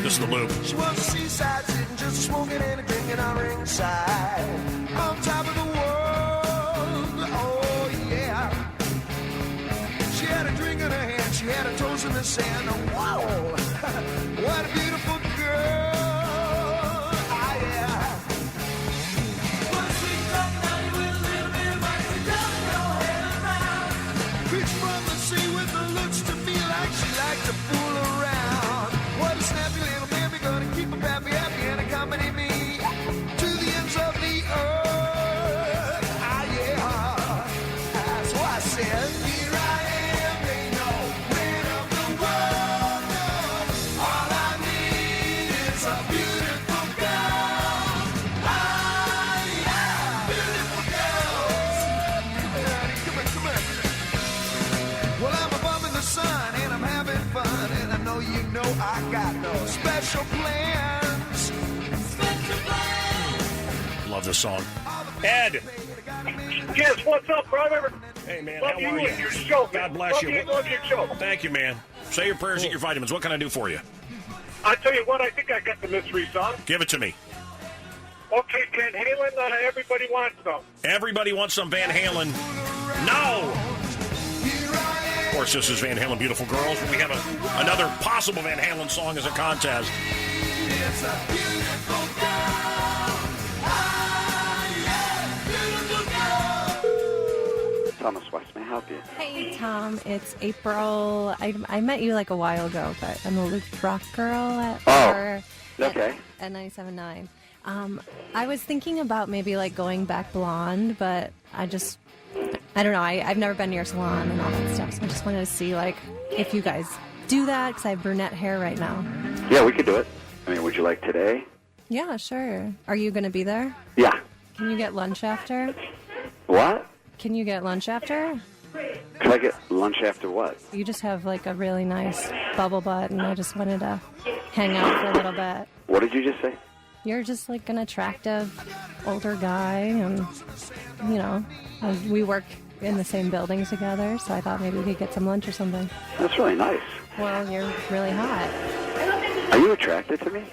This is The Loop. She was a seaside sitting, just smoking and drinking on ringside. On top of the world, oh yeah. She had a drink in her hand, she had her toes in the sand. Oh, wow, what a beautiful girl. Ah, yeah. One sweet black night with a little bit of ice, down your head around. Preach from the sea with the looks to me like she liked to fool around. love this song. Ed. Yes, what's up, brother? Hey, man, love how you are you? and your show, man. God bless you. Love your show. Thank you, man. Say your prayers, eat your vitamins. What can I do for you? I tell you what, I think I got the mystery song. Give it to me. Okay, Van Halen, everybody wants some. Everybody wants some Van Halen. No! Of course, this is Van Halen, Beautiful Girls. We have another possible Van Halen song as a contest. It's a beautiful girl. Thomas West, may I help you? Hey, Tom. It's April. I met you like a while ago, but I'm a Luke Rock girl at okay. At 97.9. I was thinking about maybe like going back blonde, but I don't know. I've never been to your salon and all that stuff, so I just wanted to see like if you guys do that because I have brunette hair right now. Yeah, we could do it. I mean, would you like today? Yeah, sure. Are you going to be there? Yeah. Can you get lunch after? What? Can you get lunch after? Could I get lunch after what? You just have like a really nice bubble butt, and I just wanted to hang out for a little bit. What did you just say? You're just like an attractive older guy, and you know, we work in the same building together, so I thought maybe we could get some lunch or something. That's really nice. Well, you're really hot. Are you attracted to me?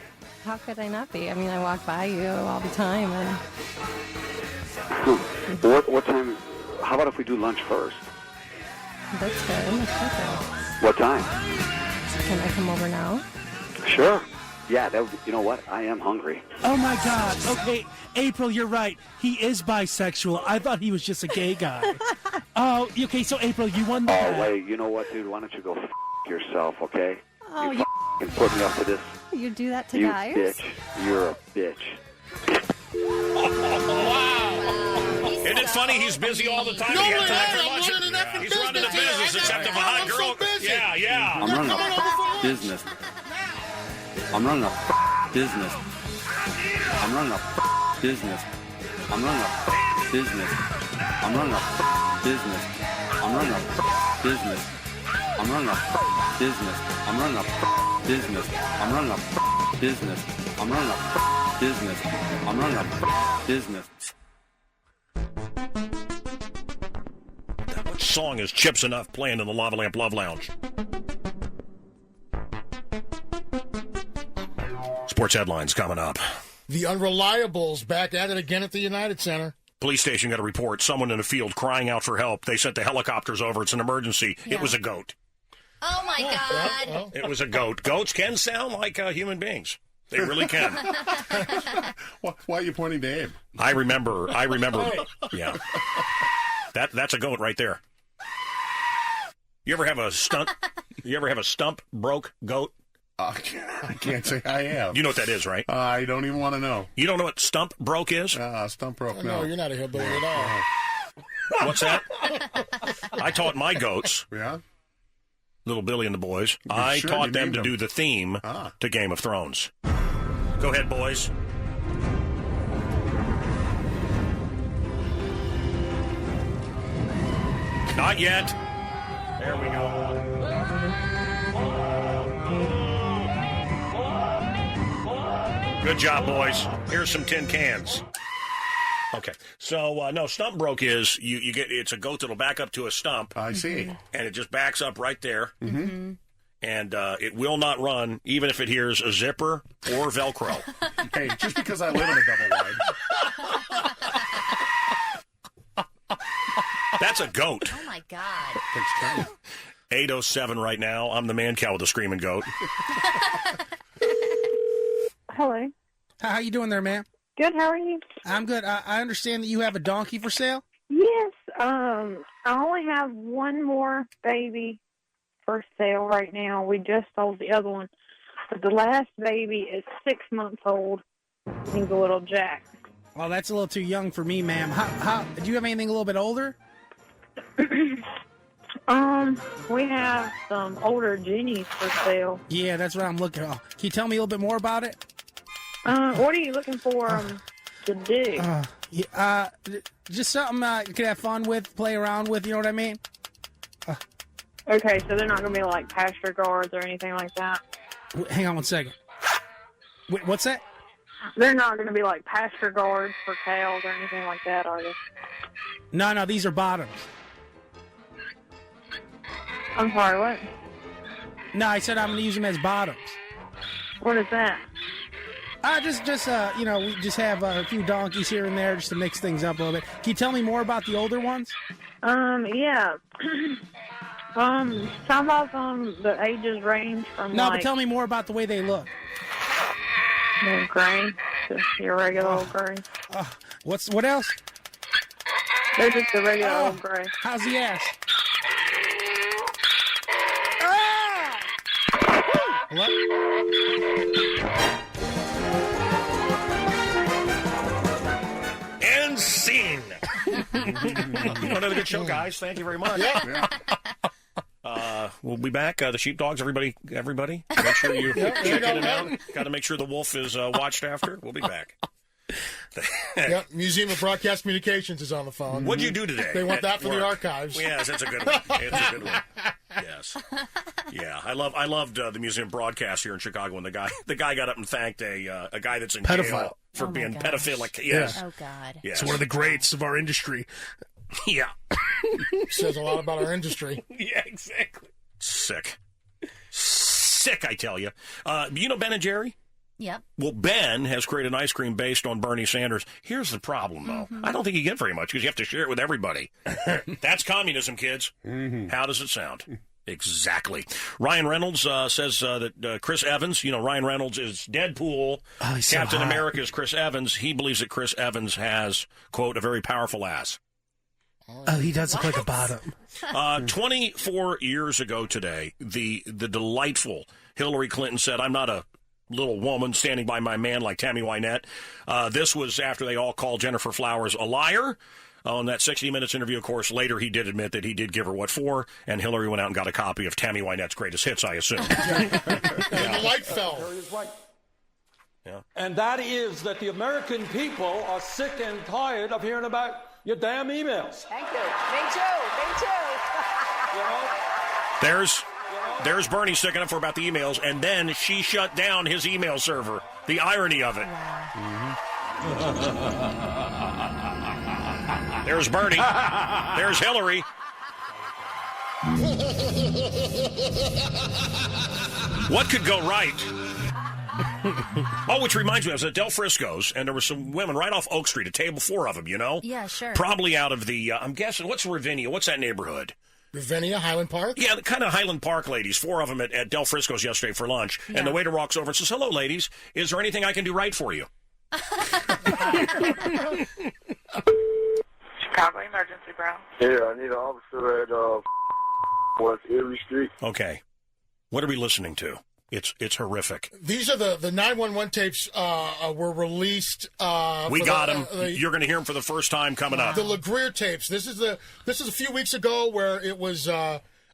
How could I not be? I mean, I walk by you all the time, and What time? How about if we do lunch first? that's good. That's perfect. What time? Can I come over now? Sure. Yeah, that would be, you know what? I am hungry. Oh, my God. Okay, April, you're right. He is bisexual. I thought he was just a gay guy. Oh, okay, so, April, you won the bet. Oh, wait, you know what, dude? Why don't you go yourself, okay? Oh, you can put me up to this. You do that to You guys? bitch. You're a bitch. Isn't it funny? He's busy all the time. No, He has wait, time for I'm lunch. running an effing He's running a business business, here. except if a hot I'm girl. so busy. Yeah. I'm running a business. I'm running a business. I'm running a business. I'm running a business. I'm running a business. I'm running a business. I'm running a business. I'm running a business. I'm running a business. I'm running a business. I'm running a business. What song is Chips Enough playing in the Lava Lamp Love Lounge? Sports headlines coming up. The Unreliables back at it again at the United Center. Police station got a report. Someone in a field crying out for help. They sent the helicopters over. It's an emergency. Yeah. It was a goat. Oh, my God. It was a goat. Goats can sound like human beings. They really can. Why are you pointing to Abe? I remember. Yeah. That's a goat right there. You ever have a stump broke goat? I can't say I have. You know what that is, right? I don't even want to know. You don't know what stump broke is? Stump broke, No, you're not a hillbilly at all. What's that? I taught my goats. Yeah? Little Billy and the boys. You I sure? taught You them named to them. do the theme to Game of Thrones. Go ahead, boys. Not yet. There we go. Good job, boys. Here's some tin cans. Okay, so no, stump broke is you get it's a goat that'll back up to a stump. I see, and it just backs up right there, Mm-hmm. and it will not run even if it hears a zipper or Velcro. Hey, just because I live in a double wide. That's a goat. Oh, my God. 8:07 right now. I'm the Mancow with the screaming goat. Hello. How you doing there, ma'am? Good, how are you? I'm good. I understand that you have a donkey for sale? Yes, I only have one more baby for sale right now. We just sold the other one. But the last baby is 6 months old. He's a little Jack. Well, that's a little too young for me, ma'am. How do you have anything a little bit older? We have some older Jennies for sale. Yeah, that's what I'm looking at. Can you tell me a little bit more about it? What are you looking for to do? Just something you could have fun with, play around with, you know what I mean? Okay, so they're not going to be like pasture guards or anything like that? Hang on one second. Wait, what's that? They're not going to be like pasture guards for cows or anything like that, are they? No, these are bottoms. I'm sorry, what? No, I said I'm going to use them as bottoms. What is that? We just have a few donkeys here and there just to mix things up a little bit. Can you tell me more about the older ones? Yeah. Some of them, the ages range from but tell me more about the way they look. They're gray, just your regular old gray. What else? They're just a regular old gray. How's the ass? What? And scene. Another good show, guys. Thank you very much. Yeah. We'll be back. The sheepdogs, everybody. Make sure you check in and out. Got to make sure the wolf is watched after. We'll be back. Yep, Museum of Broadcast Communications is on the phone. What'd you do today? They want that for work? the archives. Yes, that's a good one. It's a good one. Yes. Yeah, I loved the Museum Broadcast here in Chicago when the guy got up and thanked a guy that's in jail for being pedophilic. Yes. Oh God. Yes. It's one of the greats of our industry. Yeah. Says a lot about our industry. Yeah, exactly. Sick, I tell you. You know Ben and Jerry? Yep. Well, Ben has created an ice cream based on Bernie Sanders. Here's the problem, though. I don't think you get very much because you have to share it with everybody. That's communism, kids. How does it sound? Exactly. Ryan Reynolds says that Chris Evans, Ryan Reynolds is Deadpool. Captain America is Chris Evans. He believes that Chris Evans has, quote, a very powerful ass. Oh, he does look like a bottom. 24 years ago today, the delightful Hillary Clinton said, I'm not a little woman standing by my man like Tammy Wynette. This was after they all called Jennifer Flowers a liar. On that 60 Minutes interview, of course, later he did admit that he did give her what for, and Hillary went out and got a copy of Tammy Wynette's greatest hits, I assume. And the light fell. Yeah. And that is that the American people are sick and tired of hearing about your damn emails. Thank you. Me too. There's Bernie sticking up for about the emails, and then she shut down his email server. The irony of it. There's Bernie. There's Hillary. What could go right? Oh, which reminds me, I was at Del Frisco's, and there were some women right off Oak Street, a table, 4 of them, Yeah, sure. Probably out of the, I'm guessing, what's Ravinia? What's that neighborhood? Ravinia, Highland Park? Yeah, the kind of Highland Park ladies, 4 of them at Del Frisco's yesterday for lunch, and the waiter walks over and says, hello, ladies, is there anything I can do right for you? Chicago Emergency, Brown. Yeah, I need an officer at West Erie Street. Okay. What are we listening to? It's horrific. These are the 911 tapes were released. We got them. You're going to hear them for the first time coming up. The LeGrier tapes. This is a few weeks ago where it was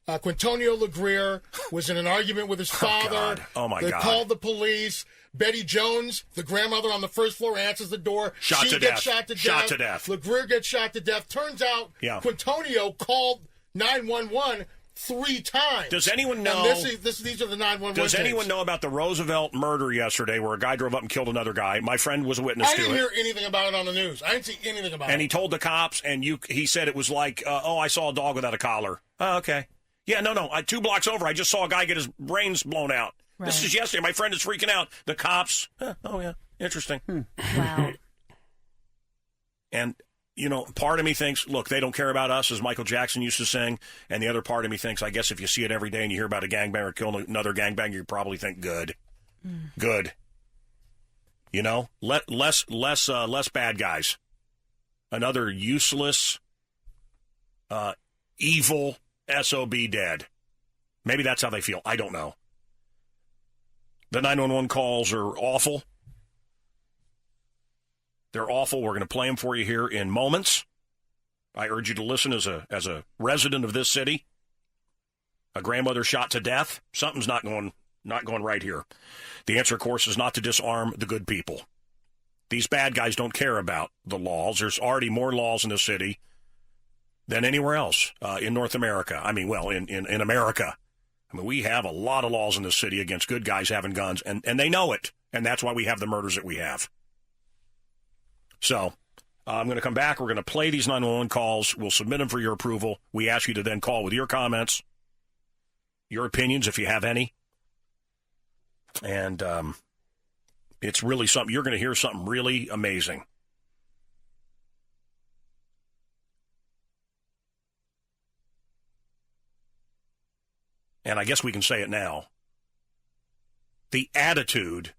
Quintonio LeGrier was in an argument with his father. Oh my God! God! They called the police. Betty Jones, the grandmother on the first floor, answers the door. Shot to death. Shot to death. LeGrier gets shot to death. Turns out Quintonio called 911 3 times. Does anyone know? And these are the 911 Does tapes. anyone know about the Roosevelt murder yesterday where a guy drove up and killed another guy? My friend was a witness to it. I didn't hear anything about it on the news. I didn't see anything about it. And he told the cops, and he said it was like, I saw a dog without a collar. Oh, okay. Yeah, no. 2 blocks over, I just saw a guy get his brains blown out. Right. This is yesterday. My friend is freaking out. The cops. Oh, yeah. Interesting. Wow. And, part of me thinks, look, they don't care about us, as Michael Jackson used to sing. And the other part of me thinks, I guess if you see it every day and you hear about a gangbanger killing another gangbanger, you probably think good. Good. Less bad guys. Another useless, evil SOB dead. Maybe that's how they feel. I don't know. The 911 calls are awful. They're awful. We're going to play them for you here in moments. I urge you to listen as a resident of this city. A grandmother shot to death. Something's not going right here. The answer, of course, is not to disarm the good people. These bad guys don't care about the laws. There's already more laws in the city than anywhere else in North America. I mean, well, in America. I mean, we have a lot of laws in this city against good guys having guns, and they know it, and that's why we have the murders that we have. So I'm going to come back. We're going to play these 911 calls. We'll submit them for your approval. We ask you to then call with your comments, your opinions, if you have any. And it's really something. You're going to hear something really amazing. And I guess we can say it now. The attitude,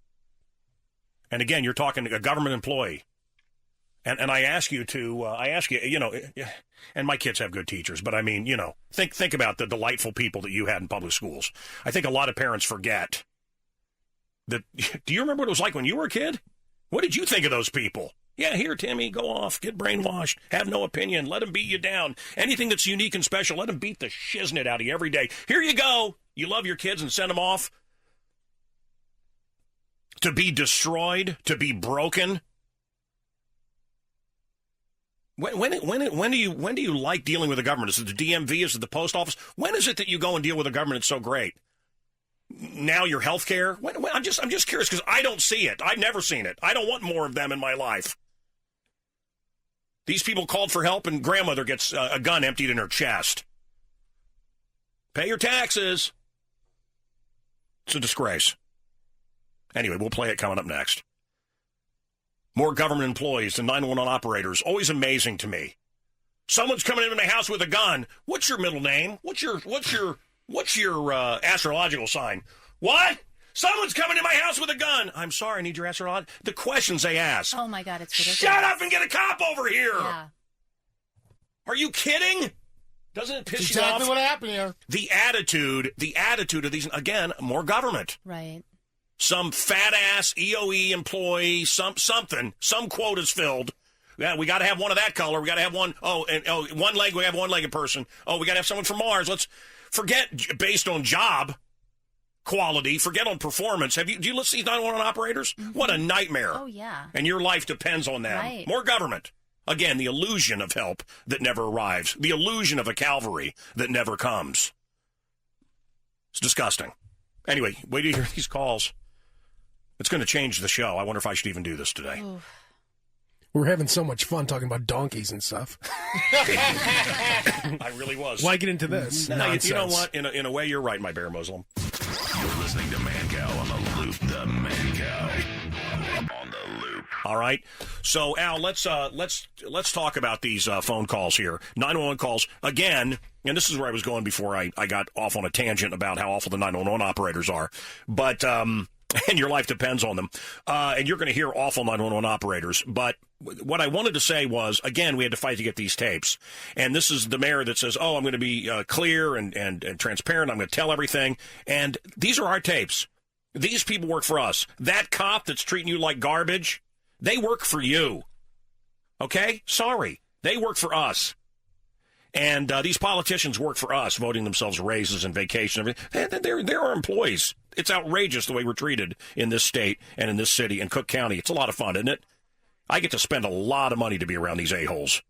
and again, you're talking to a government employee, and I ask you to, and my kids have good teachers, but I mean, think about the delightful people that you had in public schools. I think a lot of parents forget that. Do you remember what it was like when you were a kid? What did you think of those people? Yeah, here, Timmy, go off, get brainwashed, have no opinion, let them beat you down. Anything that's unique and special, let them beat the shiznit out of you every day. Here you go. You love your kids and send them off to be destroyed, to be broken. When do you like dealing with the government? Is it the DMV? Is it the post office? When is it that you go and deal with the government? It's so great. Now your health care? I'm just curious because I don't see it. I've never seen it. I don't want more of them in my life. These people called for help and grandmother gets a gun emptied in her chest. Pay your taxes. It's a disgrace. Anyway, we'll play it coming up next. More government employees and 911 operators. Always amazing to me. Someone's coming into my house with a gun. What's your middle name? What's your astrological sign? What? Someone's coming in my house with a gun. I'm sorry, I need your astrological. The questions they ask. Oh, my God, it's ridiculous. Shut up and get a cop over here. Yeah. Are you kidding? Doesn't it piss you off? Exactly what happened here. The attitude of these, again, more government. Right. Some fat-ass EOE employee, some quota's filled. Yeah, we got to have one of that color. We got to have one. One leg. We have one-legged person. Oh, we got to have someone from Mars. Let's forget based on job quality. Forget on performance. Do you listen to these 911 operators? Mm-hmm. What a nightmare. Oh yeah. And your life depends on them. Right. More government. Again, the illusion of help that never arrives. The illusion of a cavalry that never comes. It's disgusting. Anyway, wait till you hear these calls. It's going to change the show. I wonder if I should even do this today. Oof. We're having so much fun talking about donkeys and stuff. I really was. Why get into this? No, you know what? In a way, you're right, my bear Muslim. You're listening to Mancow on the Loop. The Mancow on the Loop. All right. So, Al, let's talk about these phone calls here. 911 calls again. And this is where I was going before I got off on a tangent about how awful the 911 operators are. But and your life depends on them. And you're going to hear awful 911 operators. But what I wanted to say was, again, we had to fight to get these tapes. And this is the mayor that says, I'm going to be clear and transparent. I'm going to tell everything. And these are our tapes. These people work for us. That cop that's treating you like garbage, they work for you. Okay? Sorry. They work for us. And these politicians work for us, voting themselves raises and vacation. Everything. They're our employees. It's outrageous the way we're treated in this state and in this city and Cook County. It's a lot of fun, isn't it? I get to spend a lot of money to be around these a-holes.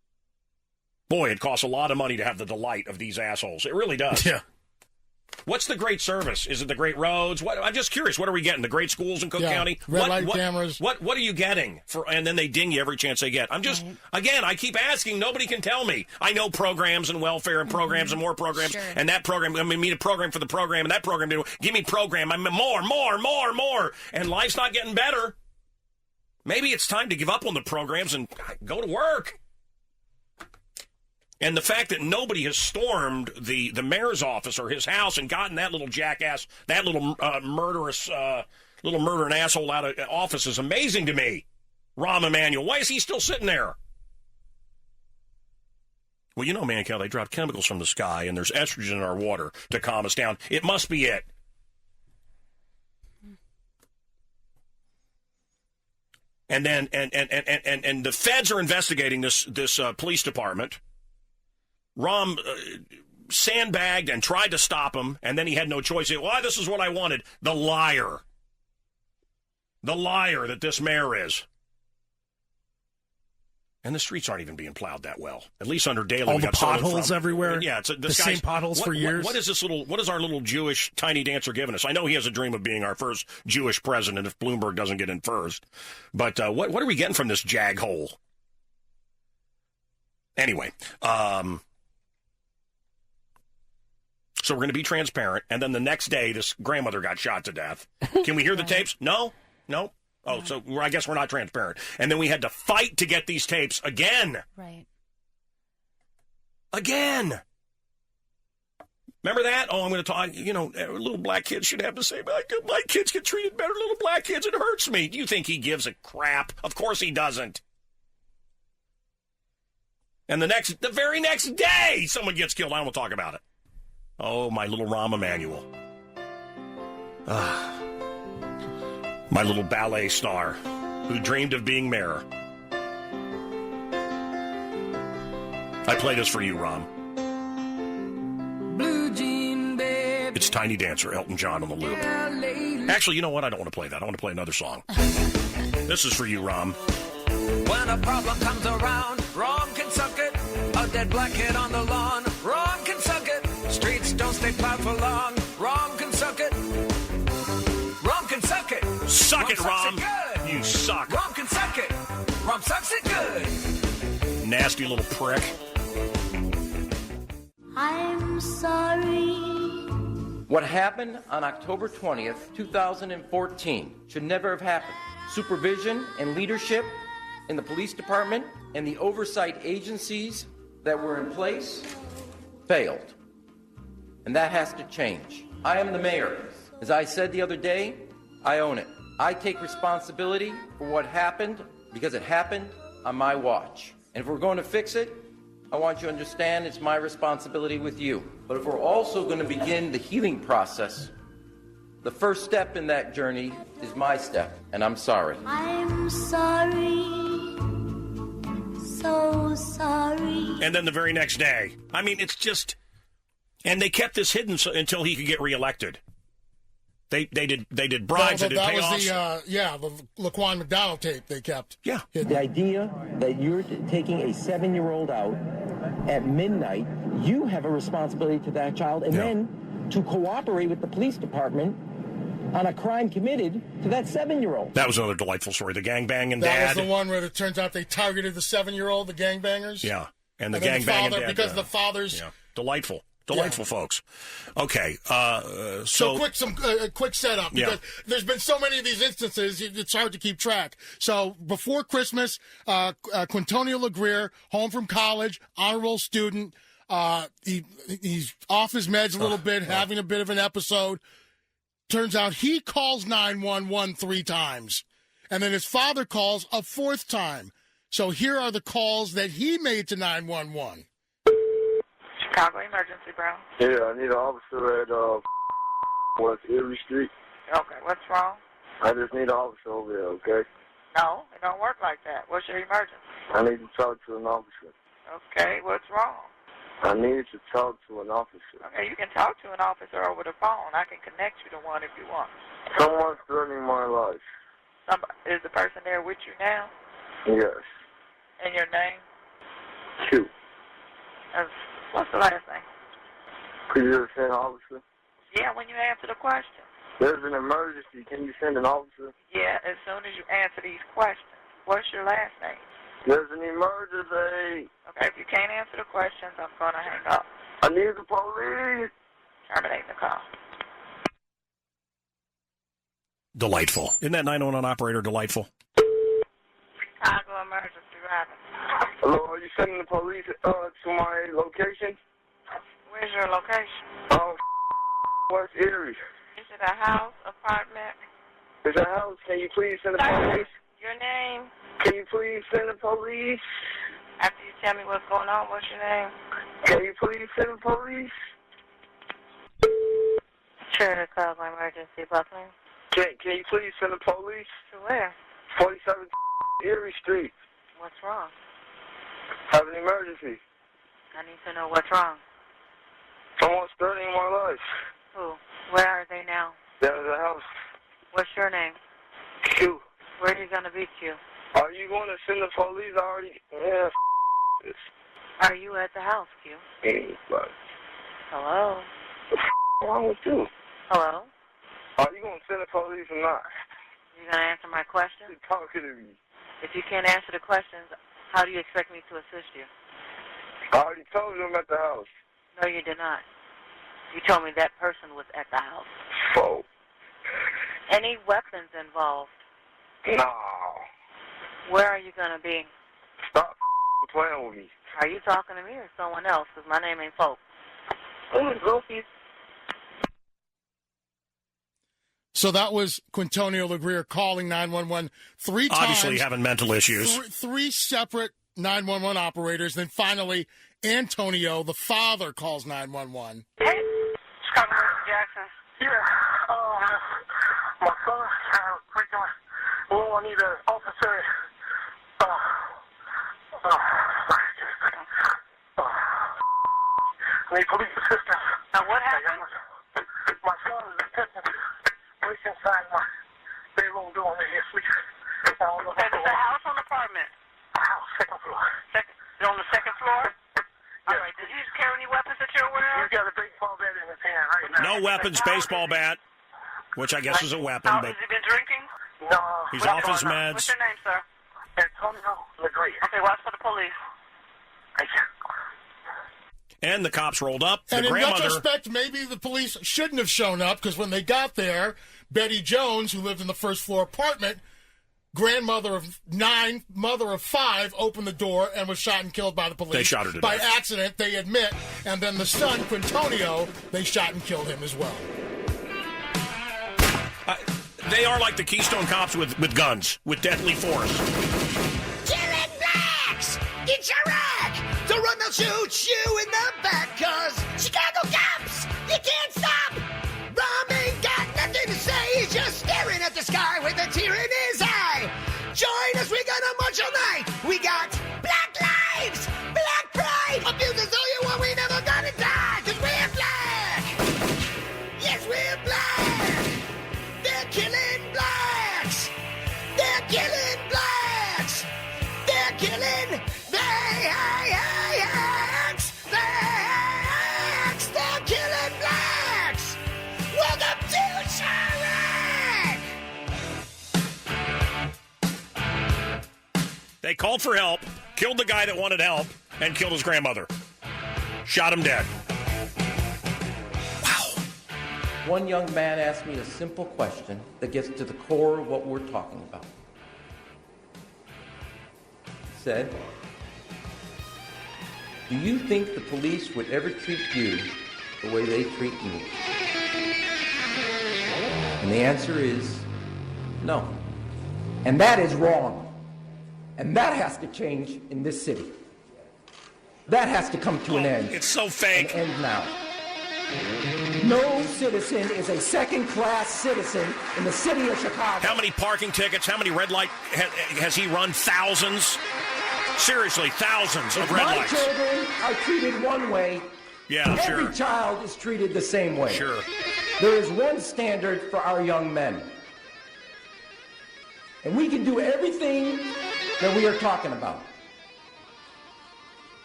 Boy, it costs a lot of money to have the delight of these assholes. It really does. Yeah. What's the great service? Is it the great roads? I'm just curious. What are we getting? The great schools in Cook County? Red light cameras. What are you getting? And then they ding you every chance they get. Again, I keep asking. Nobody can tell me. I know programs and welfare and programs and more programs. Sure. And that program, I mean, a program for the program and that program. Give me program. I mean, more. And life's not getting better. Maybe it's time to give up on the programs and go to work. And the fact that nobody has stormed the mayor's office or his house and gotten that little jackass, that little murderous, little murdering asshole out of office is amazing to me. Rahm Emanuel, why is he still sitting there? Well, you know, Mancow, they drop chemicals from the sky and there's estrogen in our water to calm us down. It must be it. And then and the feds are investigating this police department. Rahm sandbagged and tried to stop him, and then he had no choice. He said, well, this is what I wanted. The liar that this mayor is. And the streets aren't even being plowed that well. At least under Daley. All we the got potholes everywhere. Yeah, the same potholes for years. What is our little Jewish tiny dancer giving us? I know he has a dream of being our first Jewish president if Bloomberg doesn't get in first. But what are we getting from this jag hole? Anyway, so we're going to be transparent, and then the next day, this grandmother got shot to death. Can we hear the tapes? No? Oh, so I guess we're not transparent. And then we had to fight to get these tapes again. Right. Again. Remember that? Oh, I'm going to talk, little black kids should have the same. My kids get treated better, little black kids. It hurts me. Do you think he gives a crap? Of course he doesn't. And the very next day, someone gets killed. I won't talk about it. Oh, my little Rahm Emanuel. My little ballet star who dreamed of being mayor. I play this for you, Rahm. It's Tiny Dancer, Elton John on the loop. Actually, you know what? I don't want to play that. I want to play another song. This is for you, Rahm. When a problem comes around, Rom can suck it. A dead black kid on the lawn, Rom can suck it. Streets don't stay plowed for long, Rom can suck it. Rom can suck it. Suck it, Rom. Good. You suck. Rom can suck it. Rom sucks it good. Nasty little prick. I'm sorry. What happened on October 20th, 2014 should never have happened. Supervision and leadership in the police department and the oversight agencies that were in place failed. And that has to change. I am the mayor. As I said the other day, I own it. I take responsibility for what happened because it happened on my watch. And if we're going to fix it, I want you to understand it's my responsibility with you. But if we're also going to begin the healing process, the first step in that journey is my step, and I'm sorry. I'm sorry. So sorry. And then the very next day. I mean, it's just... And they kept this hidden until he could get reelected. They did bribes, they did payoffs. That was the Laquan McDonald tape they kept. Yeah. The idea that you're taking a 7-year-old out at midnight, you have a responsibility to that child, and then to cooperate with the police department on a crime committed to that 7-year-old. That was another delightful story. The gangbanging dad. That was the one where it turns out they targeted the 7-year-old, the gangbangers. Yeah. And the gangbanging dad. Because the father's... Yeah. Delightful, folks. Okay, so quick setup, because there's been so many of these instances, it's hard to keep track. So before Christmas, Quintonio LeGrier, home from college, honor roll student, he's off his meds a little bit, having a bit of an episode. Turns out he calls 911 3 times, and then his father calls a 4th time. So here are the calls that he made to 911. Chicago Emergency, bro. Yeah, I need an officer at West Erie Street. Okay, what's wrong? I just need an officer over there, okay? No, it don't work like that. What's your emergency? I need to talk to an officer. Okay, what's wrong? I need to talk to an officer. Okay, you can talk to an officer over the phone. I can connect you to one if you want. Someone's threatening my life. Is the person there with you now? Yes. And your name? Q. What's the last name? Could you just send an officer? Yeah, when you answer the question. There's an emergency. Can you send an officer? Yeah, as soon as you answer these questions. What's your last name? There's an emergency. Okay, if you can't answer the questions, I'm going to hang up. I need the police. Terminate the call. Delightful. Isn't that 911 operator delightful? Chicago Emergency, Robin. Hello, are you sending the police to my location? Where's your location? West Erie. Is it a house, apartment? It's a house. Can you please send the police? Your name? Can you please send the police? After you tell me what's going on, what's your name? Can you please send the police? Chicago Emergency, Buckland. Can you please send the police? To where? 47 Erie Street. What's wrong? Have an emergency. I need to know what's wrong. Someone's threatening my life. Who? Where are they now? They're in the house. What's your name? Q. Where are you going to be, Q? Are you going to send the police already? Yeah, this. Are you at the house, Q? Anybody. Hello? What's wrong with you? Hello? Are you going to send the police or not? You going to answer my question? You're talking to me. If you can't answer the questions, how do you expect me to assist you? I already told you I'm at the house. No, you did not. You told me that person was at the house. So? Any weapons involved? No. Where are you going to be? Stop playing with me. Are you talking to me or someone else? Because my name ain't Folk. So that was Quintonio LeGrier calling 911 three times. Obviously having mental issues. Three separate 911 operators. Then finally, Antonio, the father, calls 911. Hey, Scott Jackson. Yeah, my son, I need an officer. I need police assistance. Now, what happened? My son is attempting to break inside my bedroom door and he's asleep. Is it a house or an apartment? A house, second floor. You're on the second floor? All right. Did he carry any weapons that you're aware of? He's got a baseball bat in his hand right now. No weapons, baseball bat, which I guess is a weapon. But Has he been drinking? No. he's off his meds. What's your name, sir? Antonio LeGrier. Okay, watch for the police. Thank you. And the cops rolled up. And the in grandmother. retrospect, maybe the police shouldn't have shown up because when they got there, Betty Jones, who lived in the first floor apartment, grandmother of 9, mother of 5, opened the door and was shot and killed by the police. They shot her to by death. accident, they admit. And then the son, Quintonio, they shot and killed him as well. They are like the Keystone Cops with guns, with deadly force. Killing blacks! It's a wreck! The run they'll shoot you in the back, cause Chicago cops, you can't stop! Rom ain't got nothing to say, he's just staring at the sky with a tear in his eye! Join us, we gonna march all night! We got black lives, black pride! Abuse us all you want, we never gonna die, cause we're black! Yes, we're black! They're killing blacks! They're killing blacks! They're killing blacks! Blacks! They're killing blacks! Welcome to Chirac! They called for help, killed the guy that wanted help, and killed his grandmother. Shot him dead. One young man asked me a simple question that gets to the core of what we're talking about. He said, do you think the police would ever treat you the way they treat me? And the answer is no. And that is wrong. And that has to change in this city. That has to come to an end. It's so fake. An end now. No citizen is a second-class citizen in the city of Chicago. How many parking tickets, how many red light has he run? Thousands? Seriously, thousands of red lights. My children are treated one way. Yeah, sure. Every child is treated the same way. Sure. There is one standard for our young men. And we can do everything that we are talking about.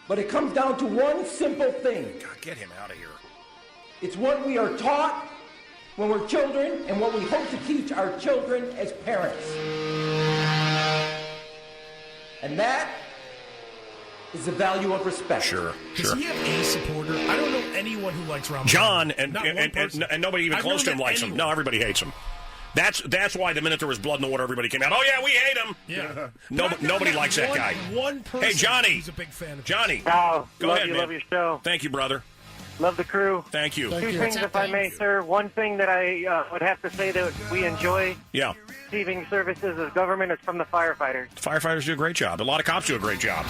But it comes down to one simple thing. God, get him out of here. It's what we are taught when we're children and what we hope to teach our children as parents. And that is the value of respect. Sure. Does he have a supporter? I don't know anyone who likes Ron. John, and nobody even close to him likes him. No, everybody hates him. That's why the minute there was blood in the water, everybody came out. Oh, yeah, we hate him. Yeah. Nobody likes that guy. One person. Hey, Johnny. He's a big fan of Johnny. Oh, Go ahead, man. Love your show. Thank you, brother. Love the crew. Thank you. Two things, if I may, sir. One thing that I would have to say that we enjoy receiving services as government is from the firefighters. Firefighters do a great job. A lot of cops do a great job.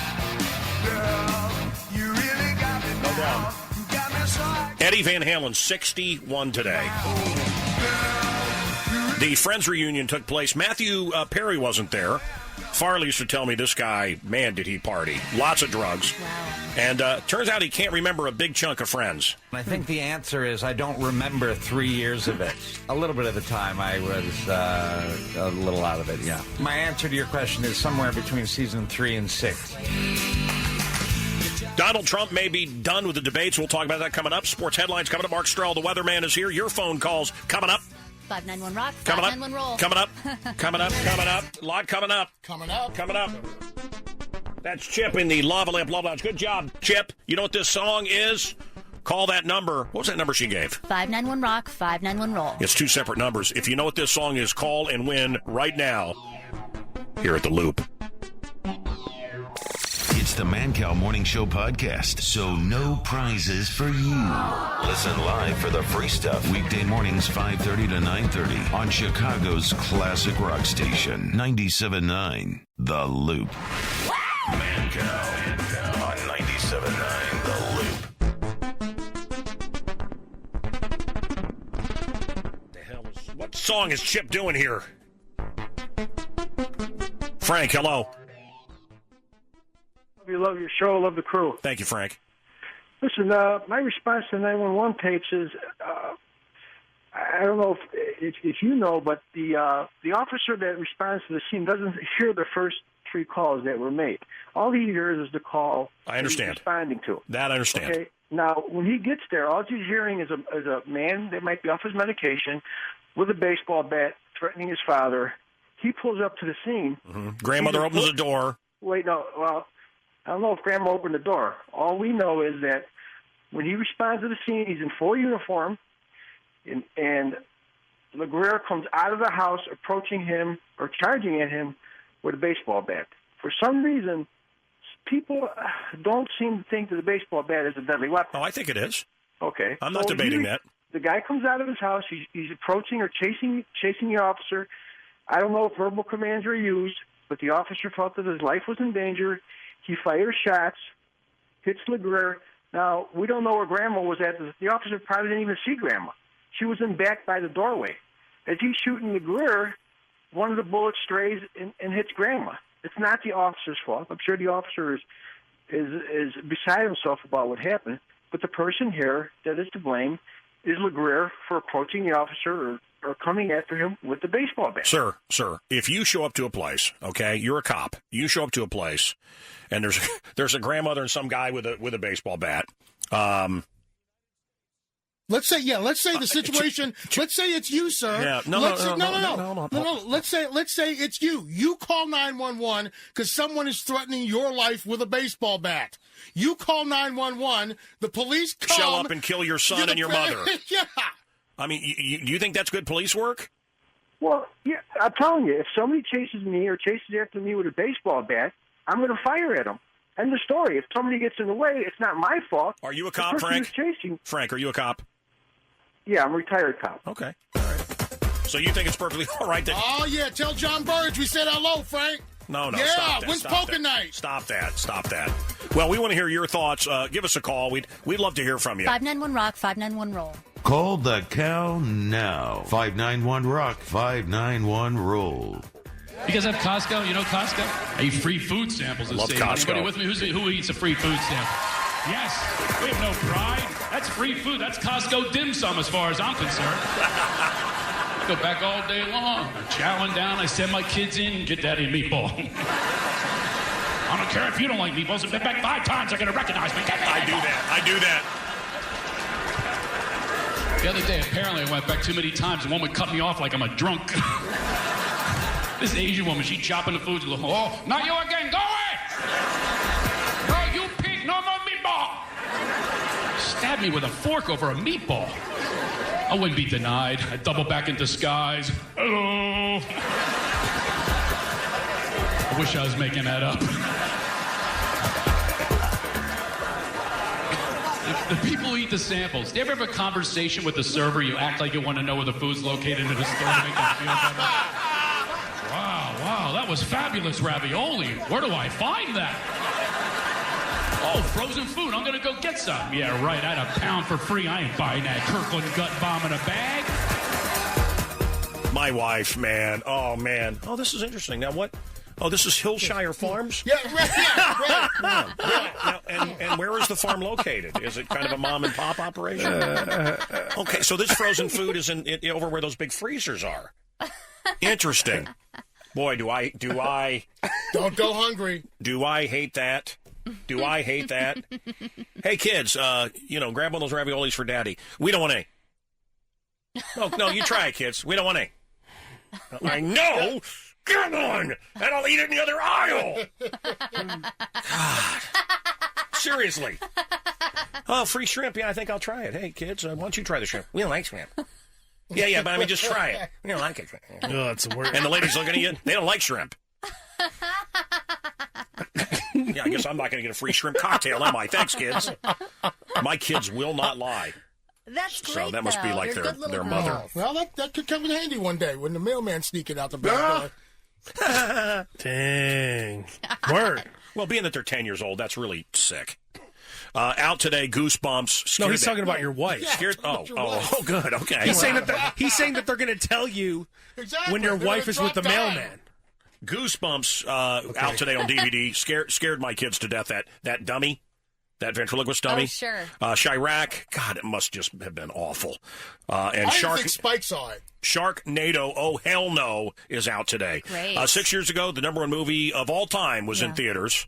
No doubt. Eddie Van Halen, 61 today. The Friends reunion took place. Matthew Perry wasn't there. Farley used to tell me this guy, man, did he party. Lots of drugs. Wow. And turns out he can't remember a big chunk of Friends. I think the answer is I don't remember 3 years of it. A little bit of the time I was a little out of it, yeah. My answer to your question is somewhere between season 3 and 6. Donald Trump may be done with the debates. We'll talk about that coming up. Sports headlines coming up. Mark Stroll, the weatherman, is here. Your phone calls coming up. 591 Rock. Coming up. 591 Roll. Coming up. Coming up. Coming up. A lot coming up. Coming up. Coming up. That's Chip in the Lava Lamp Love Lounge. Good job, Chip. You know what this song is? Call that number. What was that number she gave? 591-ROCK, 591-ROLL. It's two separate numbers. If you know what this song is, call and win right now here at The Loop. It's the Mancow Morning Show podcast, so no prizes for you. Listen live for the free stuff weekday mornings 5:30 to 9:30 on Chicago's classic rock station 97.9 The Loop. Mancow on 97.9 The Loop. What song is Chip doing here? Frank, hello. Love your show, love the crew. Thank you, Frank. Listen, my response to the 911 tapes is, I don't know if you know, but the officer that responds to the scene doesn't hear the first three calls that were made. All he hears is the call. I understand. He's responding to. That I understand. Okay. Now, when he gets there, all he's hearing is a man that might be off his medication with a baseball bat threatening his father. He pulls up to the scene. Mm-hmm. Grandmother opens the door. Wait, no. Well, I don't know if Grandma opened the door. All we know is that when he responds to the scene, he's in full uniform, and LeGrier comes out of the house approaching him or charging at him with a baseball bat. For some reason, people don't seem to think that the baseball bat is a deadly weapon. Oh, I think it is. Okay. I'm not debating that. The guy comes out of his house. He's approaching or chasing the officer. I don't know if verbal commands are used, but the officer felt that his life was in danger. He fires shots, hits LeGrier. Now, we don't know where Grandma was at. The officer probably didn't even see Grandma. She was in back by the doorway. As he's shooting LeGrier, one of the bullets strays and hits Grandma. It's not the officer's fault. I'm sure the officer is beside himself about what happened. But the person here that is to blame is LeGrier for approaching the officer or coming after him with the baseball bat. Sir, if you show up to a place, okay, you're a cop. You show up to a place, and there's a grandmother and some guy with a baseball bat. Let's say the situation. Let's say it's you, sir. Yeah, no. Let's say it's you. You call 911 because someone is threatening your life with a baseball bat. You call 911. The police come. Show up and kill your son and your mother. Yeah. I mean, do you think that's good police work? Well, yeah, I'm telling you, if somebody chases me or chases after me with a baseball bat, I'm going to fire at them. End of story. If somebody gets in the way, it's not my fault. Are you a cop, Frank? Chasing. Frank, are you a cop? Yeah, I'm a retired cop. Okay. All right. So you think it's perfectly all right that... Oh, yeah, tell John Burge we said hello, Frank. No, yeah, stop that. when's poker night? Stop that. Well, we want to hear your thoughts. Give us a call. We'd love to hear from you. 591-ROCK, 591-ROLL. Call the cow now. 591-ROCK, 591-ROLL. You guys have Costco? You know Costco? I eat free food samples. Love Costco. Anybody with me? Who eats a free food sample? Yes. We have no pride. That's free food. That's Costco dim sum as far as I'm concerned. Go back all day long. Chowing down. I send my kids in and get daddy a meatball. I don't care if you don't like meatballs. I've been back 5 times. They're going to recognize me. I do that. The other day, apparently, I went back too many times, and one would cut me off like I'm a drunk. This Asian woman, she chopping the food. Oh, not you again. Go away. No, you pig. No more meatball. Stabbed me with a fork over a meatball. I wouldn't be denied. I'd double back in disguise. Hello. I wish I was making that up. The people who eat the samples, do you ever have a conversation with the server? You act like you want to know where the food's located in the store to make them feel better. Wow, that was fabulous ravioli. Where do I find that? Oh, frozen food. I'm going to go get some. Yeah, right. I had a pound for free. I ain't buying that Kirkland gut bomb in a bag. My wife, man. Oh, man. Oh, this is interesting. Now, what? Oh, this is Hillshire Farms? Yeah, right. Now, and where is the farm located? Is it kind of a mom and pop operation? Okay, so this frozen food is over where those big freezers are. Interesting. Boy, do I don't go hungry. Do I hate that? Hey kids, grab one of those raviolis for daddy. We don't want any. No, you try it, kids. We don't want any. I know. Get one, and I'll eat it in the other aisle. God. Seriously. Oh, free shrimp. Yeah, I think I'll try it. Hey, kids, why don't you try the shrimp? We don't like shrimp. Yeah, but I mean, just try it. We don't like it. Oh, that's the worst. And the ladies looking at you, they don't like shrimp. Yeah, I guess I'm not going to get a free shrimp cocktail, am I? Thanks, kids. My kids will not lie. That's great, so that must be like their mother. Well, that could come in handy one day when the mailman's sneaking out the back door. Dang. Word. Well, being that they're 10 years old, that's really sick. Out today, Goosebumps. No, he's talking about your wife. Scared. Oh, good. Okay. He's saying that they're going to tell you when your wife is with the mailman. Goosebumps out today on DVD. Scared my kids to death. That dummy. That ventriloquist dummy. Oh, sure. Chirac. God, it must just have been awful. And I didn't think Spike saw it. Sharknado, oh hell no, is out today. Great. 6 years ago, the number one movie of all time was in theaters.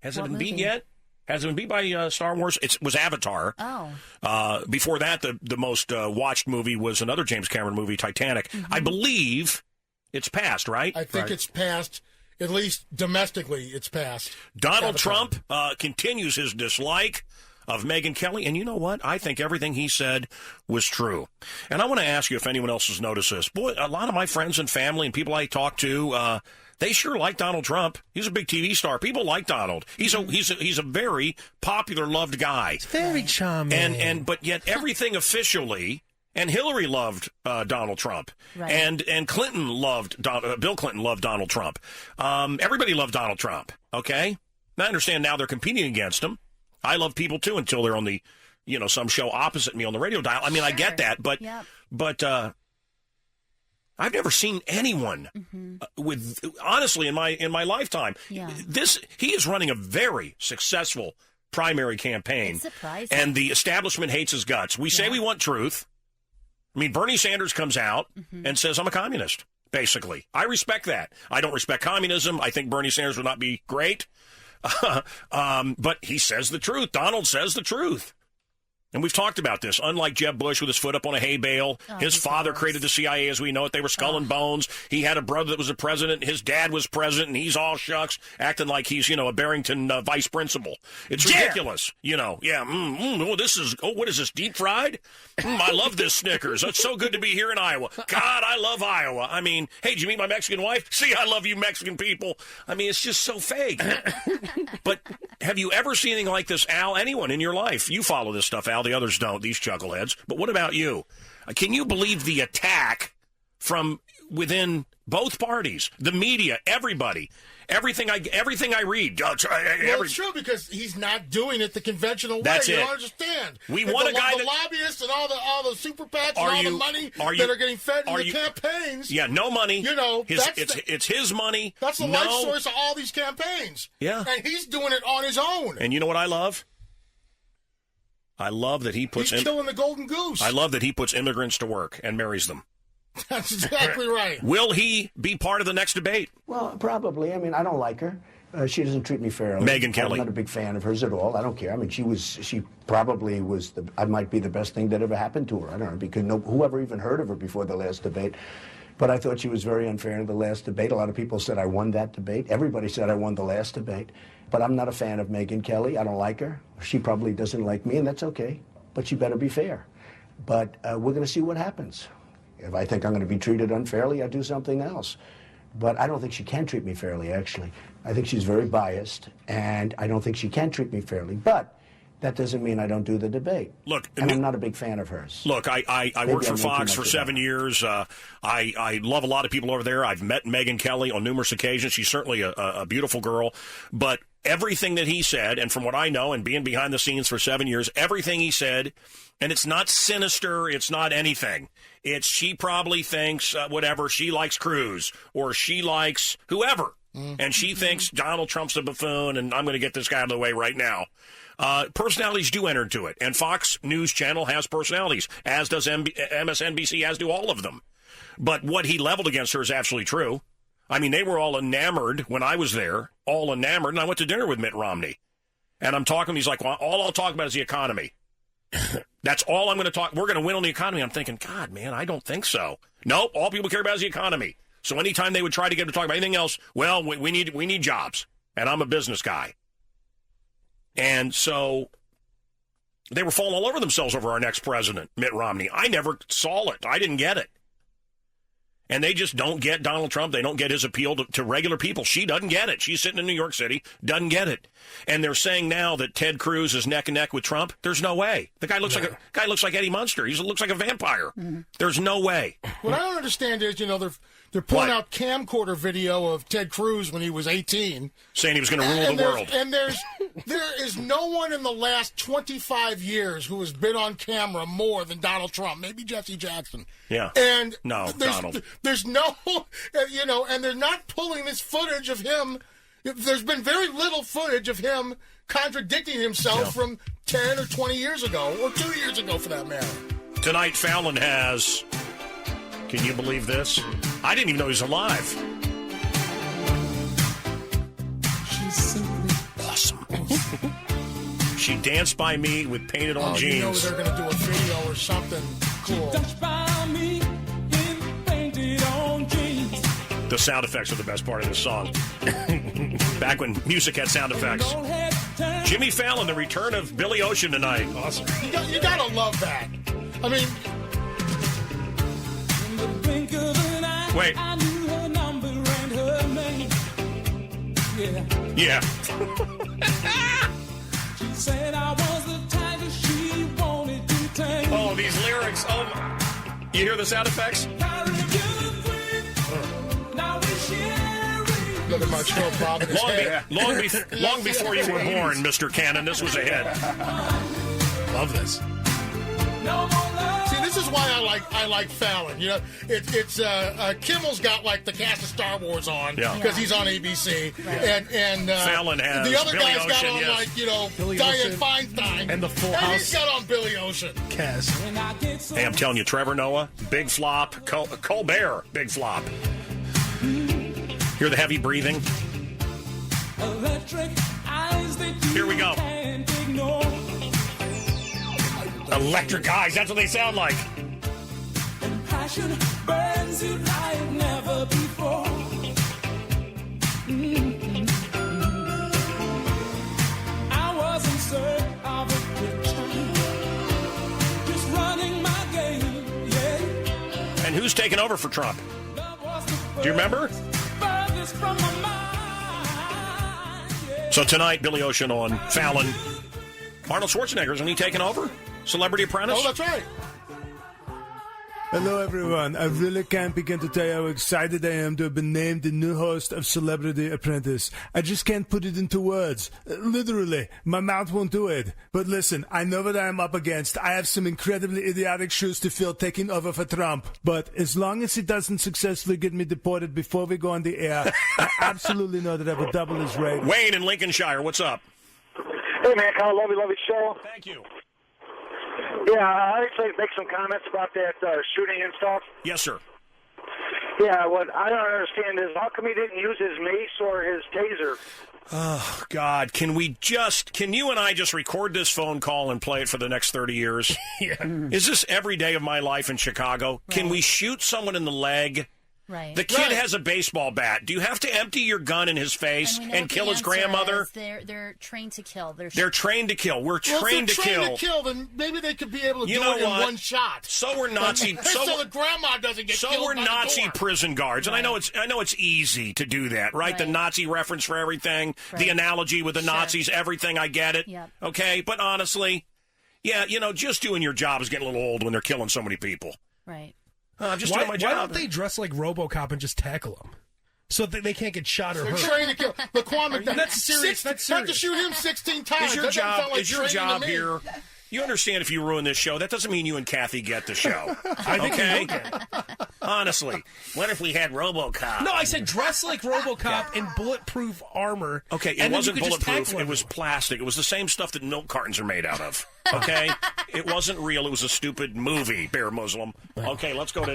Has it been beat yet? Has it been beat by Star Wars? It was Avatar. Oh. Before that, the most watched movie was another James Cameron movie, Titanic. Mm-hmm. I believe it's passed, right? I think it's passed. At least domestically, it's passed. Donald Trump continues his dislike of Megyn Kelly. And you know what? I think everything he said was true. And I want to ask you if anyone else has noticed this. Boy, a lot of my friends and family and people I talk to, they sure like Donald Trump. He's a big TV star. People like Donald. He's a very popular, loved guy. He's very charming. But yet everything officially... And Hillary loved Donald Trump, right. and Clinton loved Bill Clinton loved Donald Trump. Everybody loved Donald Trump. Okay, now I understand now they're competing against him. I love people too until they're on the, some show opposite me on the radio dial. I mean, I get that, but I've never seen anyone with honestly in my lifetime. Yeah. He is running a very successful primary campaign, it's surprising. and the establishment hates his guts. We say we want truth. I mean, Bernie Sanders comes out and says, I'm a communist, basically. I respect that. I don't respect communism. I think Bernie Sanders would not be great. But he says the truth. Donald says the truth. And we've talked about this. Unlike Jeb Bush with his foot up on a hay bale, his father created the CIA as we know it. They were skull and bones. He had a brother that was a president. His dad was president, and he's all shucks, acting like he's, a Barrington vice principal. It's ridiculous, Yeah. What is this, deep fried? I love this Snickers. It's so good to be here in Iowa. God, I love Iowa. I mean, hey, did you meet my Mexican wife? See, I love you Mexican people. I mean, it's just so fake. But have you ever seen anything like this, Al? Anyone in your life? You follow this stuff, Al. The others don't, these chuckleheads. But what about you? Can you believe the attack from within both parties, the media, everybody? Everything I read. Well, it's true because he's not doing it the conventional way. That's you it. don't understand. We want a guy the lobbyists and all the super PACs and all the money that are getting fed in the campaigns. Yeah, no money. It's his money. That's the life source of all these campaigns. Yeah. And he's doing it on his own. And you know what I love? I love that he puts... He's killing the golden goose. I love that he puts immigrants to work and marries them. That's exactly right. Will he be part of the next debate? Well, probably. I mean, I don't like her. She doesn't treat me fairly. Megyn Kelly. I'm not a big fan of hers at all. I don't care. I mean, she probably was I might be the best thing that ever happened to her. I don't know, because whoever even heard of her before the last debate. But I thought she was very unfair in the last debate. A lot of people said I won that debate. Everybody said I won the last debate. But I'm not a fan of Megyn Kelly. I don't like her. She probably doesn't like me, and that's okay. But she better be fair. But we're going to see what happens. If I think I'm going to be treated unfairly, I do something else. But I don't think she can treat me fairly, actually. I think she's very biased, and I don't think she can treat me fairly. But that doesn't mean I don't do the debate. Look, and I'm not a big fan of hers. Look, I worked for Fox for 7 years. I love a lot of people over there. I've met Megyn Kelly on numerous occasions. She's certainly a beautiful girl. But everything that he said, and from what I know, and being behind the scenes for 7 years, everything he said, and it's not sinister, it's not anything. It's she probably thinks, whatever, she likes Cruz, or she likes whoever. Mm-hmm. And she thinks Donald Trump's a buffoon, and I'm going to get this guy out of the way right now. Personalities do enter into it, and Fox News Channel has personalities, as does MSNBC, as do all of them. But what he leveled against her is absolutely true. I mean, they were all enamored when I was there, all enamored, and I went to dinner with Mitt Romney. And I'm talking, he's like, well, all I'll talk about is the economy. That's all I'm going to talk. We're going to win on the economy. I'm thinking, God, man, I don't think so. Nope, all people care about is the economy. So anytime they would try to get him to talk about anything else, well, we need jobs, and I'm a business guy. And so they were falling all over themselves over our next president, Mitt Romney. I never saw it. I didn't get it. And they just don't get Donald Trump. They don't get his appeal to regular people. She doesn't get it. She's sitting in New York City, doesn't get it. And they're saying now that Ted Cruz is neck and neck with Trump. There's no way. The guy looks like Eddie Munster. He looks like a vampire. Mm-hmm. There's no way. What I don't understand is, they're pulling out camcorder video of Ted Cruz when he was 18, saying he was going to rule the world. And there is no one in the last 25 years who has been on camera more than Donald Trump. Maybe Jesse Jackson. Yeah. And Donald. There's no, and they're not pulling this footage of him. There's been very little footage of him contradicting himself from 10 or 20 years ago, or 2 years ago for that matter. Tonight, Fallon has, can you believe this? I didn't even know he was alive. She's simply awesome. She danced by me with painted on jeans. You know they're going to do a video or something cool. The sound effects are the best part of this song. Back when music had sound effects. Jimmy Fallon, the return of Billy Ocean tonight. Awesome. You gotta love that. I mean, wait. Yeah. She said I was the tiger she wanted to take. Oh, these lyrics. Oh, you hear the sound effects? Look at my show, Bob. Long before you were born, Mr. Cannon, this was a hit. Love this. See, this is why I like Fallon. It's Kimmel's got like the cast of Star Wars on because he's on ABC, and Fallon has the other Billy guy's got Ocean, on Billy Diane Ocean. Feinstein and the Full and House. he's got on Billy Ocean. Cass. Hey, I'm telling you, Trevor Noah, big flop. Colbert, big flop. Hear the heavy breathing? Here we go. Electric eyes, that's what they sound like. Passion burns you like never before. I was in search of a picture, just running my game, yeah. And who's taking over for Trump? Do you remember? So tonight, Billy Ocean on Fallon. Arnold Schwarzenegger, isn't he taking over? Celebrity Apprentice? Oh, that's right. Hello, everyone. I really can't begin to tell you how excited I am to have been named the new host of Celebrity Apprentice. I just can't put it into words. Literally, my mouth won't do it. But listen, I know what I am up against. I have some incredibly idiotic shoes to fill taking over for Trump. But as long as he doesn't successfully get me deported before we go on the air, I absolutely know that I will double his rate. Wayne in Lincolnshire, what's up? Hey, man, Kyle, love you show. Thank you. Yeah, I'd like to make some comments about that shooting and stuff. Yes, sir. Yeah, what I don't understand is how come he didn't use his mace or his taser? Oh, God. Can you and I just record this phone call and play it for the next 30 years? Yeah. Is this every day of my life in Chicago? Right. Can we shoot someone in the leg? Right. The kid has a baseball bat. Do you have to empty your gun in his face and kill his grandmother? They're trained to kill. They're trained to kill. We're trained to kill. If they're trained to kill, then maybe they could be able to do it in one shot. So we're Nazi. so the grandma doesn't get killed. So we're by Nazi the door. prison guards, and I know it's easy to do that, right? The Nazi reference for everything, the analogy with the Nazis, everything. I get it. Yep. Okay, but honestly, just doing your job is getting a little old when they're killing so many people. Right. I'm just doing my job. Why don't they dress like RoboCop and just tackle him? So that they can't get shot or They're hurt. trained to kill. But Kwame, That's serious. That's serious. Have to shoot him 16 times. Is your That doesn't job, sound like is your training job to me. here? You understand if you ruin this show, that doesn't mean you and Kathy get the show. I think okay? we will get it. Honestly. What if we had RoboCop? No, I said dress like RoboCop in bulletproof armor. Okay, it wasn't bulletproof. It was plastic. It was the same stuff that milk cartons are made out of. Okay? It wasn't real. It was a stupid movie, Bear Muslim. Okay, let's go to...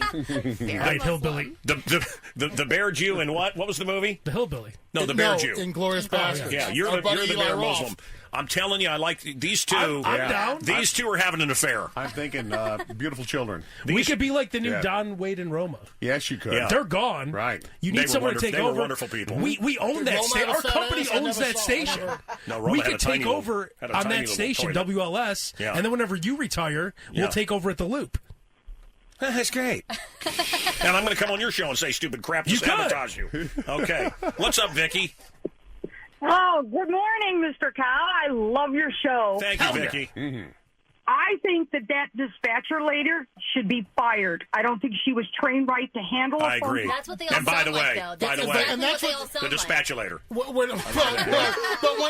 Hillbilly. The Bear Jew and what? What was the movie? The Hillbilly. No, the Bear Jew. Inglourious Basterds. Yeah, you're the Bear Eli Roth. Muslim. I'm telling you, I like these two. I'm down. These two are having an affair. I'm thinking beautiful children. We could be like the new Don, Wade, and Roma. Yes, you could. Yeah. They're gone. Right. You need someone to take they over. Were wonderful people. We own that station. Our company owns that station. No, Roma we had could take over on that station, WLS, and then whenever you retire, we'll take over at the Loop. That's great. And I'm going to come on your show and say stupid crap to sabotage you. Okay. What's up, Vicky? Oh, good morning, Mr. Kyle. I love your show. Thank you, Vicky. Mm-hmm. I think that dispatcher lady should be fired. I don't think she was trained right to handle a I agree. phone. That's what they all And by sound the way, like, though. That's exactly what they all sound the dispatchulator. But when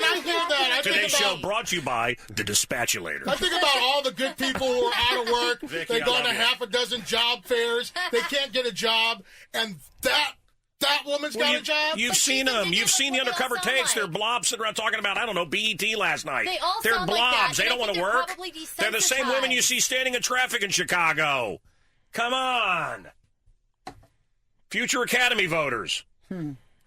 I hear that, I Today's think about... show brought to you by the dispatchulator. I think about all the good people who are out of work. Vicky, They've gone to you. half a dozen job fairs. They can't get a job. And that woman's got a job? You've seen them. You've seen the undercover tapes. They're blobs sitting around talking about, I don't know, BET last night. They all They're sound blobs. like that, They and don't I want to think they're work. probably They're the same women you desensitized. see standing in traffic in Chicago. Come on. Future Academy voters.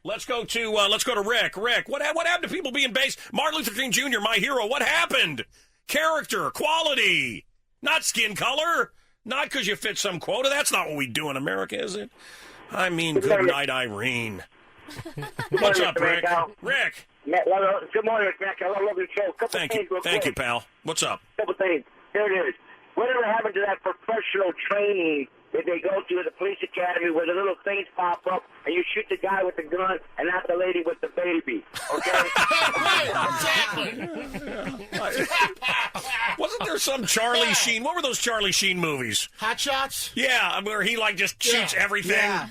Let's go to Rick. Rick, what happened to people being based? Martin Luther King Jr., my hero. What happened? Character, quality, not skin color, not because you fit some quota. That's not what we do in America, is it? I mean, good night, Irene. What's up, Rick? Rick. Good morning, Mac. I love your show. Thank you, pal. What's up? Couple things. Here it is. Whatever happened to that professional training that they go to at the police academy where the little things pop up and you shoot the guy with the gun and not the lady with the baby? Okay? Wasn't there some Charlie Sheen? What were those Charlie Sheen movies? Hot Shots? Yeah, where he just shoots everything. Yeah.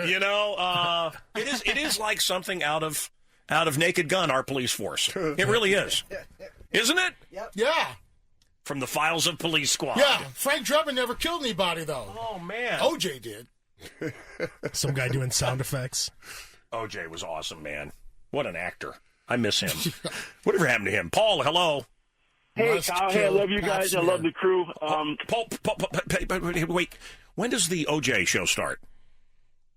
You know, it is like something out of Naked Gun, our police force. It really is. Isn't it? Yep. Yeah. From the files of Police Squad. Yeah. Frank Drebin never killed anybody, though. Oh, man. OJ did. Some guy doing sound effects. OJ was awesome, man. What an actor. I miss him. Whatever happened to him? Paul, hello. Hey, Kyle. Hey, I love you guys. I love the crew. Paul, wait. When does the OJ show start?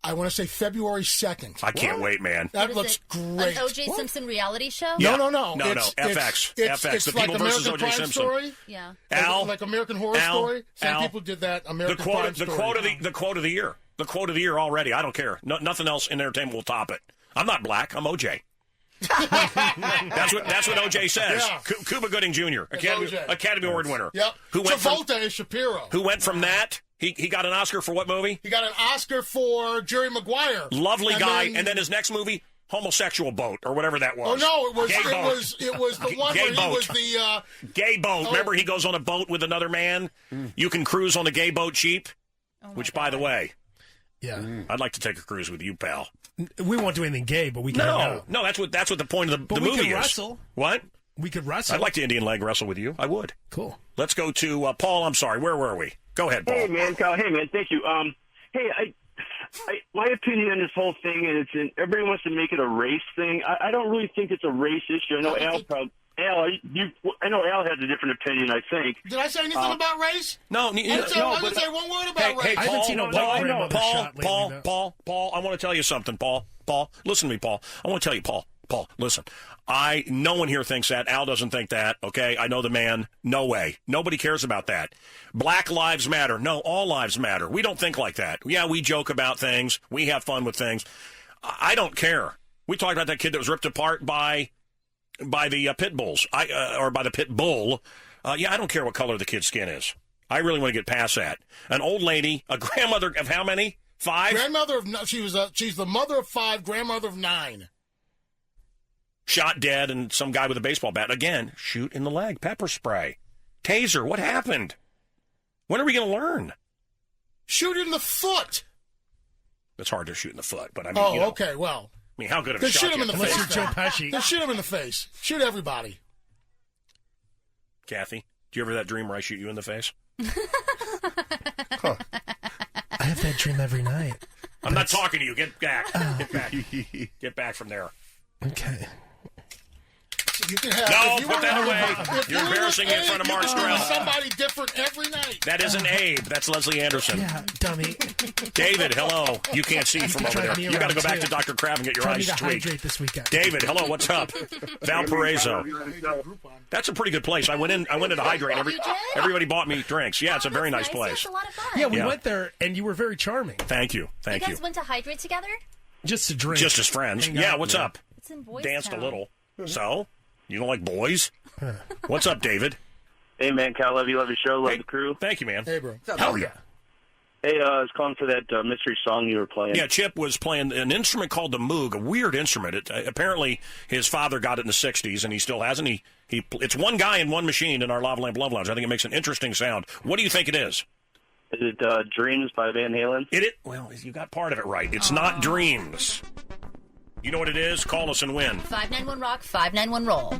I want to say February 2nd. I can't wait, man. That looks great. An O.J. Simpson reality show? Yeah. No. FX. It's The like People versus American O.J. Crime Simpson. Story. Yeah. Like American Horror Story. Some people did that American Crime Story. The quote of the year. The quote of the year already. I don't care. Nothing else in entertainment will top it. I'm not black. I'm OJ. That's what OJ says. Yeah. Cuba Gooding Jr., Academy Award winner. Yep. Who went Travolta is Shapiro. Who went from that? He got an Oscar for what movie? He got an Oscar for Jerry Maguire. Lovely guy. And then his next movie, Homosexual Boat or whatever that was. Oh no, it was the one Gay where boat. he was the Gay Boat. Oh. Remember, he goes on a boat with another man. You can cruise on the gay boat cheap. Which, by the way, I'd like to take a cruise with you, pal. We won't do anything gay, but we can. No, that's what the point of the movie is. We could wrestle. What? We could wrestle. I'd like to Indian leg wrestle with you. I would. Cool. Let's go to Paul. I'm sorry. Where were we? Go ahead, Paul. Hey, man. Kyle. Hey, man. Thank you. Hey, my opinion on this whole thing is everybody wants to make it a race thing. I don't really think it's a race issue. I know I know Al has a different opinion, I think. Did I say anything about race? No, I didn't say one word about race. I haven't seen a white grandmother shot lately, Paul, I want to tell you something, Paul, listen to me, Paul. I want to tell you, Paul, listen. No one here thinks that. Al doesn't think that, okay? I know the man. No way. Nobody cares about that. Black lives matter. No, all lives matter. We don't think like that. Yeah, we joke about things. We have fun with things. I don't care. We talked about that kid that was ripped apart by the pit bulls, or by the pit bull. I don't care what color the kid's skin is. I really want to get past that. An old lady, a grandmother of how many? 5? She's the mother of 5, grandmother of 9. Shot dead, and some guy with a baseball bat. Again, shoot in the leg, pepper spray. Taser, what happened? When are we going to learn? Shoot in the foot. It's hard to shoot in the foot, but I mean, okay, well. I mean, how good of a Then shot? shoot him in the face. Joe Pesci. Then shoot him in the face. Shoot everybody. Kathy, do you ever have that dream where I shoot you in the face? I have that dream every night. I'm not talking to you. Get back. Get back. Get back from there. Okay. You can have. No, if you put were- that away. if You're you were embarrassing me in front of Abe, Mark you could be Strell. Somebody different every night. That isn't Abe. That's Leslie Anderson. Yeah, dummy. David, hello. You can't see from over there. You got to go back to Dr. Crab and get your Try eyes me to tweaked. hydrate this weekend. David, hello. What's up? Valparaiso. That's a pretty good place. I went in to hydrate. Everybody bought me drinks. Yeah, it's a very nice place. It's a lot of fun. Yeah, we went there, and you were very charming. Thank you. Thank You you. guys went to hydrate together? Just to drink. Just as friends. Hang Yeah, out. what's up? It's in Boys Danced a Town. little. So? You don't like boys? What's up, David? Hey, man, Cal, love your show, love the crew. Thank you, man. Hey, bro. Hell yeah. Hey, I was calling for that mystery song you were playing. Yeah, Chip was playing an instrument called the Moog, a weird instrument. Apparently, his father got it in the 60s, and he still hasn't. It's one guy and one machine in our Lava Lamp Love Lounge. I think it makes an interesting sound. What do you think it is? Is it Dreams by Van Halen? Well, you got part of it right. It's not Dreams. You know what it is? Call us and win. 591 Rock, 591 Roll.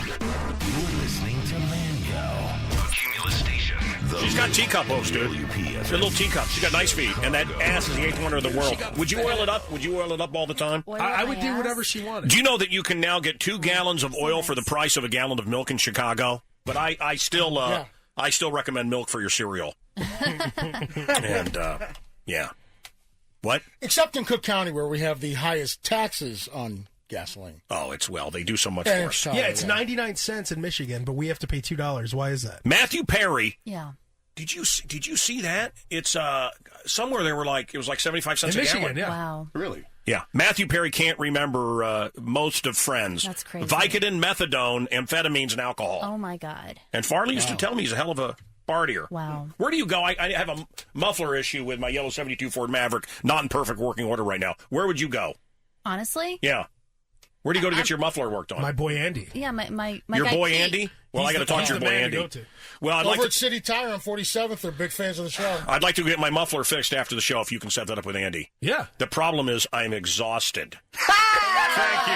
Listening to Mancow. Cumulus Station. She's got teacup hooves, dude. She's a little teacup. She's got nice feet, and that ass is the eighth wonder of the world. Would you oil it up? Would you oil it up all the time? I would do whatever she wanted. Do you know that you can now get 2 gallons of oil for the price of a gallon of milk in Chicago? But I still recommend milk for your cereal. And yeah, what? Except in Cook County, where we have the highest taxes on gasoline. Oh, they do so much Yeah, for us. Yeah, it's 99 cents in Michigan, but we have to pay $2. Why is that? Matthew Perry. Yeah. Did you see that? It's somewhere they were like it was like 75 cents In a Michigan, gallon. yeah. Wow. Really? Yeah. Matthew Perry can't remember most of Friends. That's crazy. Vicodin, methadone, amphetamines, and alcohol. Oh, my God. And Farley used to tell me he's a hell of a partier. Wow. Where do you go? I have a muffler issue with my yellow 72 Ford Maverick, not in perfect working order right now. Where would you go? Honestly? Yeah. Where do you go to get your muffler worked on? My boy Andy. Yeah, my Your guy boy Pete. Andy? Well, I got to talk to your boy Andy. Well, I'd Over like at City Tire on 47th, they're big fans of the show. I'd like to get my muffler fixed after the show if you can set that up with Andy. Yeah. The problem is I'm exhausted. Thank you.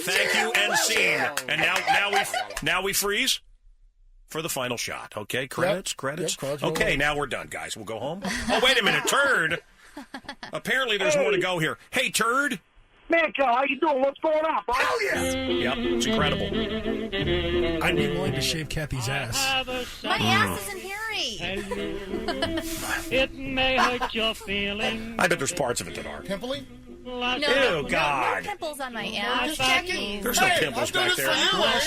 Thank you, and scene. And now we freeze for the final shot. Okay, credits. Yep, Okay, now we're done, guys. We'll go home. Oh, wait a minute, Turd. Apparently, there's more to go here. Hey, Turd. Man, Cal, how you doing? What's going on, bro? Hell yes! Yep, it's incredible. I'd be willing to shave Kathy's ass. My ass isn't hairy. It may hurt your feelings. I bet there's parts of it that are. Pimply? No, God. No pimples on my ass. Just checking. There's no pimples back there. I'll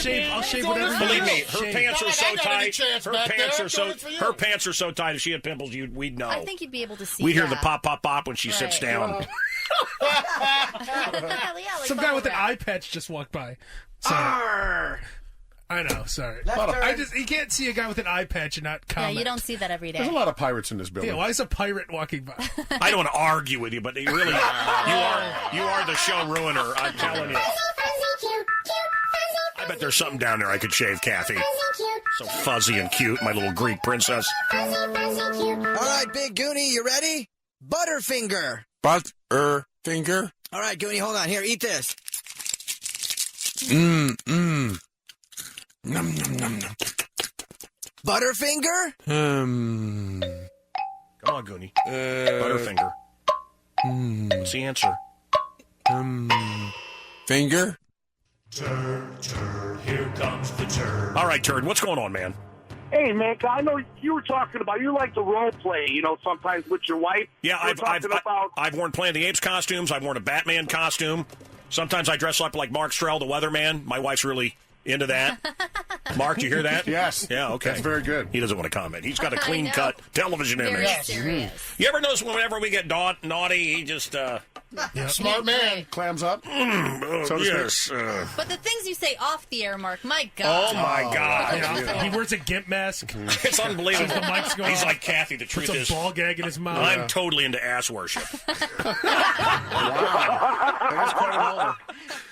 shave whatever you Believe me, want. her pants are so tight. Her Her pants are so tight. If she had pimples, we'd know. I think you'd be able to see We'd hear that. the pop, pop, pop when she sits down. Some guy with an eye patch just walked by. Sorry. I know, sorry. You can't see a guy with an eye patch and not Yeah, comment. you don't see that every day. There's a lot of pirates in this building. Yeah, why is a pirate walking by? I don't want to argue with you, but you really, you are the show ruiner. I'm telling you. I bet there's something down there I could shave, Kathy. So fuzzy and cute, my little Greek princess. All right, Big Goonie, you ready? Butterfinger. Butterfinger? All right, Goonie, hold on. Here, eat this. Nom, nom, nom, nom. Butterfinger? Come on, Goonie. Butterfinger. What's the answer? Finger? Turd, here comes the turd. All right, Turd, what's going on, man? Hey, man, I know you were talking about, you like to role play, sometimes with your wife. Yeah, I've worn Planet of the Apes costumes. I've worn a Batman costume. Sometimes I dress up like Mark Strell, the weatherman. My wife's really into that. Mark, do you hear that? Yes. Yeah, okay. That's very good. He doesn't want to comment. He's got a clean-cut television Very image. serious. You ever notice whenever we get naughty, he just... Smart man. Clams up. So yes. But the things you say off the air, Mark, my Oh, God. my God. Yeah, he wears a gimp mask. It's unbelievable. The mic's going He's off. like, Kathy, the truth Puts is... a ball gag in his mouth. I'm totally into ass worship. Wow. That's quite an honor.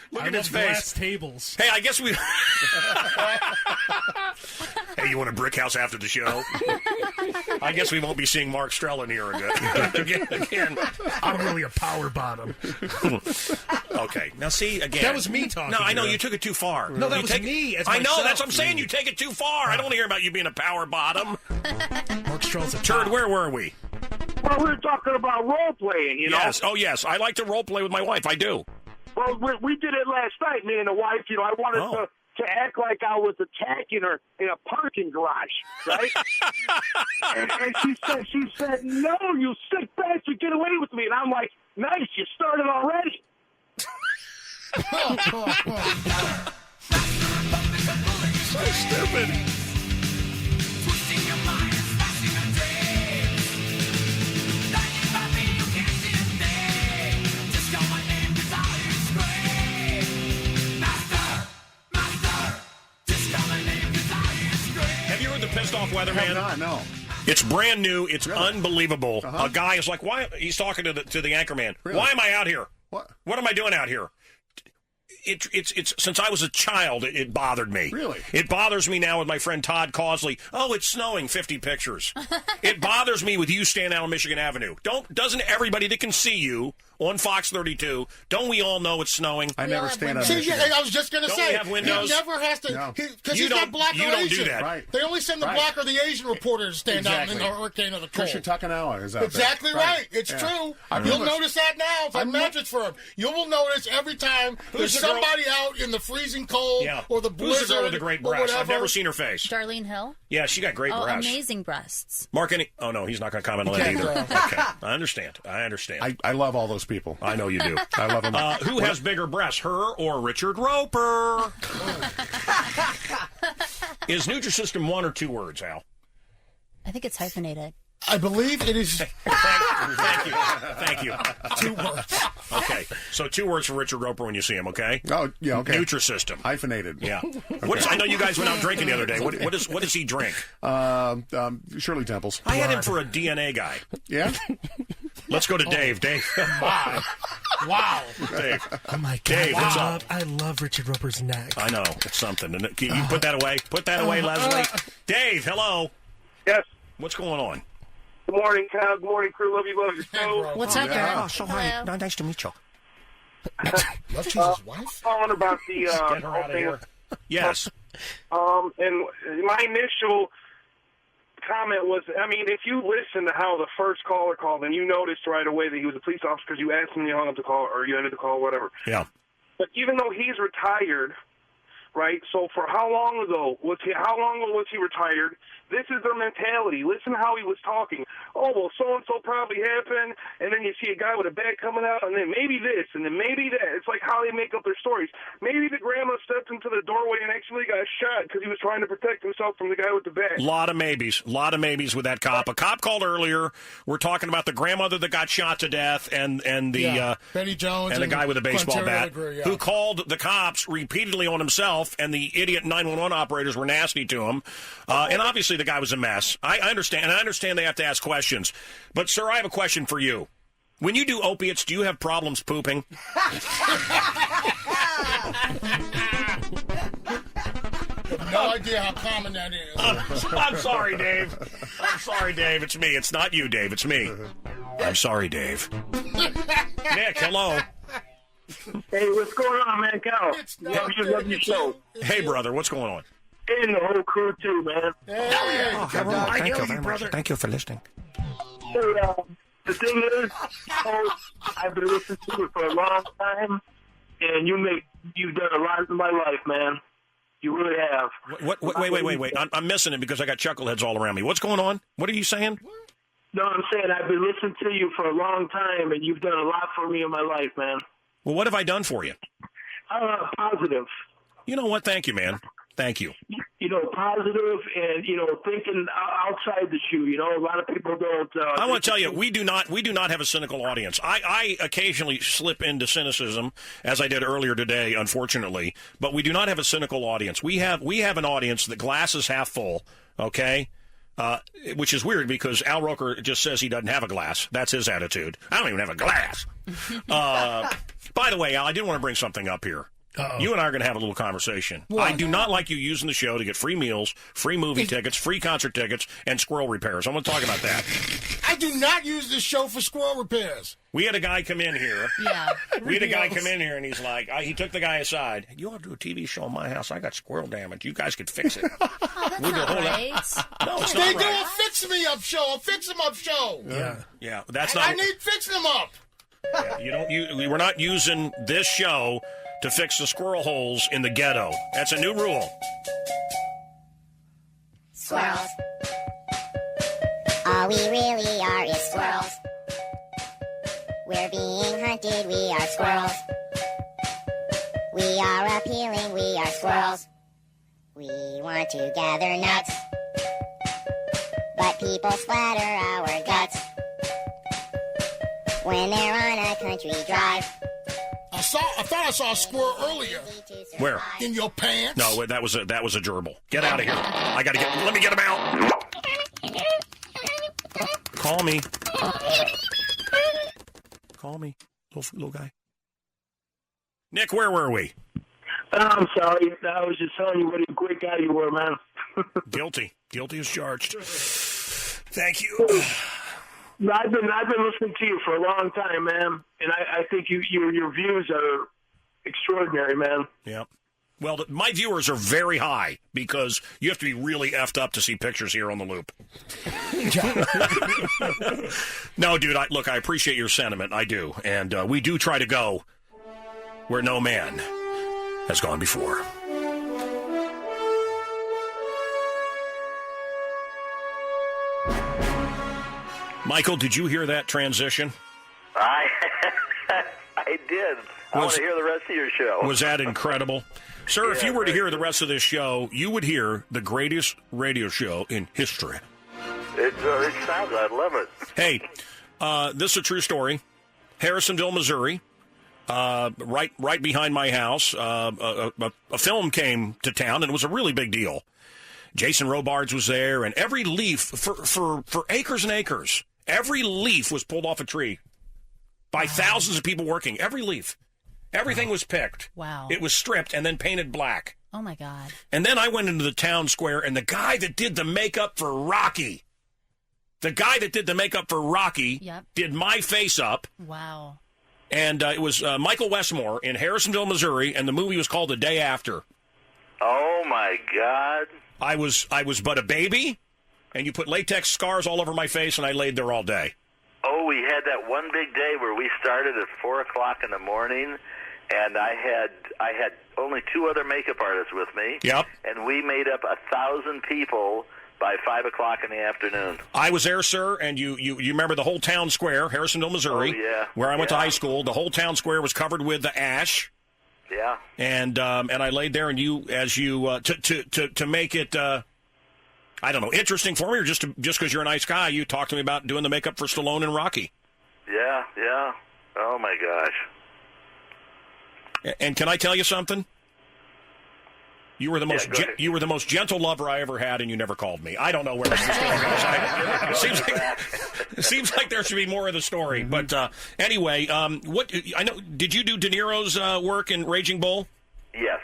Look I at his love glass face. tables. Hey, I guess we... Hey, you want a brick house after the show? I guess we won't be seeing Mark Strell in here again. I'm really a power bottom. Okay, now see, again... That was me talking. No, I know, to you took it too far. No, that You was take- me as I know, myself. that's what I'm saying. You take it too far. I don't want to hear about you being a power bottom. Mark Strell's a Turd, top. where were we? Well, we were talking about role playing, you know. Yes. Oh, yes. I like to role play with my wife. I do. Well, we did it last night, me and the wife. You know, I wanted to act like I was attacking her in a parking garage, right? and she said, no, you sick bastard, get away with me. And I'm like, nice, you started already. So stupid. Have you heard the Pissed Off Weatherman? No. It's brand new. It's unbelievable. A guy is like, why? He's talking to the anchor man. Really? Why am I out here? What am I doing out here? It's since I was a child, it bothered me. Really? It bothers me now with my friend Todd Causley. Oh, it's snowing, 50 pictures. It bothers me with you standing out on Michigan Avenue. Doesn't everybody that can see you on Fox 32, don't we all know it's snowing? I never stand on See, Michigan. I was just going to say, we have windows? he never has to, because he's not black or You don't Asian. do that. Right. They only send the black or the Asian reporter to stand out in the hurricane of the cold. Christian Takanawa is out Exactly there. right. It's true. You'll notice that now from Mattress Firm. You will notice every time there's somebody out in the freezing cold or the blizzard. Who's the girl with the great breasts? I've never seen her face. Darlene Hill? Yeah, she got great breasts. Amazing breasts. Mark, oh, no, he's not going to comment on that either. Okay, I understand. I love all those people. I know you do. I love them. Who has bigger breasts, her or Richard Roper? Is Nutrisystem 1 or 2 words, Al? I think it's hyphenated. I believe it is. Thank you. 2 words. Okay, so 2 words for Richard Roper when you see him, okay? Oh, yeah, okay. Nutrisystem. Hyphenated. Yeah. I know you guys went out drinking the other day. What does he drink? Shirley Temples. I had him for a DNA guy. Yeah? Let's go to Dave. Dave. Wow. Dave. Oh, my God. Dave, what's up? I love Richard Roper's neck. I know. It's something. Can you put that away? Put that away, Leslie. Dave, hello. Yes. What's going on? Good morning, Kyle. Good morning, crew. Love you. So, What's up, girl? Oh, so hi. Nice to meet you. That's his wife? Calling about the Get her whole out of thing. here. Yes. And my initial comment was, I mean, if you listen to how the first caller called, and you noticed right away that he was a police officer because you asked him, you hung up the call, or you ended the call, whatever. Yeah. But even though he's retired, right? So for how long ago was he? How long ago was he retired? This is their mentality. Listen to how he was talking. Oh, well, so-and-so probably happened, and then you see a guy with a bag coming out, and then maybe this, and then maybe that. It's like how they make up their stories. Maybe the grandma stepped into the doorway and actually got shot because he was trying to protect himself from the guy with the bag. A lot of maybes with that cop. A cop called earlier. We're talking about the grandmother that got shot to death and the Benny Jones and the guy with a baseball bat Legre, who called the cops repeatedly on himself, and the idiot 911 operators were nasty to him. And obviously the guy was a mess. I understand, and I understand they have to ask questions. But, sir, I have a question for you. When you do opiates, do you have problems pooping? No idea how common that is. I'm sorry, Dave. I'm sorry, Dave. It's me. It's not you, Dave. It's me. I'm sorry, Dave. Nick, hello. Hey, what's going on, man? Cal. Love your show. Hey, brother, what's going on? And the whole crew, too, man. Thank you very much. Thank you for listening. Hey, the thing is, I've been listening to you for a long time, and you've done a lot in my life, man. You really have. Wait. I'm missing it because I got chuckleheads all around me. What's going on? What are you saying? No, I'm saying I've been listening to you for a long time, and you've done a lot for me in my life, man. Well, what have I done for you? Positive. You know what? Thank you, man. Thank you. You know, positive and, thinking outside the shoe. A lot of people don't. I want to tell you, we do not have a cynical audience. I occasionally slip into cynicism, as I did earlier today, unfortunately, but we do not have a cynical audience. We have an audience that glass is half full, okay? Which is weird because Al Roker just says he doesn't have a glass. That's his attitude. I don't even have a glass. By the way, Al, I did want to bring something up here. You and I are going to have a little conversation. What? I do not like you using the show to get free meals, free movie tickets, free concert tickets, and squirrel repairs. I want to talk about that. I do not use this show for squirrel repairs. We had a guy come in here. Yeah. We had a guy come in here, and he's like, he took the guy aside. You ought to do a TV show in my house. I got squirrel damage. You guys could fix it. Oh, that's not right. No, it's They not do right. a fix-me-up show, a fix-em-up show. Yeah, that's I not. need fixing them up. Yeah, we're not using this show to fix the squirrel holes in the ghetto. That's a new rule. Squirrels. All we really are is squirrels. We're being hunted, we are squirrels. We are appealing, we are squirrels. We want to gather nuts, but people splatter our guts when they're on a country drive. I thought I saw a squirrel earlier. Where? In your pants? No, that was a gerbil. Get out of here. Let me get him out. Call me. Call me, little guy. Nick, where were we? I'm sorry. I was just telling you what a great guy you were, man. Guilty as charged. Thank you. I've been listening to you for a long time, man, and I think your views are extraordinary, man. Yeah. Well, my viewers are very high because you have to be really effed up to see pictures here on the Loop. No, dude, I appreciate your sentiment. I do. And we do try to go where no man has gone before. Michael, did you hear that transition? I did. I want to hear the rest of your show. Was that incredible? Sir, if Yeah, you were to very hear the rest of this show, you would hear the greatest radio show in history. It sounds, I love it. Hey, this is a true story. Harrisonville, Missouri, right behind my house, a film came to town, and it was a really big deal. Jason Robards was there, and every leaf, for acres and acres, every leaf was pulled off a tree by thousands of people working. Every leaf. Everything was picked. Wow. It was stripped and then painted black. Oh, my God. And then I went into the town square, and the guy that did the makeup for Rocky, did my face up. Wow. And it was Michael Westmore in Harrisonville, Missouri, and the movie was called The Day After. Oh, my God. I was but a baby, and you put latex scars all over my face, and I laid there all day. Oh, we had that one big day where we started at 4 o'clock in the morning, and I had only 2 other makeup artists with me. Yep. And we made up 1,000 people by 5 o'clock in the afternoon. I was there, sir, and you remember the whole town square, Harrisonville, Missouri, where I went to high school. The whole town square was covered with the ash. Yeah. And I laid there, and to make it, I don't know, interesting for me, or just because you're a nice guy, you talked to me about doing the makeup for Stallone and Rocky. Yeah. Oh, my gosh. And can I tell you something? You were the most you were the most gentle lover I ever had, and you never called me. I don't know where this story goes. It seems like there should be more of the story. But anyway, what I know? Did you do De Niro's work in Raging Bull? Yes.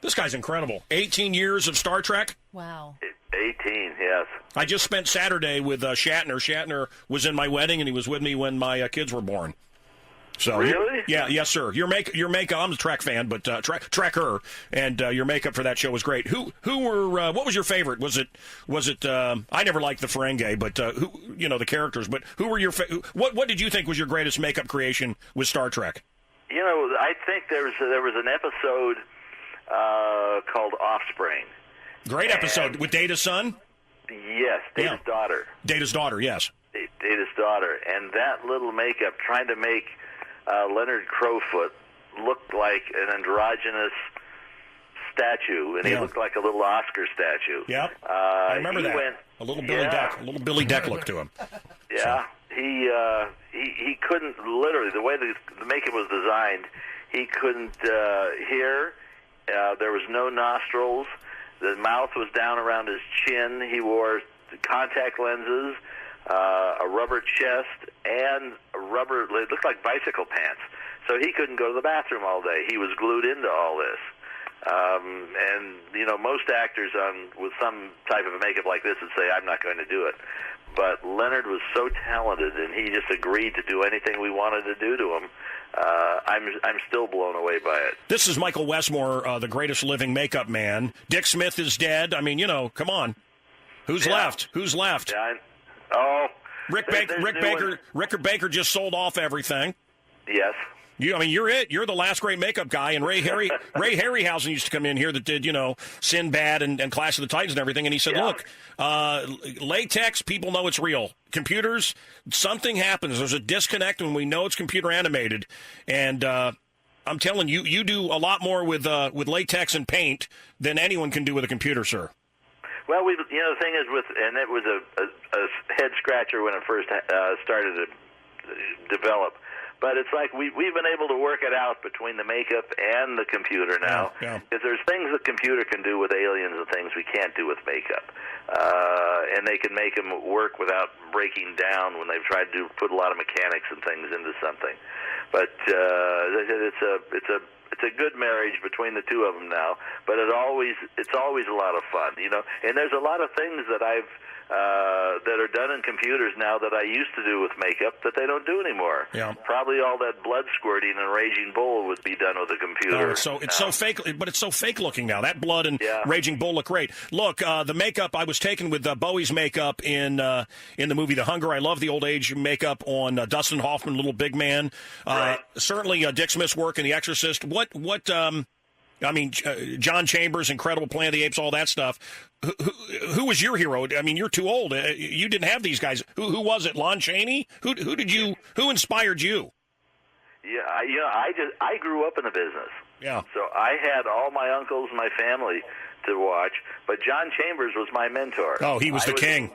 This guy's incredible. 18 years of Star Trek. Wow. 18, yes. I just spent Saturday with Shatner. Shatner was in my wedding, and he was with me when my kids were born. So really? Yes, sir. Your makeup. I'm a Trek fan, but Trekker, and your makeup for that show was great. Who were? What was your favorite? Was it? I never liked the Ferengi, but who? The characters. But who were your? What did you think was your greatest makeup creation with Star Trek? I think there was an episode called Offspring. Great episode with Data's son. Yes, Data's daughter. Data's daughter. Yes. Data's daughter, and that little makeup, trying to make Leonard Crowfoot looked like an androgynous statue, and he looked like a little Oscar statue. Yep, I remember that. A little Billy Deck, a little Billy Deck look to him. Yeah, he couldn't literally, the way the makeup was designed, he couldn't hear. There was no nostrils. The mouth was down around his chin. He wore contact lenses, a rubber chest, and it looked like bicycle pants. So he couldn't go to the bathroom all day. He was glued into all this. And, you know, most actors with some type of makeup like this would say, I'm not going to do it. But Leonard was so talented, and he just agreed to do anything we wanted to do to him. I'm still blown away by it. This is Michael Westmore, the greatest living makeup man. Dick Smith is dead. I mean, you know, come on. Who's left? Who's left? Yeah, Rick Baker just sold off everything. Yes. You're it. You're the last great makeup guy. And Ray Harryhausen used to come in here that did, you know, Sinbad and Clash of the Titans and everything. And he said, look, latex, people know it's real. Computers, something happens. There's a disconnect when we know it's computer animated. And I'm telling you, you do a lot more with latex and paint than anyone can do with a computer, sir. Well, the thing is and it was a head scratcher when it first started to develop. But it's like we've been able to work it out between the makeup and the computer now. Because there's things the computer can do with aliens and things we can't do with makeup. And they can make them work without breaking down when they've tried to put a lot of mechanics and things into something. But it's a good marriage between the two of them now. But it's always a lot of fun, you know. And there's a lot of things that that are done in computers now that I used to do with makeup that they don't do anymore. Yeah. Probably all that blood squirting and Raging Bull would be done with a computer. It's so fake, but it's so fake looking now. That blood and Raging Bull look great. Look, the makeup I was taken with Bowie's makeup in the movie The Hunger. I love the old age makeup on Dustin Hoffman, Little Big Man. Certainly Dick Smith's work in The Exorcist. John Chambers, incredible Planet of the Apes, all that stuff. Who was your hero? I mean, you're too old. You didn't have these guys. Who was it? Lon Chaney? Who inspired you? Yeah, I grew up in the business. Yeah. So I had all my uncles and my family to watch, but John Chambers was my mentor. Oh, he was the king.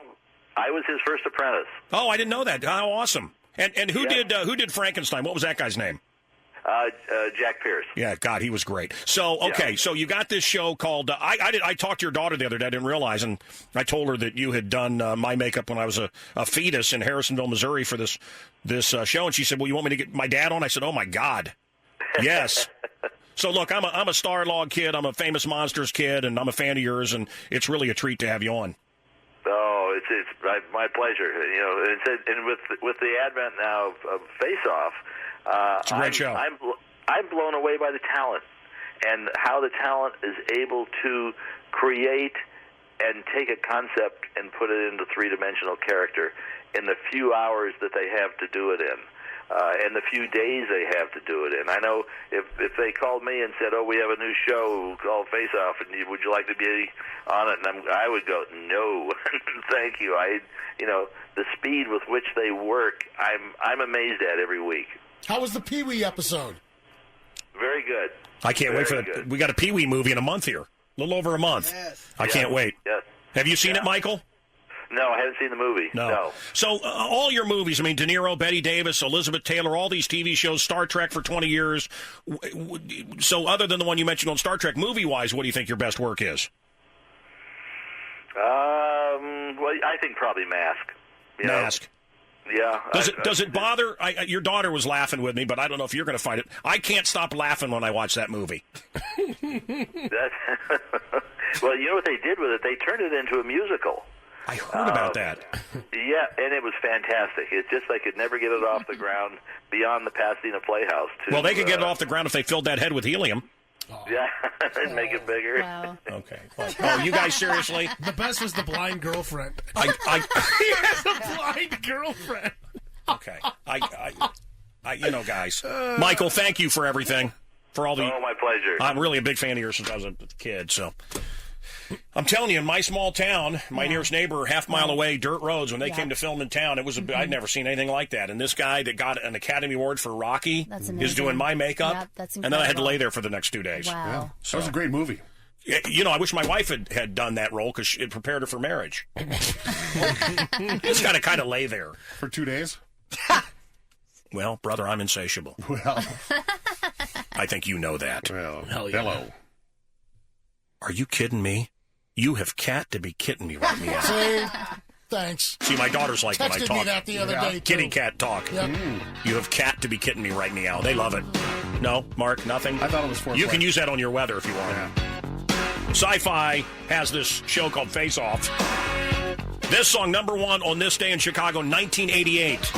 I was his first apprentice. Oh, I didn't know that. How awesome! And who did Frankenstein? What was that guy's name? Jack Pierce. Yeah, God, he was great. So, okay, so you got this show called. I talked to your daughter the other day. I didn't realize, and I told her that you had done my makeup when I was a fetus in Harrisonville, Missouri, for this show, and she said, "Well, you want me to get my dad on?" I said, "Oh my God, yes." So look, I'm a Starlog kid. I'm a Famous Monsters kid, and I'm a fan of yours, and it's really a treat to have you on. Oh, it's my pleasure. You know, and with the advent now of Face Off. It's a great show. I'm blown away by the talent and how the talent is able to create and take a concept and put it into three-dimensional character in the few hours that they have to do it in, and the few days they have to do it in. I know if they called me and said, "Oh, we have a new show called Face Off, and would you like to be on it?" and I would go, "No, thank you." The speed with which they work, I'm amazed at every week. How was the Pee-wee episode? Very good. I can't wait for that. We got a Pee-wee movie in a month here. A little over a month. Yes. I can't wait. Yes. Have you seen it, Michael? No, I haven't seen the movie. No. So all your movies, I mean, De Niro, Bette Davis, Elizabeth Taylor, all these TV shows, Star Trek for 20 years. So other than the one you mentioned on Star Trek, movie-wise, what do you think your best work is? Well, I think probably Mask. Mask. Yeah. Does it bother? Your daughter was laughing with me, but I don't know if you're going to fight it. I can't stop laughing when I watch that movie. Well, you know what they did with it? They turned it into a musical. I heard about that. Yeah, and it was fantastic. It's just they could never get it off the ground beyond the Pasadena Playhouse. Well, they could get it off the ground if they filled that head with helium. Yeah, and make it bigger. Wow. Okay. Oh, you guys seriously? The best was the blind girlfriend. He has a blind girlfriend. Okay. Guys. Michael, thank you for everything. For all the. Oh, my pleasure. I'm really a big fan of yours since I was a kid. So, I'm telling you, in my small town, my nearest neighbor, half mile away, dirt roads. When they came to film in town, it was I'd never seen anything like that. And this guy that got an Academy Award for Rocky is doing my makeup. Yep, that's and then I had to lay there for the next 2 days. Wow. Yeah. So, that was a great movie. I wish my wife had done that role because it prepared her for marriage. Just got to kind of lay there for 2 days. Well, brother, I'm insatiable. Well, I think you know that. Well, yeah. Hello. Are you kidding me? You have got to be kidding me right now. See? Thanks. See, my daughters like when I Texted talk. me that the other day, Kitty too. cat talk. Yep. You have cat to be kidding me right meow. They love it. No, Mark, nothing? I thought it was foreplay. You can use that on your weather if you want. Sci-Fi has this show called Face Off. This song, number one on this day in Chicago, 1988.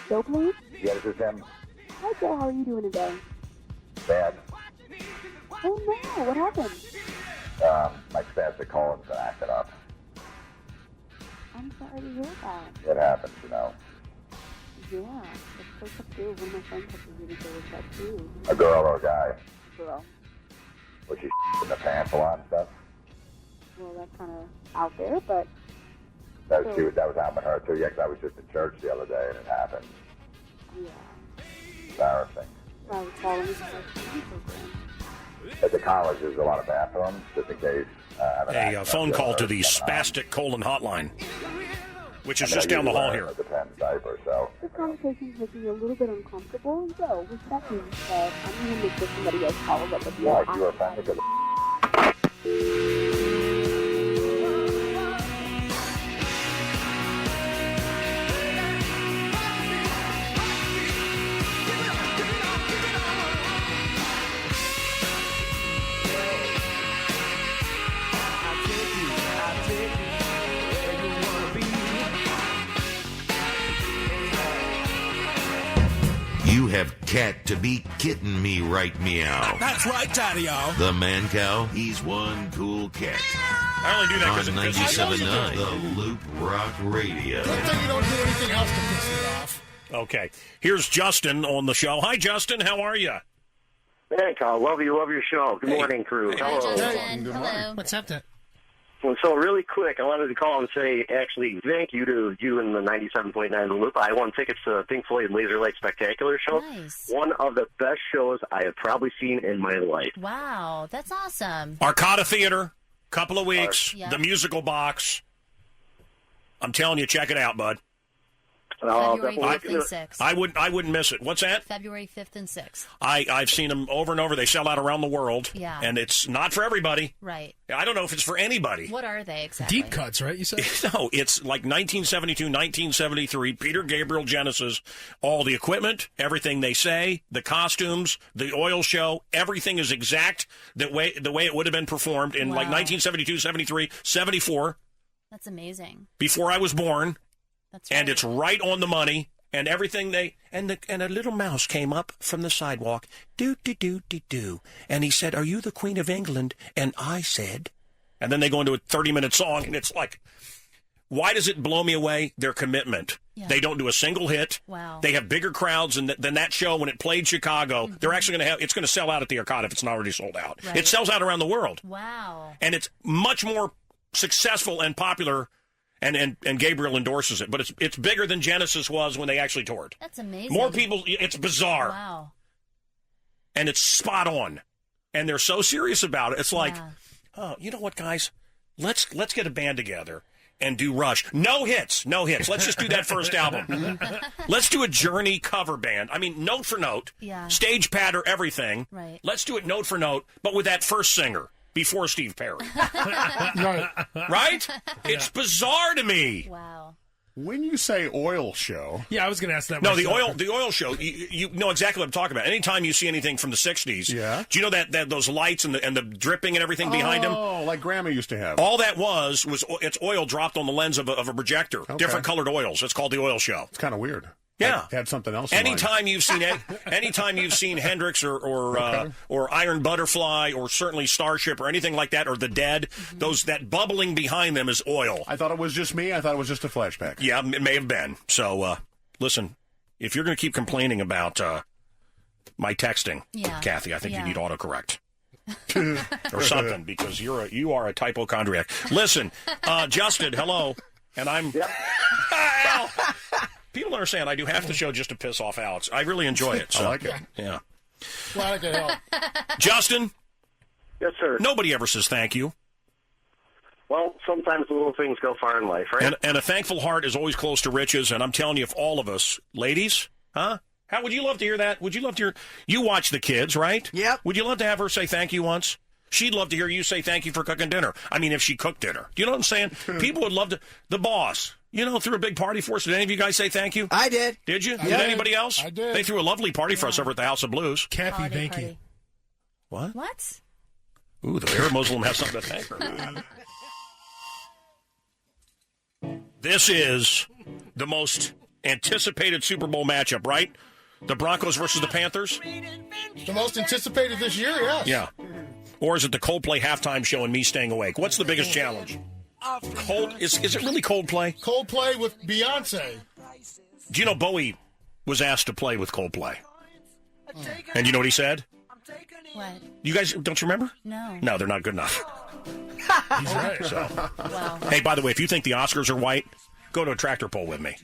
Joe, please? Yeah, this is him. Hi, Joe. How are you doing today? Bad. Oh, no. What happened? My spastic colon's been acting up. I'm sorry to hear that. It happens, you know. Yeah. It's so tough, too. One of my friends had to really go with that, too. A girl or a guy? Girl. Was she in the pants a lot and stuff? Well, that's kind of out there, but... That was happening to her, too. Yeah, 'cause I was just in church the other day, and it happened. Yeah. Embarrassing. I was following this program. At the college, there's a lot of bathrooms, just in case. A phone call to the spastic colon hotline, which is just down the hall here. A depends diaper, so. This conversation's making me a little bit uncomfortable. So, with that being said, I'm going to make sure somebody else follows up with you. Why? You were offended because You have cat to be kidding me right meow. That's right, Daddy-O. The Mancow, he's one cool cat. I only do that because on 97.9, the Loop Rock Radio. Good thing you don't do anything else to piss me off. Okay. Here's Justin on the show. Hi, Justin. How are you? Hey, Carl. Love your show. Good morning, crew. Hi, Hello. Justin. Hello. What's up, Dad? Well, so really quick, I wanted to call and say, actually, thank you to you and the 97.9 The Loop. I won tickets to the Pink Floyd Laser Light Spectacular show. Nice. One of the best shows I have probably seen in my life. Wow, that's awesome. Arcata Theater, couple of weeks, Yeah. the musical box. I'm telling you, check it out, bud. February 5th and 6th. I wouldn't miss it. What's that? February 5th and 6th. I've seen them over and over. They sell out around the world. Yeah. And it's not for everybody. Right. I don't know if it's for anybody. What are they exactly? Deep cuts, right? You said? No, it's like 1972, 1973, Peter Gabriel Genesis, all the equipment, everything they say, the costumes, the oil show, everything is exact the way it would have been performed in like 1972, 73, 74. That's amazing. Before I was born. That's right. And it's right on the money. And everything and a little mouse came up from the sidewalk, do. And he said, "Are you the Queen of England?" And I said, and then they go into a 30-minute song, and it's like, why does it blow me away? Their commitment. Yeah. They don't do a single hit. Wow. They have bigger crowds than that show when it played Chicago. Mm-hmm. They're actually it's going to sell out at the Arcata if it's not already sold out. Right. It sells out around the world. Wow. And it's much more successful and popular. And Gabriel endorses it, but it's bigger than Genesis was when they actually toured. That's amazing. More people. It's bizarre. Wow. And it's spot on, and they're so serious about it. It's like, oh, you know what, guys? Let's get a band together and do Rush. No hits. Let's just do that first album. Let's do a Journey cover band. I mean, note for note, stage patter, everything. Right. Let's do it note for note, but with that first singer before Steve Perry. Right? It's bizarre to me. Wow. When you say oil show... Yeah, I was going to ask that. No, the oil show, you know exactly what I'm talking about. Anytime you see anything from the 60s, do you know that those lights and the dripping and everything behind them? Oh, like Grandma used to have. All that was it's oil dropped on the lens of a projector. Okay. Different colored oils. It's called the oil show. It's kind of weird. Yeah, I had something else. In anytime you've seen Hendrix or Iron Butterfly or certainly Starship or anything like that or the Dead, that bubbling behind them is oil. I thought it was just me. I thought it was just a flashback. Yeah, it may have been. So listen, if you're going to keep complaining about my texting, Kathy, I think you need autocorrect. Or something, because you are a typochondriac. Listen, Justin, hello, and I'm Al. People don't understand. I do half the show just to piss off Alex. I really enjoy it. So, I like it. Yeah. Glad I could help. Justin? Yes, sir. Nobody ever says thank you. Well, sometimes the little things go far in life, right? And a thankful heart is always close to riches, and I'm telling you, if all of us, ladies, huh? How would you love to hear that? Would you love to hear... You watch the kids, right? Yep. Would you love to have her say thank you once? She'd love to hear you say thank you for cooking dinner. I mean, if she cooked dinner. Do you know what I'm saying? People would love to... The boss... threw a big party for us. Did any of you guys say thank you? I did. Did you? Did anybody else? I did. They threw a lovely party for us over at the House of Blues. Kathy, thank you. What? What? Ooh, the Arab Muslim has something to thank her. This is the most anticipated Super Bowl matchup, right? The Broncos versus the Panthers? The most anticipated this year, yes. Yeah. Or is it the Coldplay halftime show and me staying awake? What's the biggest challenge? Is it really Coldplay? Coldplay with Beyonce. Do you know Bowie was asked to play with Coldplay? And you know what he said? What? You guys don't you remember? No. No, they're not good enough. He's right. So. Wow. Hey, by the way, if you think the Oscars are white, go to a tractor pull with me.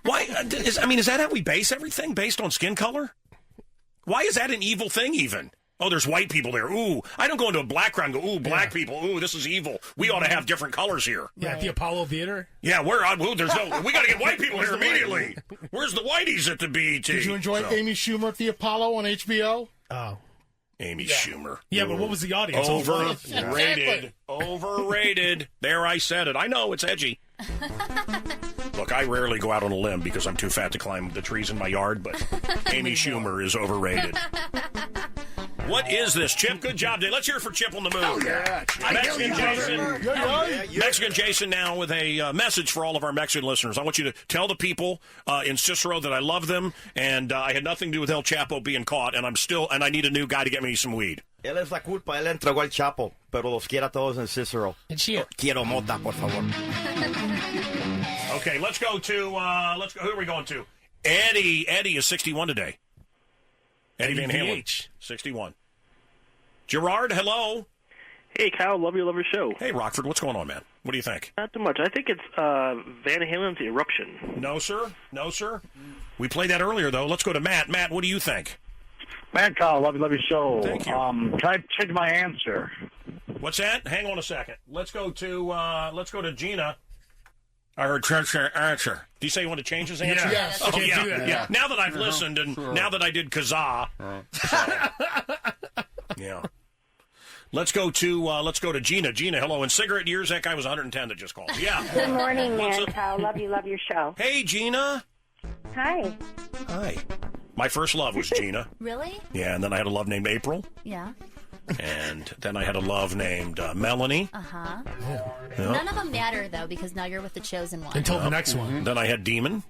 Why? Is that how we base everything? Based on skin color? Why is that an evil thing even? Oh, there's white people there. Ooh, I don't go into a black crowd and go, ooh, black people. Ooh, this is evil. We ought to have different colors here. Yeah, at the Apollo Theater. Yeah, we got to get white people here immediately. Where's the whiteys at the BET? Did you enjoy Amy Schumer at the Apollo on HBO? Oh. Amy Schumer. Yeah, but what was the audience? Overrated. Overrated. There, I said it. I know, it's edgy. Look, I rarely go out on a limb because I'm too fat to climb the trees in my yard, but Amy Schumer is overrated. What is this, Chip? Good job, Dave. Let's hear it for Chip on the Move. Oh, yeah. Mexican Jason. Mexican Jason now with a message for all of our Mexican listeners. I want you to tell the people in Cicero that I love them, and I had nothing to do with El Chapo being caught, and I need a new guy to get me some weed. Él es la culpa, él entregó al Chapo, pero los quiere a todos en Cicero. Quiero mota, por favor. Okay, let's go. Who are we going to? Eddie is 61 today. Eddie Van Halen, 61. Gerard, hello. Hey, Kyle, love your show. Hey, Rockford, what's going on, man? What do you think? Not too much. I think it's Van Halen's Eruption. No, sir. We played that earlier, though. Let's go to Matt. Matt, what do you think? Kyle, love your show. Thank you. Can I change my answer? What's that? Hang on a second. Let's go to Gina. I heard answer. Do you say you want to change his answer? Yeah. Oh, Can't yeah. do that. Yeah. Now that I've listened and now that I did Kazaa. Yeah. Let's go to Gina. Gina, hello. In cigarette years, that guy was 110 that just called. Yeah. Good morning, Mancow. Love your show. Hey, Gina. Hi. My first love was Gina. Really? Yeah, and then I had a love named April. Yeah. And then I had a love named Melanie. Uh-huh. Yeah. None of them matter, though, because now you're with the chosen one. Until the next one. Then I had Demon.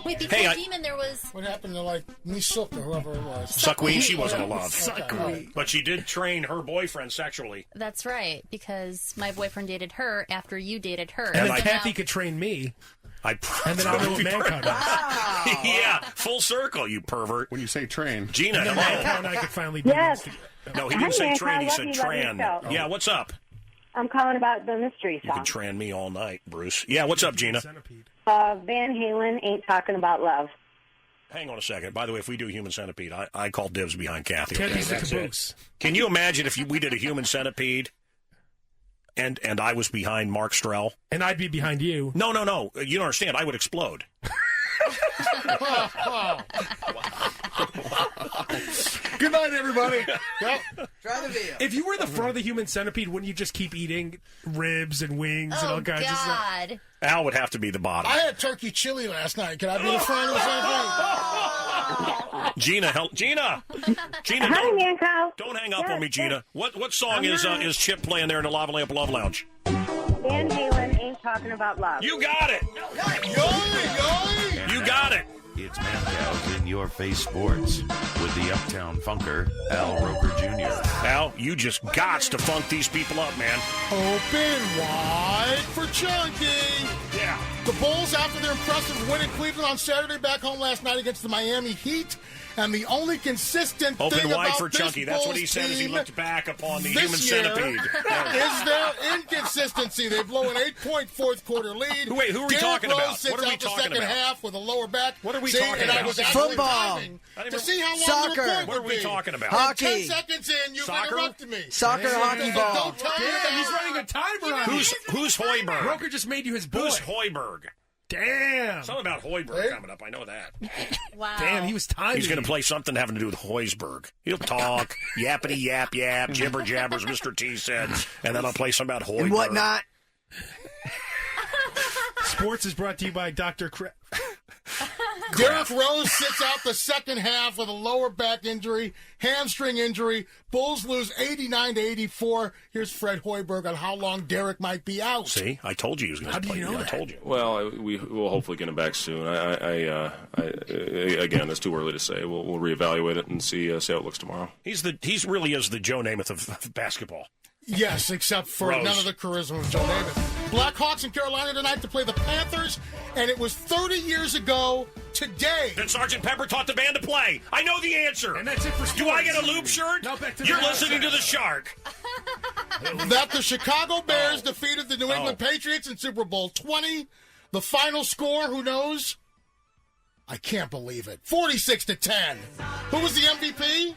Wait, before Demon, there was... What happened to, Nisuk or whoever it was? Suckweed, she wasn't a love. Suckweed. But she did train her boyfriend sexually. That's right, because my boyfriend dated her after you dated her. And then Kathy could train me. And then I'll know what Mancow does. Yeah, full circle, you pervert. When you say train. Gina, and then hello. Mancow and I could finally do Yes. this. No, he didn't Hi, say Mancow. train, he Love said you, love tran. your show. Yeah, what's up? I'm calling about the mystery You can song. tran me all night, Bruce. Yeah, what's up, Gina? Van Halen ain't talking about love. Hang on a second. By the way, if we do Human Centipede, I call dibs behind Kathy. Kathy's the That's caboose. it. Can you imagine if we did a Human Centipede? and I was behind Mark Strell. And I'd be behind you. No. You don't understand. I would explode. Good night, everybody. Try the video. If you were the front of the human centipede, wouldn't you just keep eating ribs and wings and all kinds of stuff? Al would have to be the bottom. I had turkey chili last night. Can I be the front of the Gina, Hi, don't, Mancow. don't hang up on me, Gina. What song is Chip playing there in the Lava Lamp Love Lounge? Van Halen ain't talking about love. You got it. You got it. It's Mancow's In Your Face Sports with the Uptown Funker, Al Roker Jr. Al, you just gots to funk these people up, man. Open wide for Chunky. Yeah. The Bulls, after their impressive win in Cleveland on Saturday, back home last night against the Miami Heat. And the only consistent Open thing wide about for this Chunky. That's what he Bulls said as he team looked back upon the this human year centipede. is their inconsistency. They blow an 8-point fourth quarter lead. Wait, who are we talking Rose about? sits What are we out the talking second about? half with a lower back. What are we See, talking and I about? was actually Football. timing to see how long the Soccer. report What are would we be. talking about? Hockey. 10 seconds in, you've Soccer? interrupted me. Soccer, hockey ball. Don't tell me that. He's running a timer on you. Who's Hoiberg? Roker just made you his boy. Who's Hoiberg? Damn. Something about Hoiberg coming up. I know that. Wow. Damn, he was timing. He's going to play something having to do with Hoiberg. He'll talk, yappity yap yap, jibber jabbers, Mr. T said, and then I'll play something about Hoiberg. And whatnot. Sports is brought to you by Dr. Derrick Rose sits out the second half with a lower back injury, hamstring injury. Bulls lose 89-84. Here's Fred Hoiberg on how long Derrick might be out. See, I told you he was going to play. you know I that? told you. We will hopefully get him back soon. Again, it's too early to say. We'll reevaluate it and see how it looks tomorrow. He's really is the Joe Namath of basketball. Yes, except for Rose. none of the charisma of Joe Namath. Blackhawks in Carolina tonight to play the Panthers, and it was 30 years ago today. Then Sergeant Pepper taught the band to play. I know the answer. And that's it for sports. Do I get a loop shirt? No, back to You're the listening to the Shark. That the Chicago Bears defeated the New England Patriots in Super Bowl 20. The final score, who knows? I can't believe it. 46-10. Who was the MVP?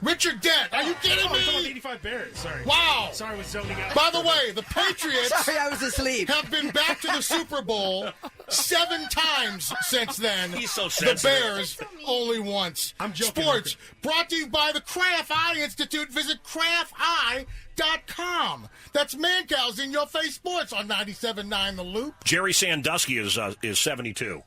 Richard Dent. Are you kidding me? 85 Bears. Sorry. Wow. Sorry, I was zoning out. By the way, the Patriots Sorry, I was asleep. have been back to the Super Bowl 7 times since then. He's so The sensitive. Bears only once. I'm joking. Sports brought to you by the Craft Eye Institute. Visit crafteye.com. That's Mancow's In Your Face Sports on 97.9 The Loop. Jerry Sandusky is 72.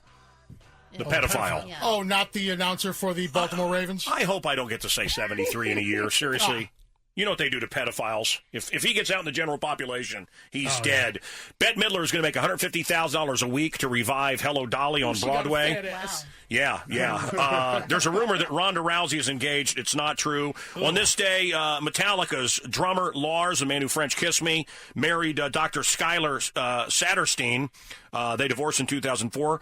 The pedophile. Yeah. Oh, not the announcer for the Baltimore Ravens? I hope I don't get to say 73 in a year. Seriously. You know what they do to pedophiles? If he gets out in the general population, he's dead. Bette Midler is going to make $150,000 a week to revive Hello Dolly on Broadway. Yeah. There's a rumor that Ronda Rousey is engaged. It's not true. Ooh. On this day, Metallica's drummer Lars, the man who French kissed me, married Dr. Skylar Satterstein. They divorced in 2004.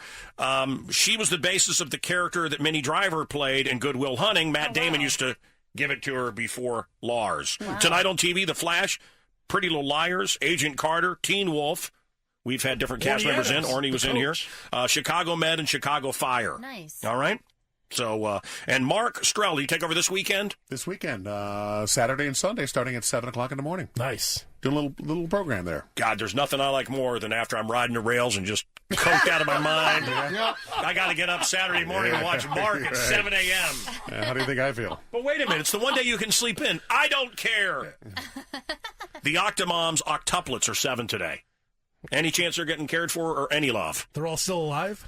She was the basis of the character that Minnie Driver played in Good Will Hunting. Matt Damon used to give it to her before Lars. Wow. Tonight on TV, The Flash, Pretty Little Liars, Agent Carter, Teen Wolf. We've had different cast members in. Orny was in here. Chicago Med and Chicago Fire. Nice. All right. So, and Mark Strell, you take over this weekend? This weekend, Saturday and Sunday, starting at 7 o'clock in the morning. Nice. Do a little program there. God, there's nothing I like more than after I'm riding the rails and just coked out of my mind. I got to get up Saturday morning and watch Mark at 7 a.m. How do you think I feel? But wait a minute. It's the one day you can sleep in. I don't care. The Octomoms octuplets are 7 today. Any chance they're getting cared for or any love? They're all still alive?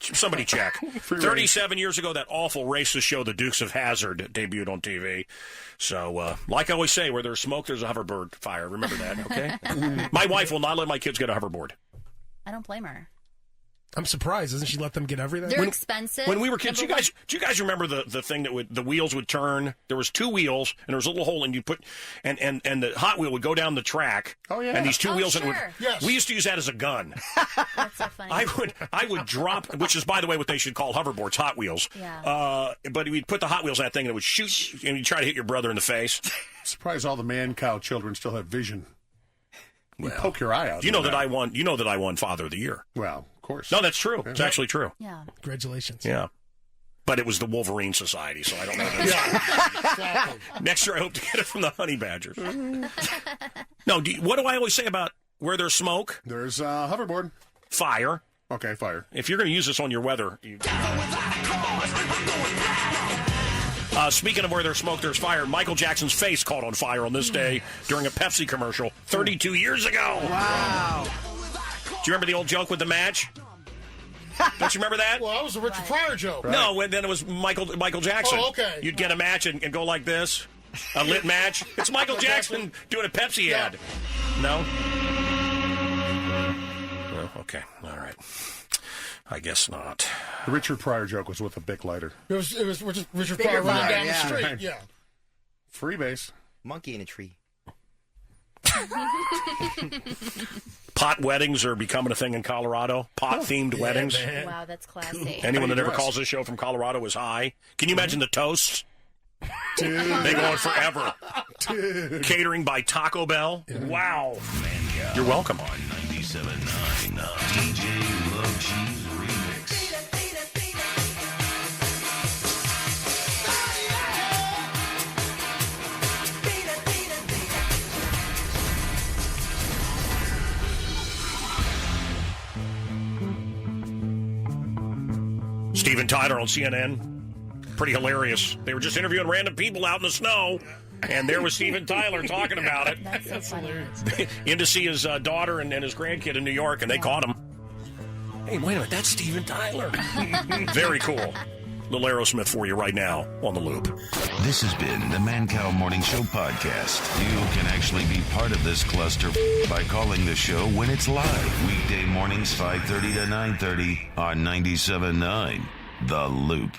Somebody check. 37 years ago, that awful racist show, The Dukes of Hazzard, debuted on TV. So, like I always say, where there's smoke, there's a hoverboard fire. Remember that, okay? My wife will not let my kids get a hoverboard. I don't blame her. I'm surprised. Doesn't she let them get everything? They're expensive. When we were kids, do you guys remember the thing that the wheels would turn? There was 2 wheels, and there was a little hole, and you put and the Hot Wheel would go down the track. Oh yeah. And these 2 wheels, sure. and we used to use that as a gun. That's so funny. I would drop, which is by the way what they should call hoverboards, Hot Wheels. Yeah. But we'd put the Hot Wheels in that thing, and it would shoot, and you try to hit your brother in the face. Surprised all the Mancow children still have vision. You poke your eye out. You know that I won. You know that I won Father of the Year. Well, of course. No, that's true. It's actually true. Yeah. Congratulations. Yeah. But it was the Wolverine Society, so I don't know. Exactly. Next year, I hope to get it from the Honey Badgers. No, what do I always say about where there's smoke? There's hoverboard. Fire. Okay, fire. If you're going to use this on your weather. Speaking of where there's smoke, there's fire. Michael Jackson's face caught on fire on this day during a Pepsi commercial 32 years ago. Wow. Do you remember the old joke with the match? Don't you remember that? Well, that was a Richard Pryor joke. Right. No, then it was Michael Jackson. Oh, okay. You'd get a match and go like this. A lit match. It's Michael Jackson doing a Pepsi ad. No? No? Okay. All right. I guess not. The Richard Pryor joke was with a Bic lighter. It was Richard Pryor running down the street. Right. Yeah. Freebase. Monkey in a tree. Pot weddings are becoming a thing in Colorado. Pot-themed weddings. Man. Wow, that's classy. Anyone that ever calls this show from Colorado is high. Can you imagine the toasts? Dude. They go on forever. Dude. Catering by Taco Bell. Wow. Mancow. You're welcome. On 97.9, DJ Love Cheese Remix. Steven Tyler on CNN. Pretty hilarious. They were just interviewing random people out in the snow, and there was Steven Tyler talking about it. That's so funny. In to see his daughter and his grandkid in New York, and they caught him. Hey, wait a minute, that's Steven Tyler. Very cool. Little Aerosmith for you right now on The Loop. This has been the Mancow Morning Show podcast. You can actually be part of this cluster by calling the show when it's live. Weekday mornings 5:30 to 9:30 on 97.9 The Loop.